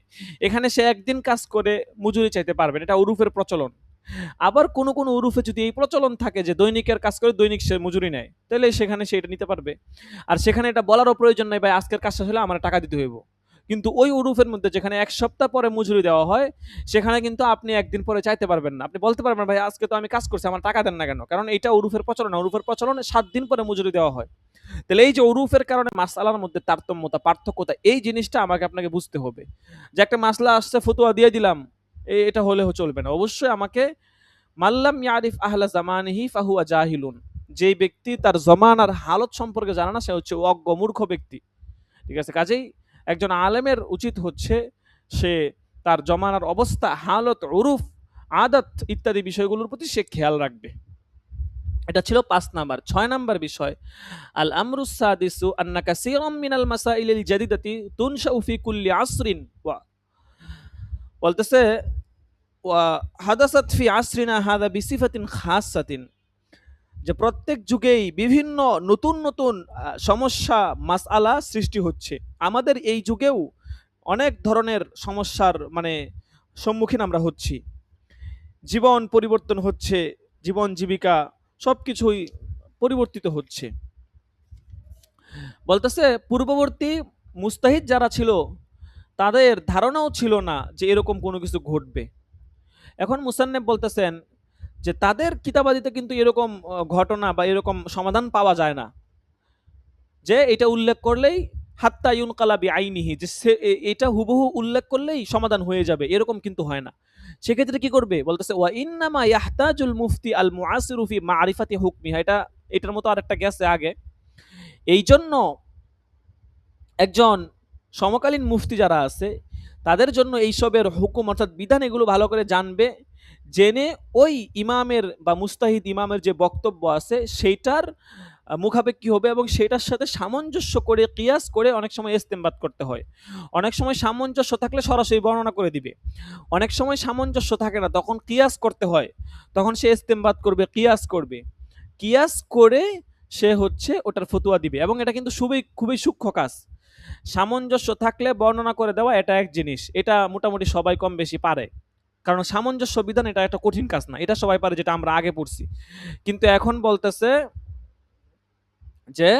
এখানে সে একদিন কাজ করে মজুরি চাইতে পারবে, এটা উরুফের প্রচলন। আবার কোনো কোনো উরুফে যদি এই প্রচলন থাকে যে দৈনিকের কাজ করে দৈনিক সে মজুরি নেয়, তাহলে সেখানে সে এটা নিতে পারবে। আর সেখানে এটা বলারও প্রয়োজন নাই, ভাই আজকের কাজ শেষ হলে আমার টাকা দিতে হইব। কিন্তু ওই উরুফের মধ্যে যেখানে 1 সপ্তাহ পরে মজুরি দেওয়া হয়, সেখানে কিন্তু আপনি একদিন পরে চাইতে পারবেন না, আপনি বলতে পারবেন ভাই আজকে তো আমি কাজ করছি, আমার টাকা দেন না কেন, কারণ এটা উরুফের প্রচলন, উরুফের প্রচলনে 7 দিন পরে মজুরি দেওয়া হয়। তাহলে এই যে উরুফের কারণে মাসআলার মধ্যে তারতম্যতা, পার্থক্যতা, এই জিনিসটা আমাকে আপনাকে বুঝতে হবে। যে একটা মাসলা আসছে, ফতোয়া দিয়ে দিলাম, এটা হলে চলবে না, অবশ্যই আমাকে মাল্লাম ইয়ারিফ আহলা জামানিহি ফাহুয়া জাহিলুন, যেই ব্যক্তি তার জমানার হালত সম্পর্কে জানে না, সে হচ্ছে অজ্ঞ মূর্খ ব্যক্তি। ঠিক আছে, কাজেই একজন আলেমের উচিত হচ্ছে সে তার জমানার অবস্থা, হালত, উরুফ, আদত ইত্যাদি বিষয়গুলোর প্রতি সে খেয়াল রাখবে। এটা ছিল 5 নাম্বার। 6 নাম্বার বিষয়, আল আমরুস সাদিসু আন্না কাসীরাম মিনাল মাসাইলিল জাদিদাতি তুনশাউ ফি কুল্লি আসরিন, ওয়া বলতেছে ওয়া হাদাসাত ফি আসরিনা হাদা বিসিফাতিন খাসাতিন, যে প্রত্যেক যুগেই বিভিন্ন নতুন নতুন সমস্যা, মাসআলা সৃষ্টি হচ্ছে, আমাদের এই যুগেও অনেক ধরনের সমস্যার মানে সম্মুখীন আমরা হচ্ছি। জীবন পরিবর্তন হচ্ছে, জীবন জীবিকা সবকিছুই পরিবর্তিত হচ্ছে। বলতেছে পূর্ববর্তী মুস্তাহিদ যারা ছিল তাদের ধারণাও ছিল না যে এরকম কোনো কিছু ঘটবে। এখন মুসান্নেফ বলতেছেন যে তাদের কিতাবাদিতে কিন্তু এরকম ঘটনা বা এরকম সমাধান পাওয়া যায় না যে এটা উল্লেখ করলেই হাত্তা ইউনকালা বিআইনিহি, যে এটা হুবহু উল্লেখ করলেই সমাধান হয়ে যাবে, এরকম কিন্তু হয় না। সেক্ষেত্রে কি করবে বলতেছে ওয়া ইন্নামা ইয়াহতাজুল মুফতি আল মুআসিরু ফি মারিফাতি হুকমিহা। এটার মতো আরেকটা গেছে আগে। এই জন্য একজন সমকালীন মুফতি যারা আছে তাদের জন্য এইসবের হুকুম অর্থাৎ বিধান এগুলো ভালো করে জানবে, জেনে ওই ইমামের বা মুস্তাহিদ ইমামের যে বক্তব্য আছে সেইটার মুখাপেক্ষি কি হবে এবং সেটার সাথে সামঞ্জস্য করে কিয়াস করে অনেক সময় ইস্তেমবাদ করতে হয়। অনেক সময় সামঞ্জস্য থাকলে সরাসরি বর্ণনা করে দিবে, অনেক সময় সামঞ্জস্য থাকে না, তখন কিয়াস করতে হয়, তখন সে ইস্তেমবাদ করবে, কিয়াস করবে, কিয়াস করে সে হচ্ছে ওটার ফতুয়া দিবে। এবং এটা কিন্তু খুবই সূক্ষ্ম কাজ। সামঞ্জস্য থাকলে বর্ণনা করে দেওয়া এটা এক জিনিস, এটা মোটামুটি সবাই কম বেশি পারে, কারণ সামঞ্জস্য বিধান এটা একটা কঠিন কাজ না, এটা সবাই পারে, যেটা আমরা আগে পড়ছি। কিন্তু এখন বলতেছে যে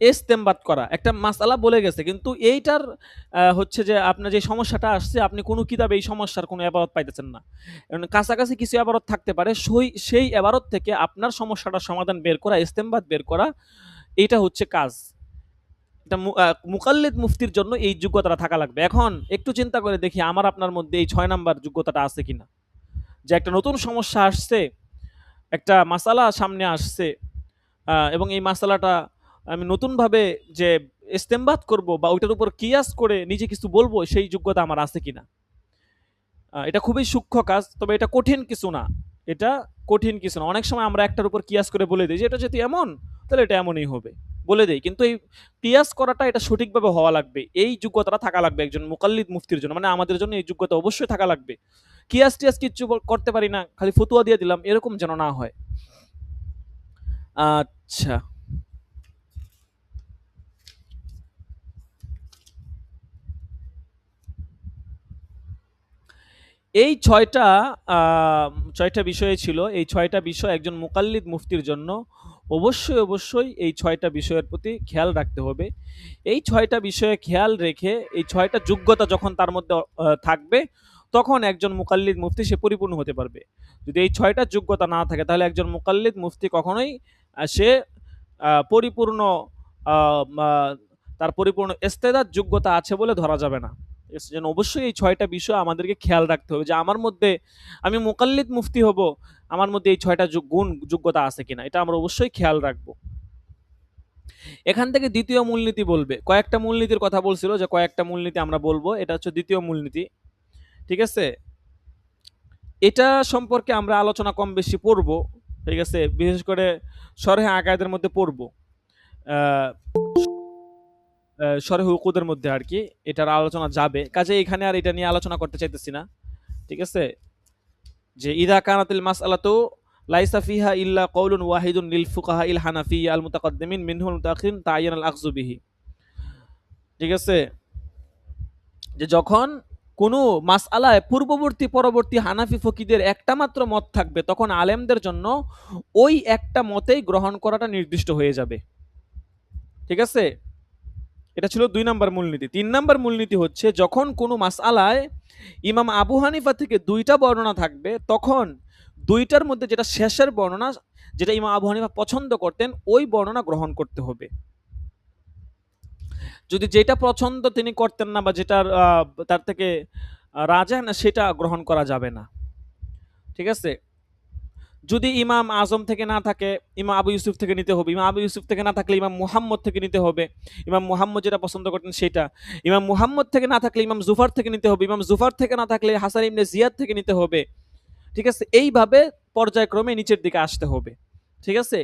ইস্তেমবাদ করা একটা মাসালা বলে গেছে, কিন্তু এইটার হচ্ছে যে আপনার যে সমস্যাটা আসছে আপনি কোনো কিতাবে এই সমস্যার কোনো এবারত পাইতেছেন না। কাছাকাছি কিছু এবারত থাকতে পারে, সেই এবারত থেকে আপনার সমস্যাটার সমাধান বের করা, ইস্তেমবাদ বের করা, এটা হচ্ছে কাজ। এটা মুকাল্লিদ মুফতির জন্য এই যোগ্যতাটা থাকা লাগবে। এখন একটু চিন্তা করে দেখি আমার আপনার মধ্যে এই ৬ নাম্বার যোগ্যতাটা আছে কিনা, যে একটা নতুন সমস্যা আসছে, একটা মাসালা সামনে আসছে, এবং এই মাসালাটা আমি নতুনভাবে যে ইস্তেমবাদ করব বা ওইটার উপর কিয়াস করে নিজে কিছু বলবো, সেই যোগ্যতা আমার আছে কিনা। এটা খুবই সূক্ষ্ম কাজ, তবে এটা কঠিন কিছু না। এটা কঠিন কিছু না। অনেক সময় আমরা একটার উপর কিয়াস করে বলে দিই যে এটা যদি এমন তাহলে এটা এমনই হবে, বলে দেই, কিন্তু এই কিয়াস করাটা এটা সঠিকভাবে হওয়া লাগবে, এই যোগ্যতাটা থাকা লাগবে একজন মুকাল্লিদ মুফতির জন্য, মানে আমাদের জন্য এই যোগ্যতা অবশ্যই থাকা লাগবে। কিয়াস টিয়াস কিচ্ছু করতে পারি না, খালি ফতুয়া দিয়ে দিলাম, এরকম যেন না হয়। আচ্ছা, এই ৬টা আ ৬টা বিষয় ছিল। এই ৬টা বিষয় একজন মুকাল্লিদ মুফতির জন্য অবশ্যই এই ৬টা বিষয়ের প্রতি খেয়াল রাখতে হবে। এই ৬টা বিষয়ে খেয়াল রেখে এই ৬টা যোগ্যতা যখন তার মধ্যে থাকবে, তখন একজন মুকাল্লিদ মুফতি সে পরিপূর্ণ হতে পারবে। যদি এই ৬টা যোগ্যতা না থাকে তাহলে একজন মুকাল্লিদ মুফতি কখনোই সে পরিপূর্ণ আ মা তার পরিপূর্ণ ইস্তেদাদ যোগ্যতা আছে বলে ধরা যাবে না। এজন্য অবশ্যই এই ৬টা বিষয় আমাদেরকে খেয়াল রাখতে হবে যে আমার মধ্যে, আমি মুকাল্লিদ মুফতি হব, আমার মধ্যে এই ৬টা যোগ্যতা আছে কিনা, এটা আমরা অবশ্যই খেয়াল রাখবো। এখান থেকে দ্বিতীয় মূলনীতি বলবে, কয়েকটা মূলনীতির কথা বলছিল যে কয়েকটা মূলনীতি আমরা বলবো, এটা হচ্ছে দ্বিতীয় মূলনীতি। ঠিক আছে, এটা সম্পর্কে আমরা আলোচনা কম বেশি পড়বো। ঠিক আছে, বিশেষ করে শরহে আকায়েদের মধ্যে পড়বো, শরহে উকুদের মধ্যে আর কি এটার আলোচনা যাবে, কাজে এখানে আর এটা নিয়ে আলোচনা করতে চাইতেছি না। ঠিক আছে, যে ইদা কানাতিল মাসআলাতু লাইসা ফিহা ইল্লা কওলুন ওয়াহিদুন লিল ফুকাহা ইল হানাফিয়্যা আল মুতাকাদ্দিমিন মিনহুল মুতাআখিরিন তাআয়্যানা আল আখযু বিহি। ঠিক আছে, যে যখন কোনো মাসআলায় পূর্ববর্তী পরবর্তী হানাফি ফকিদের একটা মাত্র মত থাকবে, তখন আলেমদের জন্য ওই একটা মতেই গ্রহণ করাটা নির্দিষ্ট হয়ে যাবে। ঠিক আছে, এটা ছিল ২ নাম্বার মূলনীতি। ৩ নাম্বার মূলনীতি হচ্ছে যখন কোনো মাসআলায় ইমাম আবু হানিফা থেকে ২টা বর্ণনা থাকবে, তখন ২টার মধ্যে যেটা শেষের বর্ণনা, যেটা ইমাম আবু হানিফা পছন্দ করতেন, ওই বর্ণনা গ্রহণ করতে হবে। যদি যেটা পছন্দ তিনি করতেন না বা যেটার তার থেকে রাজা না, সেটা গ্রহণ করা যাবে না। ঠিক আছে, যদি ইমাম আজম থেকে না থাকে, ইমাম আবু ইউসুফ থেকে নিতে হবে। ইমাম আবু ইউসুফ থেকে না থাকলে ইমাম মুহাম্মদ থেকে নিতে হবে, ইমাম মুহাম্মদ যেটা পছন্দ করতেন সেটা। ইমাম মুহাম্মদ থেকে না থাকলে ইমাম জুফার থেকে নিতে হবে, ইমাম জুফার থেকে না থাকলে হাসান ইবনে জিয়াদ থেকে নিতে হবে। ঠিক আছে, এইভাবে পর্যায়ক্রমে নিচের দিকে আসতে হবে। ঠিক আছে,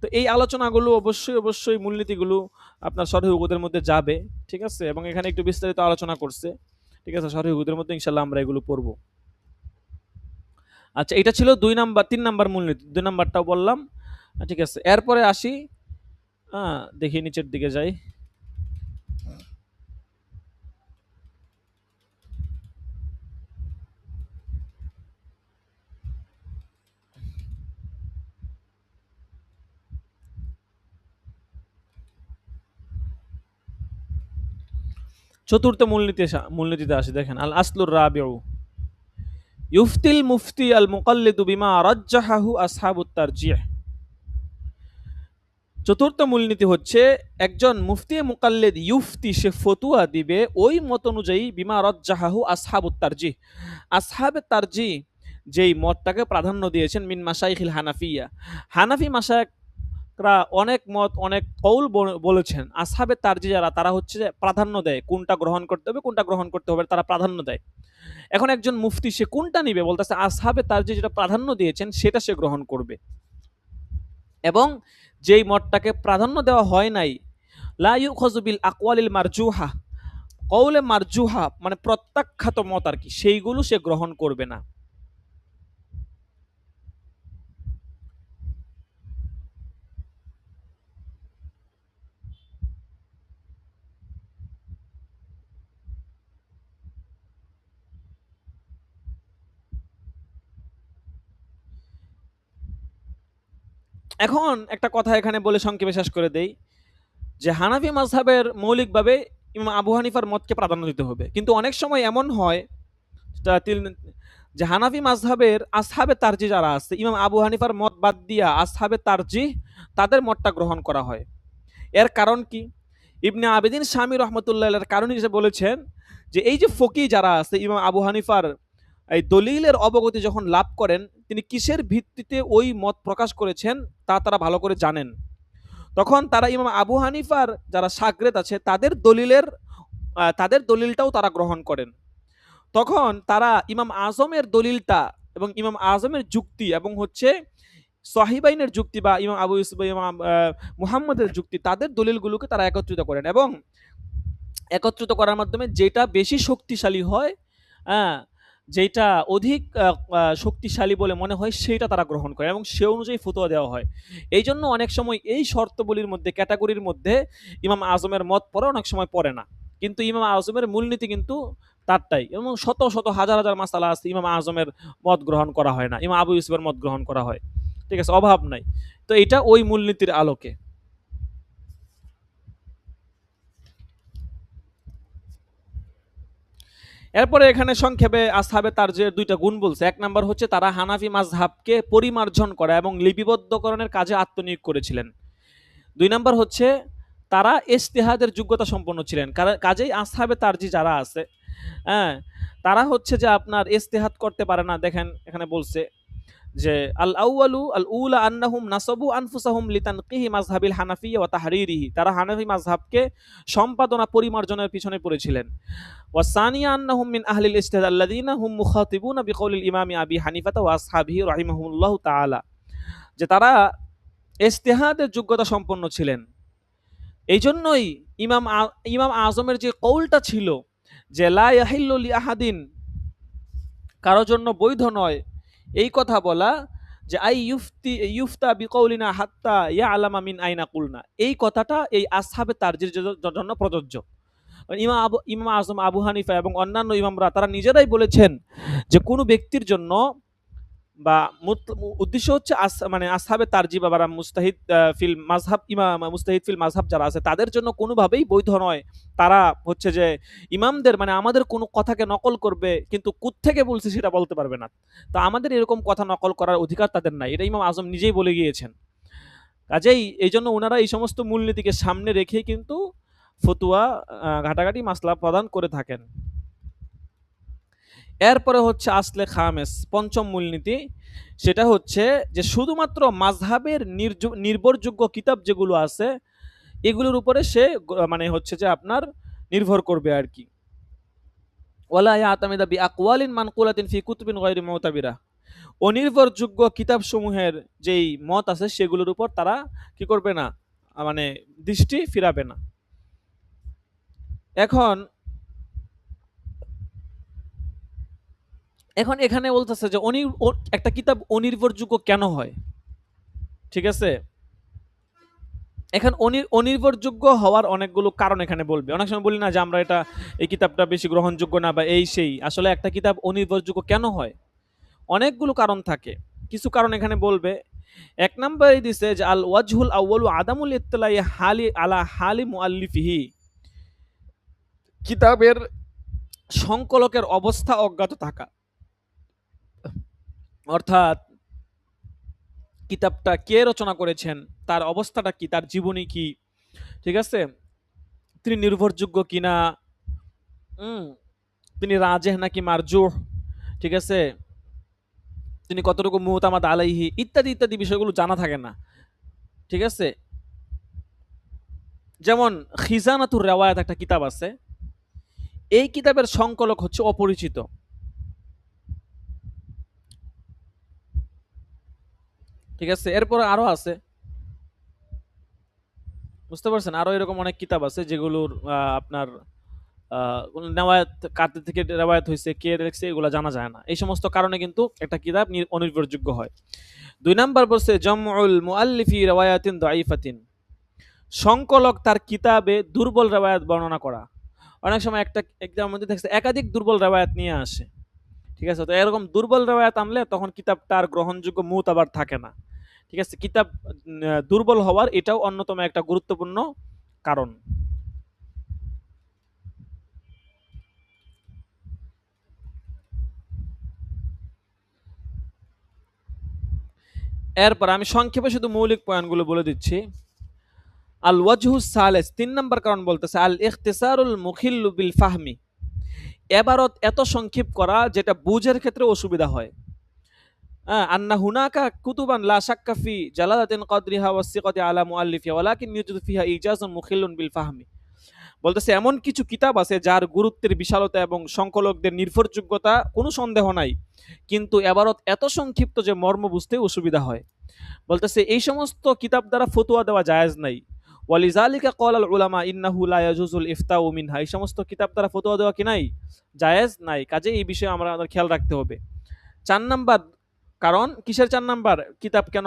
তো এই আলোচনাগুলো অবশ্যই মূলনীতিগুলো আপনার শরহে উকুদের মধ্যে যাবে। ঠিক আছে, এবং এখানে একটু বিস্তারিত আলোচনা করছে। ঠিক আছে, শরহে উকুদের মধ্যে ইনশাআল্লাহ আমরা এগুলো পড়বো। আচ্ছা, এটা ছিল ৩ নাম্বার মূলনীতি, ২ নাম্বারটাও বললাম। ঠিক আছে, এরপরে আসি, দেখি নিচের দিকে যাই। চতুর্থ মূলনীতিতে আসে, দেখেন আল আসলুর রাবিউ ইউফতিল মুফতি আল মুকাল্লিদু বিমা রাজ্জাহাহু আসহাবুত তারজিহ। চতুর্থ মূলনীতি হচ্ছে একজন মুফতি মুকাল্লিদ ইউফতি, সে ফতুয়া দিবে ওই মত অনুযায়ী বিমা রাজ্জাহাহু আসহাবুত তারজিহ, আসহাবে তারজিহ যেই মতটাকে প্রাধান্য দিয়েছেন মিন মাশাইখিল হানাফিয়া, হানাফি মাশায়েখরা অনেক মত অনেক কৌল বলেছেন। আসহাবে তারজিহ যারা, তারা হচ্ছে যে প্রাধান্য দেয় কোনটা গ্রহণ করতে হবে কোনটা গ্রহণ করতে হবে, তারা প্রাধান্য দেয়। এখন একজন মুফতি সে কোনটা নিবে, বলতেছে আসহাবে তারজিহ যেটা প্রাধান্য দিয়েছেন সেটা সে গ্রহণ করবে। এবং যেই মতটাকে প্রাধান্য দেওয়া হয় নাই, লা ইউখাযু বিল আকওয়ালিল মারজুহা, কওলে মারজুহা মানে প্রত্যাখ্যাত মত আর কি, সেইগুলো সে গ্রহণ করবে না। এখন একটা কথা এখানে বলে সংক্ষেপে শেষ করে দেই, যে হানাফি মাযহাবের মৌলিকভাবে ইমাম আবু হানিফার মতকে প্রাধান্য দিতে হবে, কিন্তু অনেক সময় এমন হয় যে হানাফি মাযহাবের আসহাবে তারজিহ যারা আছে, ইমাম আবু হানিফার মত বাদ দিয়া আসহাবে তারজিহ তাদের মতটা গ্রহণ করা হয়। এর কারণ কি? ইবনে আবেদিন শামী রহমতুল্লাহ এর কারণ হিসেবে বলেছেন যে এই যে ফকি যারা আছে, ইমাম আবু হানিফার এই দলিলের অবগতি যখন লাভ করেন, তিনি কিসের ভিত্তিতে ওই মত প্রকাশ করেছেন তা তারা ভালো করে জানেন। তখন তারা ইমাম আবু হানিফার যারা শাগরেদ আছে তাদের দলিলটাও তারা গ্রহণ করেন। তখন তারা ইমাম আজমের দলিলটা এবং ইমাম আজমের যুক্তি এবং হচ্ছে সাহিবাইনের যুক্তি বা ইমাম আবু ইউসুফ ইমাম মুহাম্মদের যুক্তি, তাদের দলিলগুলোকে তারা একত্রিত করেন এবং একত্রিত করার মাধ্যমে যেটা বেশি শক্তিশালী হয়, হ্যাঁ, যেটা অধিক শক্তিশালী বলে মনে হয় সেইটা তারা গ্রহণ করে এবং সে অনুযায়ী ফতোয়া দেওয়া হয়। এই জন্য অনেক সময় এই শর্তবলীর মধ্যে ক্যাটাগরির মধ্যে ইমাম আজমের মত পড়ে, অনেক সময় পড়ে না, কিন্তু ইমাম আজমের মূলনীতি কিন্তু তারটাই। এবং শত শত হাজার হাজার মাসালা আছে ইমাম আজমের মত গ্রহণ করা হয় না, ইমাম আবু ইউসুফের মত গ্রহণ করা হয়। ঠিক আছে, অভাব নাই। তো এটা ওই মূলনীতির আলোকে। এরপরে এখানে সংক্ষেপে আসহাবে তারজিহের দুইটা গুণ বলছে। এক নাম্বার হচ্ছে তারা হানাফি মাযহাবকে পরিমার্জন করা এবং লিপিবদ্ধকরণের কাজে আত্মনিয়োগ করেছিলেন। দুই নাম্বার হচ্ছে তারা ইজতিহাদের যোগ্যতা সম্পন্ন ছিলেন। কাজেই আসহাবে তারজি যারা আছে, হ্যাঁ, তারা হচ্ছে যে আপনার ইজতিহাদ করতে পারে না। দেখেন এখানে বলছে যে আল আউয়ালু আল উলা আন্নাহুম নাসাবু আনফুসাহুম লিতানকিহি মাযহাবিল হানাফিয়্যা ওয়া তাহরিরিহি, তারা হানাফি মাযহাবকে সম্পাদনা পরিমার্জনের পিছনে পড়েছিলেন। ওয়া সানিয়া আন্নাহুম মিন আহলিল ইজতিহাদ আল্লাযীনা হুম মুখাতিবুনা বিকৌলিল ইমাম আবি হানিফাতা ওয়া আসহাবিহি রাহিমাহুমুল্লাহু তাআলা, যে তারা ইজতিহাদের যোগ্যতা সম্পন্ন ছিলেন। এইজন্যই ইমাম আজমের যে কৌলটা ছিল যে লা ইয়াহিল্লু লি আহাদিন, কারোর জন্য বৈধ নয় এই কথা বলা, যে আই ইউফতা বিকৌলিনা হাত্তা ইয়ালামা মিন আইনা কুলনা, এই কথাটা এই আসহাবে তারজির জন্য প্রযোজ্য। ইমাম আজম আবু হানিফা এবং অন্যান্য ইমামরা তারা নিজেরাই বলেছেন যে কোনো ব্যক্তির জন্য বা উদ্দেশ্য হচ্ছে মানে আসহাবে তারজি বা মুস্তাহিদ ফিল মাযহাব, মুস্তাহিদ ফিল মাযহাব যারা আছে তাদের জন্য কোনোভাবেই বৈধ নয়। তারা হচ্ছে যে ইমামদের মানে আমাদের কোনো কথাকে নকল করবে কিন্তু কোত্থেকে বলছে সেটা বলতে পারবে না। তো আমাদের এরকম কথা নকল করার অধিকার তাদের নাই, এটা ইমাম আজম নিজেই বলে গিয়েছেন। কাজেই এই জন্য ওনারা এই সমস্ত মূলনীতিকে সামনে রেখেই কিন্তু ফতুয়া ঘাটাঘাটি মাসলা প্রদান করে থাকেন। এরপরে হচ্ছে আসলে খামেস, পঞ্চম মূলনীতি, সেটা হচ্ছে যে শুধুমাত্র মাযহাবের নির্ভরযোগ্য কিতাব যেগুলো আছে এগুলোর উপরে সে মানে হচ্ছে যে আপনার নির্ভর করবে আর কি। ওয়ালা ইয়াতামিদা বিআকওয়ালিন মানকুলাতিন ফি কুতুবিন গায়রি মুতাবিরা, অনির্ভরযোগ্য কিতাবসমূহের যেই মত আছে সেগুলোর উপর তারা কি করবে না, মানে দৃষ্টি ফিরাবে না। এখন এখন এখানে বলতেছে যে একটা কিতাব অনির্ভরযোগ্য কেন হয়, ঠিক আছে। এখন অনির্ভরযোগ্য হওয়ার অনেকগুলো কারণ এখানে বলবে। অনেক সময় বলি না যে আমরা এই কিতাবটা বেশি গ্রহণযোগ্য না বা এই সেই, আসলে একটা কিতাব অনির্ভরযোগ্য কেন হয়, অনেকগুলো কারণ থাকে। কিছু কারণ এখানে বলবে। এক নম্বরে দিছে যে আল ওয়াজহুল আউয়ালু আদামুল ইত্তিলাই হালি আলা হালি মুআল্লিফিহি, কিতাবের সংকলকের অবস্থা অজ্ঞাত থাকা, অর্থাৎ কিতাবটা কে রচনা করেছেন, তার অবস্থাটা কি, তার জীবনী কি, ঠিক আছে, তিনি নির্ভরযোগ্য কিনা, হুম, তিনি রাজেহ নাকি মারজুহ, ঠিক আছে, তিনি কতটুকু মুতামাদ আলাইহি ইত্যাদি ইত্যাদি বিষয়গুলো জানা থাকে না, ঠিক আছে। যেমন খিজানাতুর রেওয়ায়াত একটা কিতাব আছে, এই কিতাবের সংকলক হচ্ছে অপরিচিত, ঠিক আছে। এরপরে আরো আছে, বুঝতে পারছেন, আরো এরকম অনেক কিতাব আছে যেগুলোর আপনার নেওয়ায়াত কার থেকে রেওয়ায়াত হয়েছে, কে লিখছে, এগুলো জানা যায় না। এই সমস্ত কারণে কিন্তু একটা কিতাব অনির্ভরযোগ্য হয়। ২ নাম্বার বলছে জামউল মুআল্লিফি রিওয়ায়াতিন দাঈফাতিন, সংকলক তার কিতাবে দুর্বল রেওয়ায়াত বর্ণনা করা। অনেক সময় একটা একটার মধ্যে দেখছে একাধিক দুর্বল রেওয়ায়াত নিয়ে আসে, ঠিক আছে। তো এরকম দুর্বল রেওয়ায়াত আনলে তখন কিতাবটা আর গ্রহণযোগ্য মুতাবার থাকে না, ঠিক আছে। কিতাব দুর্বল হওয়ার এটাও অন্যতম একটা গুরুত্বপূর্ণ কারণ। এরপর আমি সংক্ষেপে শুধু মৌলিক পয়েন্টগুলো বলে দিচ্ছি। আল ওয়াজহু সালেস, ৩ নম্বর কারণ বলতেছে আল ইখতিসারুল মুখিল্লু বিল ফাহমি, এবারত এত সংক্ষেপ করা যেটা বুঝের ক্ষেত্রে অসুবিধা হয়। আন্না হুনাকা কুতুবান লা শাক্কা ফি জালালাতিন কদরিহা ওয়াস সিকাতি আলা মুআল্লিফিহা ওয়ালাকিন ইউজাদু ফিহা ইজাজুন মুখিল্লুন বিল ফাহমি। বলতেছে এমন কিছু কিতাব আছে যার গুরুত্বের বিশালতা এবং সংকলকদের নির্ভরযোগ্যতা কোনো সন্দেহ নাই, কিন্তু এবারত এত সংক্ষিপ্ত যে মর্ম বুঝতে অসুবিধা হয়। বলতেছে এই সমস্ত কিতাব দ্বারা ফতোয়া দেওয়া জায়েজ নাই। ওয়ালিজালিকা ক্বালাল উলামা ইন্নাহু লা ইয়াজুজুল ইফতাউ মিনহা, এই সমস্ত কিতাব দ্বারা ফতোয়া দেওয়া কি নাই, জায়েজ নাই। কাজে এই বিষয়ে আমাদের খেয়াল রাখতে হবে। ৪ নাম্বার কারণ, কিসের ৪ নাম্বার, কিতাব কেন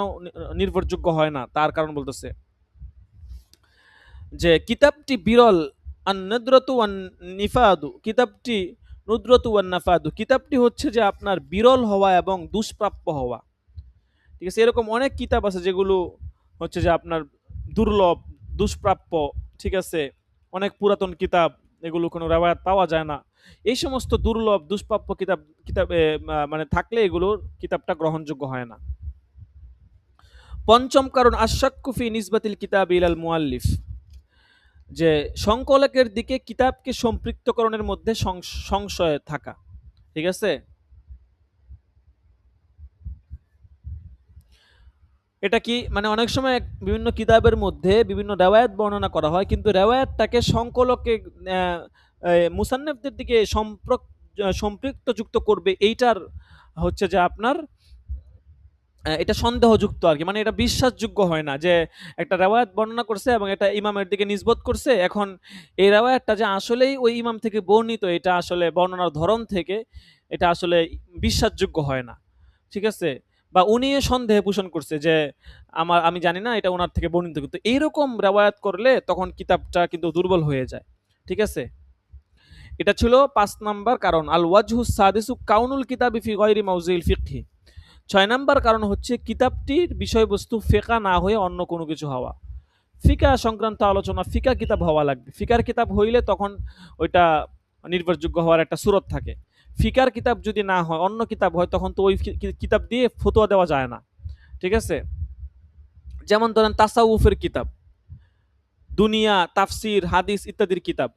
নির্ভরযোগ্য হয় না তার কারণ বলতেছে যে কিতাবটি বিরল, আন নাদরাতু ওয়ান নিফাদু, কিতাবটি নুদরাতু ওয়ান নাফাদু, কিতাবটি হচ্ছে যে আপনার বিরল হওয়া এবং দুষ্প্রাপ্য হওয়া, ঠিক আছে। এরকম অনেক কিতাব আছে যেগুলো হচ্ছে যে আপনার দুর্লভ, দুষ্প্রাপ্য, ঠিক আছে, অনেক পুরাতন কিতাব, এগুলো কোনো রেওয়ায়াত পাওয়া যায় না। এই সমস্ত দুর্লভ দুষ্প্রাপ্য কিতাব কিতাবে মানে থাকলে এগুলোর কিতাবটা গ্রহণযোগ্য হয় না। পঞ্চম কারণ আশাক্কু ফি নিসবাতিল কিতাব ইলাল মুআল্লিফ, যে সংকলকের দিকে কিতাবকে সম্পৃক্তকরণের মধ্যে সংশয় থাকা, ঠিক আছে। এটা কি মানে অনেক সময় বিভিন্ন কিতাবের মধ্যে বিভিন্ন রেওয়ায়াত বর্ণনা করা হয়, কিন্তু রেওয়ায়াতটাকে সংকলকে মুসান্নিফদের দিকে সম্পৃক্ত যুক্ত করবে, এইটার হচ্ছে যে আপনার এটা সন্দেহযুক্ত আর কি, মানে এটা বিশ্বাসযোগ্য হয় না যে একটা রেওয়ায়াত বর্ণনা করছে এবং এটা ইমামের দিকে নিসবত করছে, এখন এই রেওয়ায়াতটা যে আসলেই ওই ইমাম থেকে বর্ণিত, এটা আসলে বর্ণনার ধরন থেকে এটা আসলে বিশ্বাসযোগ্য হয় না, ঠিক আছে। বা উনি সন্দেহ পোষণ করছে যে আমি জানি না এটা ওনার থেকে বর্ণিত, কিন্তু এইরকম রেওয়ায়াত করলে তখন কিতাবটা কিন্তু দুর্বল হয়ে যায়, ঠিক আছে। এটা ছিল ৫ নাম্বার কারণ। আল ওয়াজহু সাদিসু কাউনুল কিতাবি ফি গায়রি মাউজিল ফিকহি, ৬ নাম্বার কারণ হচ্ছে কিতাবটির বিষয়বস্তু ফিকা না হয়ে অন্য কোনো কিছু হওয়া। ফিকা সংক্রান্ত আলোচনা, ফিকা কিতাব হওয়া লাগবে। ফিকার কিতাব হইলে তখন ওইটা নির্ভরযোগ্য হওয়ার একটা সুরত থাকে। ফিকার কিতাব যদি না হয়, অন্য কিতাব হয়, তখন তো ওই কিতাব দিয়ে ফতোয়া দেওয়া যায় না, ঠিক আছে। যেমন ধরেন তাসাউফের কিতাব, দুনিয়া, তাফসির, হাদিস ইত্যাদির কিতাব,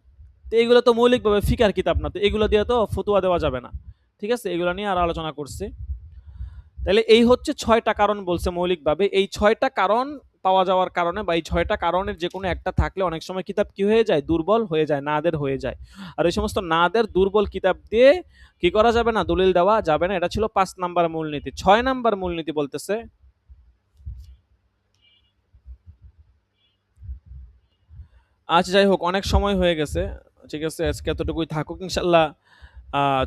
তো এগুলো তো মৌলিকভাবে ফিকার কিতাব না, তো এগুলো দিয়ে তো ফতোয়া দেওয়া যাবে না, ঠিক আছে। এগুলো নিয়ে আর আলোচনা করছে। তাহলে এই হচ্ছে ৬টা কারণ বলছে মৌলিকভাবে। এই ৬টা কারণ পাওয়া যাওয়ার কারণে বা এই ৬টা কারণের যে কোনো একটা থাকলে অনেক সময় কিতাব কি হয়ে যায়, দুর্বল হয়ে যায়, নাদের হয়ে যায়। আর এই সমস্ত নাদের দুর্বল কিতাব দিয়ে কি করা যাবে না, দলিল দেওয়া যাবে না। এটা ছিল ৫ নাম্বার মূলনীতি। ৬ নাম্বার মূলনীতি বলতেছে, আচ্ছা যাই হোক, অনেক সময় হয়ে গেছে, ঠিক আছে, আজকে এতটুকুই থাকুক ইনশাল্লাহ।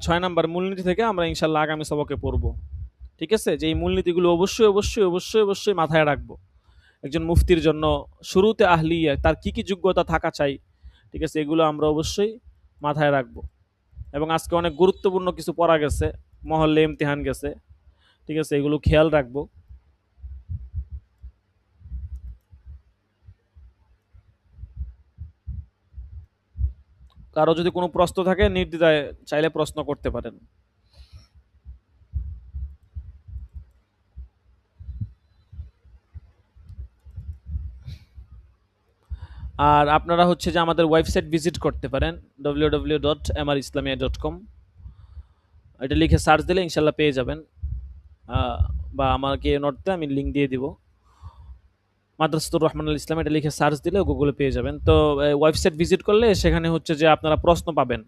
৬ নাম্বার মূলনীতি থেকে আমরা ইনশাল্লাহ আগামী সবকে পড়বো, ঠিক আছে। যে এই মূলনীতিগুলো অবশ্যই অবশ্যই অবশ্যই অবশ্যই মাথায় রাখবো একজন মুফতির জন্য। শুরুতে আহলিয়া, তার কি কি যোগ্যতা থাকা চাই, ঠিক আছে, এগুলো আমরা অবশ্যই মাথায় রাখবো। এবং আজকে অনেক গুরুত্বপূর্ণ কিছু পড়া গেছে, মহল্লে ইমতিহান গেছে, ঠিক আছে, এগুলো খেয়াল রাখবো। কারো যদি কোনো প্রশ্ন থাকে নির্দ্বিধায় চাইলে প্রশ্ন করতে পারেন। আর আপনারা হচ্ছে যে আমাদের ওয়েবসাইট ভিজিট করতে পারেন www.mrislamia.com। এটা লিখে সার্চ দিলে ইনশাল্লাহ পেয়ে যাবেন, বা আমাকে নোটতে আমি লিঙ্ক দিয়ে দিব। মাদ্রাসাতুর রহমানুল ইসলাম এটা লিখে সার্চ দিলে গুগলে পেয়ে যাবেন। তো ওয়েবসাইট ভিজিট করলে সেখানে হচ্ছে যে আপনারা প্রশ্ন পাবেন,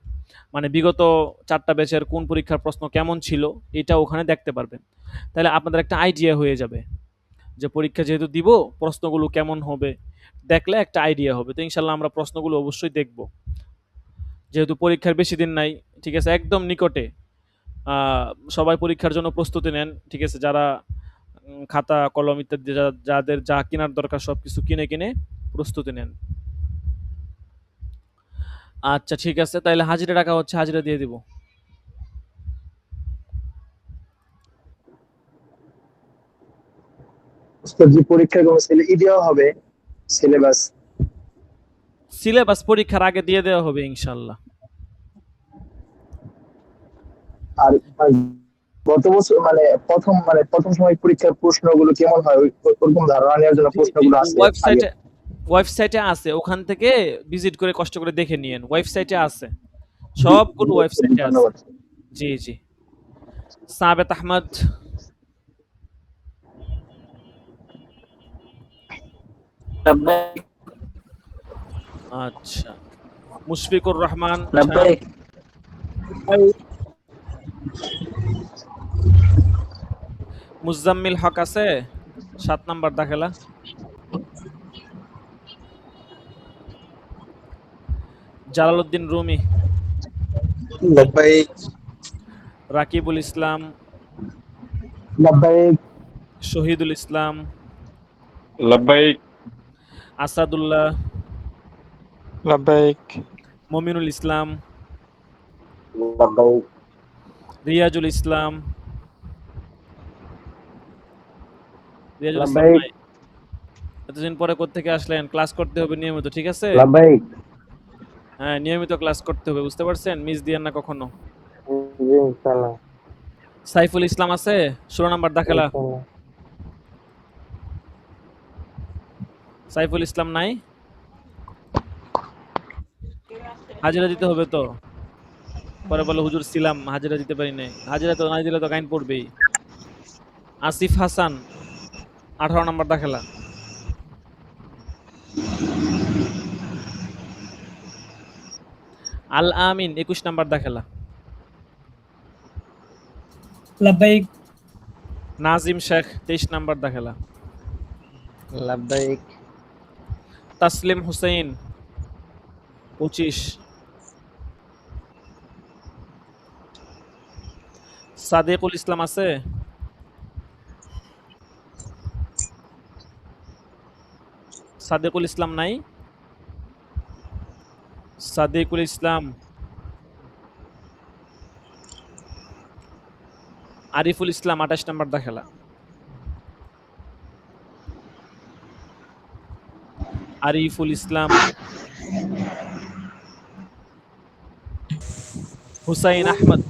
মানে বিগত 4টা ব্যাচের কোন পরীক্ষার প্রশ্ন কেমন ছিল এটা ওখানে দেখতে পারবেন। তাহলে আপনাদের একটা আইডিয়া হয়ে যাবে যে পরীক্ষা যেহেতু দিব প্রশ্নগুলো কেমন হবে, দেখলে একটা আইডিয়া হবে। তো ইনশাল্লাহ আমরা প্রশ্নগুলো অবশ্যই দেখব, যেহেতু পরীক্ষার বেশি দিন নাই, ঠিক আছে, একদম নিকটে। সবাই পরীক্ষার জন্য প্রস্তুতি নেন, ঠিক আছে, যারা খাতা কলম ইত্যাদি যাদের যা কেনার দরকার সব কিছু কিনে কিনে প্রস্তুতি নেন। আচ্ছা ঠিক আছে, তাইলে হাজিরা টাকা হচ্ছে হাজিরা দিয়ে দিব। উস্তাদ জি, পরীক্ষার কোনো দেওয়া হবে সিলেবাস? সিলেবাস পরীক্ষার আগে দিয়ে দেওয়া হবে ইনশাল্লাহ। আর গত বছর প্রথম সময় পরীক্ষার প্রশ্নগুলো কেমন হয় ওরকম ধারণা নেওয়ার জন্য প্রশ্নগুলো আছে আগে? ওয়েবসাইটে আছে, ওখান থেকে ভিজিট করে কষ্ট করে দেখে নিয়েন, ওয়েবসাইটে আছে, সবগুলো ওয়েবসাইটে আছে। ধন্যবাদ। জি জি। সাবেত আহমদ, আচ্ছা, মুশফিকুর রহমান, মুজাম্মিল হক আছে 7 নাম্বার দাখেলা। জালালউদ্দিন রুমি, রাকিবুল ইসলাম, শহীদুল ইসলাম, আসাদুল্লাহ, মমিনুল ইসলাম, রিয়াজুল ইসলাম। রিয়াজুল ইসলাম নাই। এতদিন পরে কোত্থেকে আসলেন? ক্লাস করতে হবে নিয়মিত, ঠিক আছে? হ্যাঁ, নিয়মিত ক্লাস করতে হবে, বুঝতে পারছেন? মিস দিয়েন না কখনো। সাইফুল ইসলাম আছে 16 নাম্বার দাখেলা। সাইফুল ইসলাম নাই? হাজিরা দিতে হবে তো। পরে বলে হুজুর ছিলাম হাজিরা দিতে পারি নাই। হাজিরা তো না দিলে তো গাইন পড়বেই। আসিফ হাসান 18 নাম্বার দাখেলা। আল আমিন 21 নাম্বার দাখেলা। লাব্বাইক। নাজিম শেখ 23 নাম্বার দাখেলা। লাব্বাইক। তাসলিম হুসাইন 25। সাদিকুল ইসলাম আছে? সাদিকুল ইসলাম নাই? সাদিকুল ইসলাম। আরিফুল ইসলাম 28 নাম্বার দাখেলা। আরিফুল ইসলাম। হুসাইন আহমদ।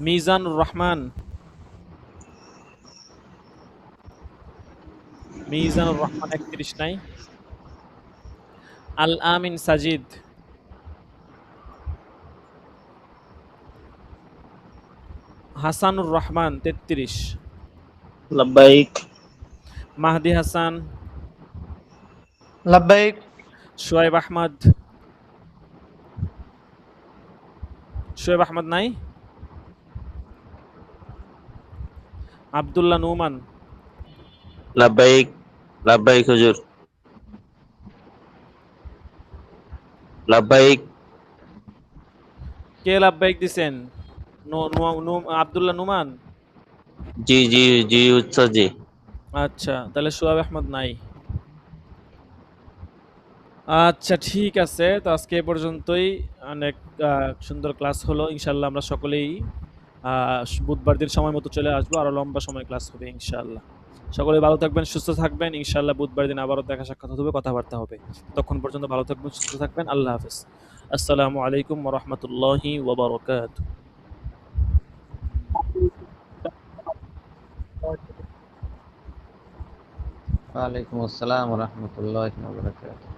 মিজানুর রহমান। মিজানুর রহমান 31 নাই? আল আমিন সাজিদ। হাসানুর রহমান 33। লাব্বাইক। মাহদি হাসান। লাব্বাইক। শোয়েব আহমদ। শোয়েব আহমদ নাই? আব্দুল্লাহ নুমান। লাব্বাইক। লাব্বাইক হুজুর। লাব্বাইক। কে লাব্বাইক দিছেন? আব্দুল্লাহ নুমান? জি জি জি উস্তাদ জি। আচ্ছা, তাহলে শোয়েব আহমদ নাই। আচ্ছা ঠিক আছে, তো আজকে এ পর্যন্তই। অনেক সুন্দর ক্লাস হলো। ইনশাল্লাহ আমরা সকলেই বুধবার দিন সময় মতো চলে আসবো, আরো লম্বা সময় ক্লাস হবে ইনশাল্লাহ। সকলে ভালো থাকবেন, সুস্থ থাকবেন। ইনশাআল্লাহ বুধবার দিন আবারও দেখা সাক্ষাৎ হবে, কথাবার্তা হবে। ততক্ষণ পর্যন্ত ভালো থাকবেন, সুস্থ থাকবেন। আল্লাহ হাফেজ। আসসালামু আলাইকুম ওয়া রাহমাতুল্লাহি ওয়া বারাকাতুহু। ওয়ালাইকুম আসসালাম ওয়া রাহমাতুল্লাহি ওয়া বারাকাতুহু।